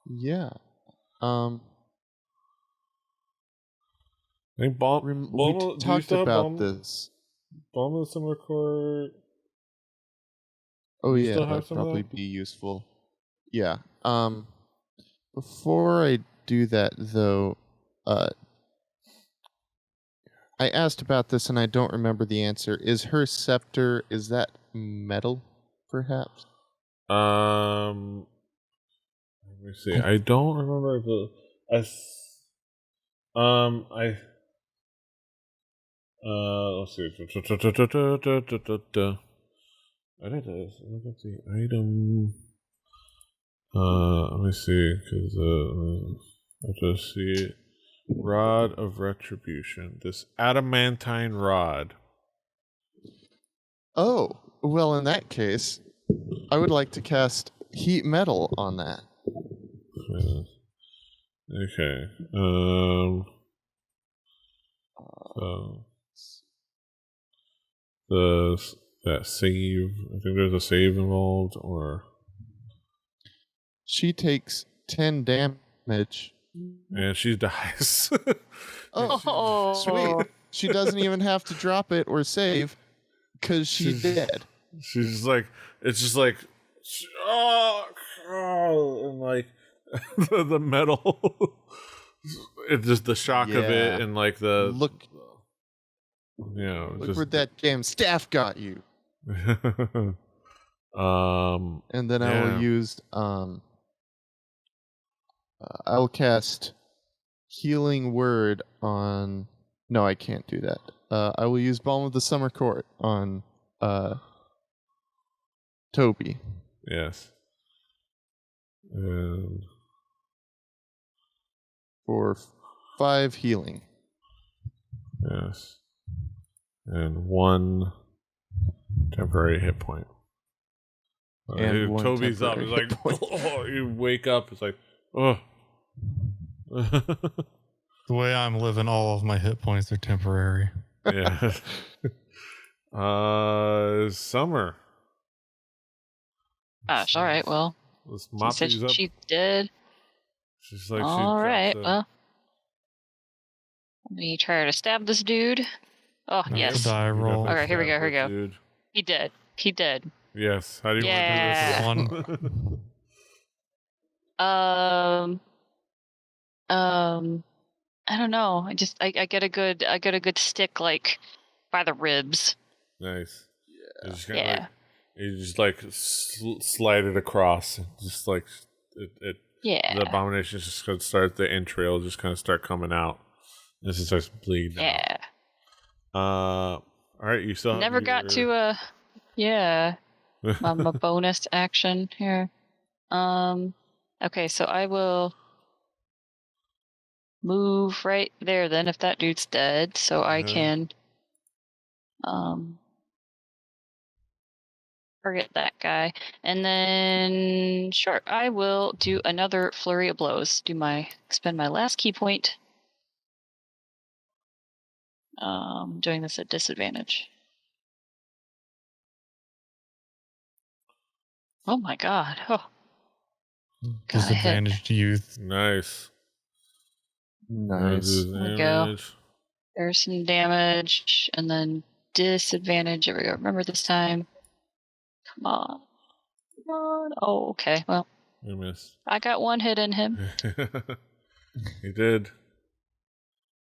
Yeah.
I think
we talked about this.
Balm of the Summer Court.
Oh
You
yeah,
still have
that'd
some of
probably
that?
be useful. Yeah. Before I do that though, I asked about this and I don't remember the answer. Is her scepter, is that metal, perhaps?
Let me see. I don't remember the. Let's see. I need to look at the item. Let me see, because I just see it. Rod of Retribution. This adamantine rod.
Oh, well, in that case, I would like to cast heat metal on that.
Okay. So that save. I think there's a save involved, or
She takes 10 damage.
and she dies.
Oh, sweet. She doesn't even have to drop it or save because she's dead.
She's just like, it's just like, and like the metal. It's just the shock of it, and like the
look
just,
where that damn staff got you. And then I will use I'll cast Healing Word on. No, I can't do that. I will use Balm of the Summer Court on Toby.
Yes. And
for 5 healing.
Yes. And 1 temporary hit point.
And one
Toby's up. It's like, oh, you wake up. It's like, oh.
The way I'm living, all of my hit points are temporary.
Yeah. Summer.
Gosh, all right, well.
Let's
She
mop
said
these up.
she did.
She's like,
all right, well. Let me try to stab this dude. Oh,
That's
yes.
a die roll.
Okay, here we go, here we go.
Dude.
He did. He did.
Yes. How do you want to do this?
I don't know. I get a good stick like by the ribs.
Nice. Yeah. You just like slide it across, just like it.
Yeah.
The abomination just gonna start. The entrail just kind of start coming out. This is starts bleeding.
Yeah.
All right. You still
never got to yeah. My bonus action here. Okay, so I will move right there then if that dude's dead, so I can target that guy. And then sure, I will do another flurry of blows. Spend my last key point. Doing this at disadvantage. Oh my god. Oh.
Disadvantaged youth.
Nice.
Nice.
There we go. There's some damage, and then disadvantage. There we go. Remember this time. Come on. Come on. Oh, okay. Well,
you missed.
I got 1 hit in him.
He did.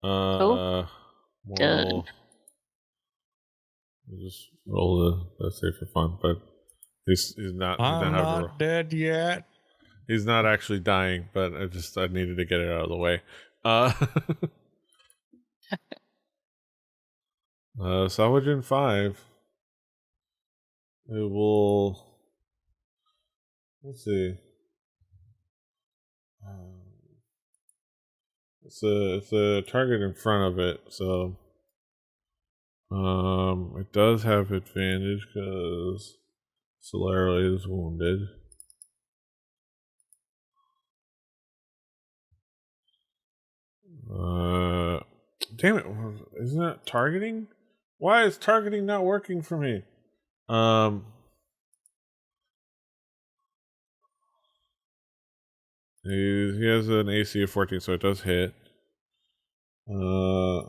Good.
Just roll that's safe for fun, but he's not.
I'm not dead yet.
He's not actually dying, but I needed to get it out of the way. Sahuagin 5. It will. Let's see. It's a target in front of it, so it does have advantage because Solaro is wounded. Damn it! Isn't that targeting? Why is targeting not working for me? He has an AC of 14, so it does hit. Why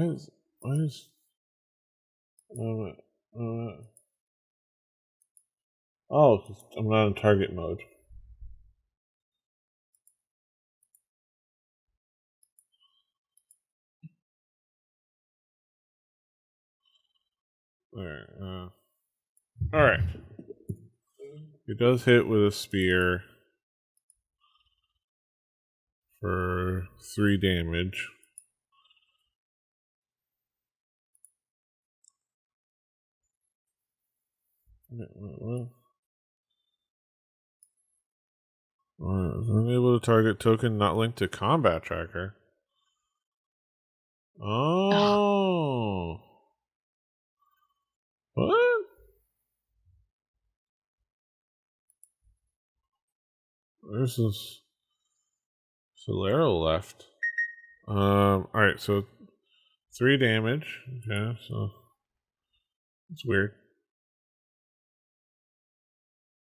is oh, I'm not in target mode. All right. He does hit with a spear for 3 damage. Unable to target token not linked to combat tracker. Oh. What? There's this Solero left. Alright, so 3 damage. Okay, so it's weird.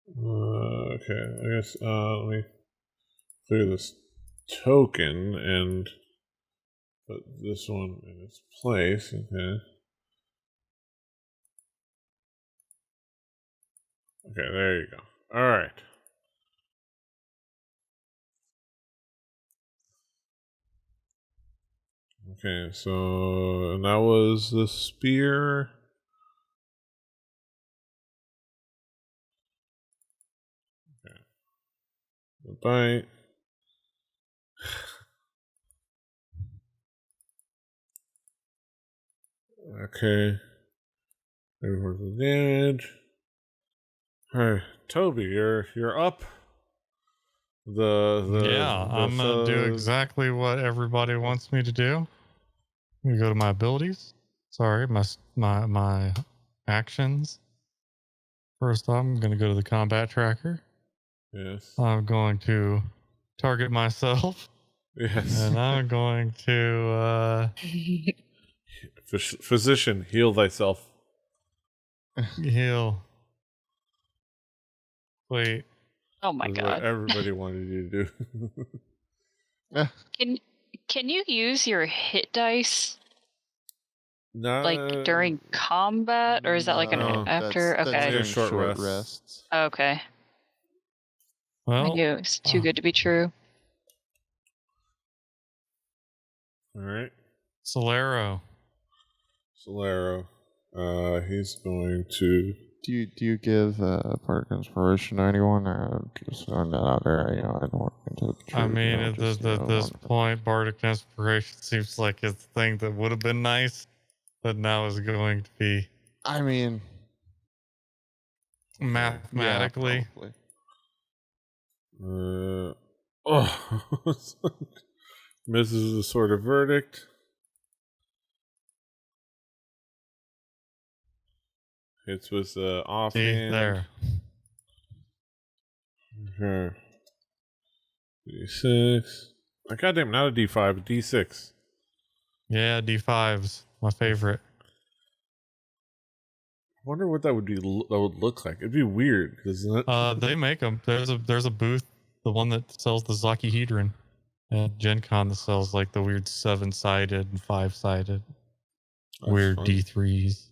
Okay, I guess let me clear this token and put this one in its place. Okay. Okay, there you go. Alright. Okay, so and that was the spear. Okay. The bite. Okay. Maybe worth the damage. Alright, Toby, you're up.
I'm gonna do exactly what everybody wants me to do. I'm gonna go to my abilities. Sorry, my actions. First, I'm gonna go to the combat tracker.
Yes.
I'm going to target myself.
Yes.
And I'm going to
Physician, heal thyself.
heal. Wait.
Oh my
That's
god.
what everybody wanted you to do.
Can you use your hit dice
Not
like during combat, or is that like an after?
That's
Okay.
during
Short
short
rests.
rests.
Okay. I
Well,
knew it was too good to be true.
All right.
Solero.
He's going to.
Do you give Park Inspiration to anyone, or just throwing that out there? You know, I don't want into the
I mean, at this point, Bardic Inspiration seems like it's the thing that would have been nice, but now is going to be.
I mean,
mathematically.
Yeah,
Misses the sort of verdict. Hits with the offhand.
There.
Okay. D6. Goddamn, not a D5, a D6.
Yeah, D5's my favorite.
I wonder what that would be. That would look like. It'd be weird because
They make them. There's a booth, the one that sells the Zakihedron at Gen Con, that sells like the weird 7-sided and 5-sided weird
fun.
D3s.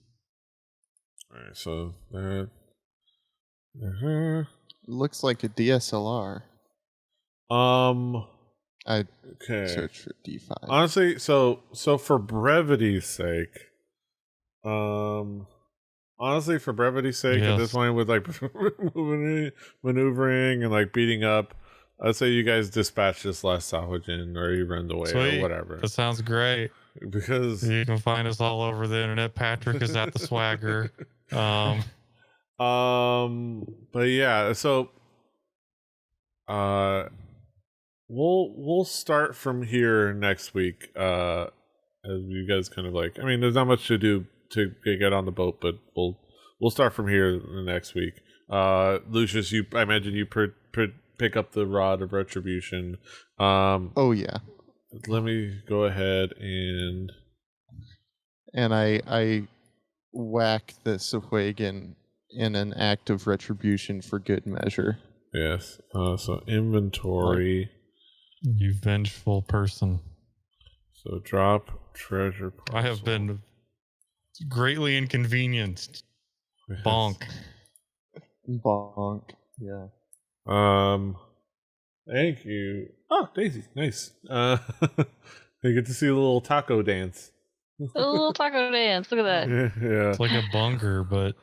All right, so that.
looks like a DSLR. I
Okay.
search for D5.
Honestly, so for brevity's sake, at this point, with like maneuvering and like beating up, I'd say you guys dispatch this last Sahuagin, or you run away, or whatever.
That sounds great.
Because
you can find us all over the internet. Patrick is at the Swagger.
But yeah, so we'll start from here next week. As you guys kind of like, I mean, there's not much to do to get on the boat, but we'll start from here the next week. Lucius, I imagine you pick up the Rod of Retribution.
Oh yeah.
Let me go ahead and
I whack the Sahuagin in an act of retribution for good measure.
Yes. So inventory.
You vengeful person.
So drop treasure parcel.
I have been greatly inconvenienced. Bonk.
Bonk. Yeah.
Thank you. Oh, Daisy, nice. You get to see a little taco dance.
A little taco dance. Look at that.
Yeah.
It's like a bunker, but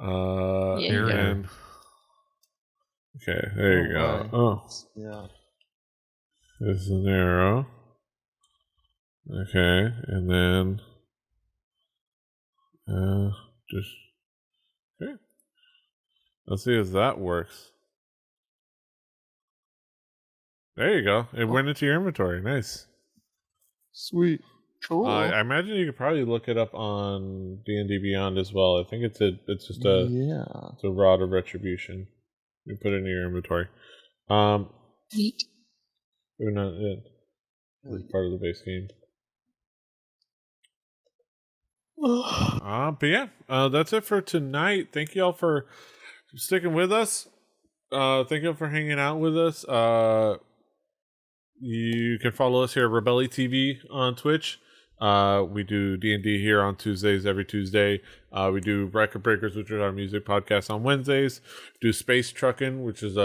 Yeah.
area.
Okay, there you go.
Right.
Oh,
Yeah.
there's an arrow. Okay, and then just okay. Let's see if that works. There you go. It went into your inventory. Nice.
Sweet.
Cool.
I imagine you could probably look it up on D&D Beyond as well. I think it's just a
Yeah.
rod of retribution. You put it in your inventory.
Neat.
Or not it. It's part of the base game. But yeah, that's it for tonight. Thank you all for sticking with us. Thank you all for hanging out with us. You can follow us here at Rebelli TV on Twitch. We do D&D here on Tuesdays, every Tuesday. We do Record Breakers, which is our music podcast, on Wednesdays. Do Space Truckin', which is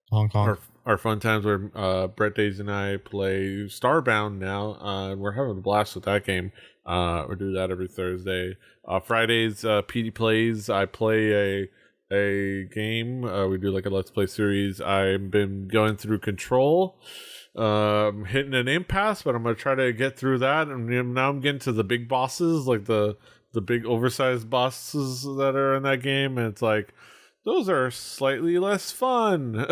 Hong Kong.
our fun times where Brett Days and I play Starbound now. And we're having a blast with that game. We do that every Thursday. Fridays, PD plays. I play a game. We do like a Let's Play series. I've been going through Control. Hitting an impasse, but I'm gonna try to get through that. And now I'm getting to the big bosses, like the big oversized bosses that are in that game, and it's like those are slightly less fun.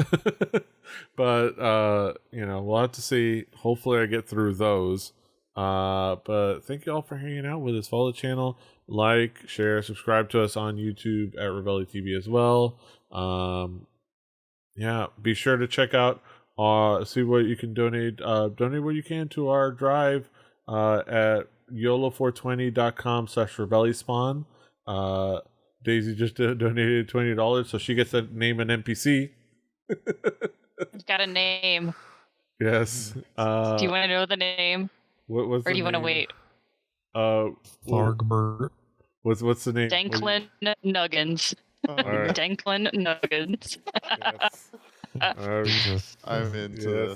But we'll have to see. Hopefully I get through those. But thank you all for hanging out with us. Follow the channel, like, share, subscribe to us on YouTube at Rebelli TV as well. Be sure to check out see what you can donate. Donate what you can to our drive at YOLO420.com/rebellispawn. Daisy just donated $20, so she gets to name an NPC.
It's got a name.
Yes.
Do you want to know the name?
What's
or do you want to wait?
Fargbert.
What's the name?
Denklin Nuggins.
Right.
Denklin Nuggins.
Yes.
I'm into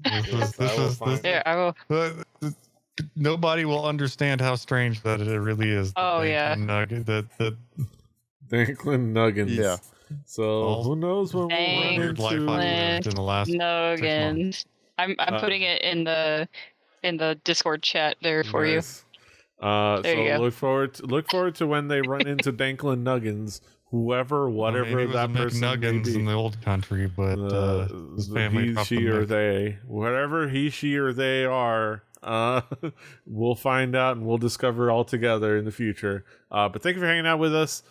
this.
There, I will.
Nobody will understand how strange that it really is.
Oh, yeah.
Nugget, the
Danklin Nuggins.
Yeah.
So who knows when we'll run
weird life
into...
I lived in the last 6 months.
Nuggins. I'm putting it in the Discord chat there for you.
There
you go.
look forward to when they run into Danklin Nuggins, whatever that person
Nuggins
may be.
in the old country, but his family,
he, she, or they, whatever he, she, or they are, we'll find out and we'll discover all together in the future. But thank you for hanging out with us.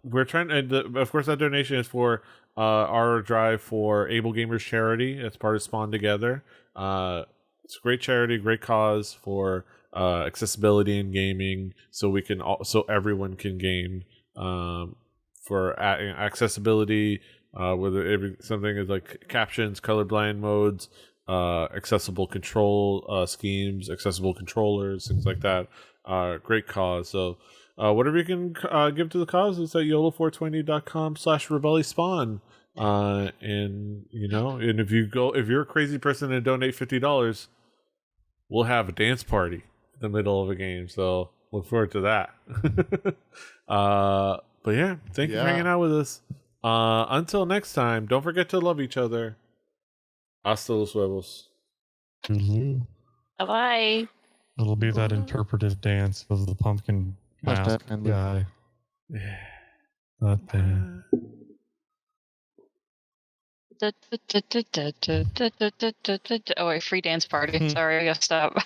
We're trying, of course, that donation is for our drive for Able Gamers charity. It's part of Spawn Together. It's a great charity, great cause for accessibility in gaming, so everyone can game. For accessibility, whether something is like captions, colorblind modes, accessible control schemes, accessible controllers, things like that. Great cause. So whatever you can give to the cause is at YOLO420.com/rebellispawn. And if you're a crazy person and donate $50, we'll have a dance party in the middle of a game. So look forward to that. But yeah, thank you for hanging out with us. Until next time, don't forget to love each other. Hasta los huevos.
Bye-bye.
It'll be that interpretive dance of the pumpkin mask guy. That thing.
Oh, wait, free dance party. Sorry, I gotta stop.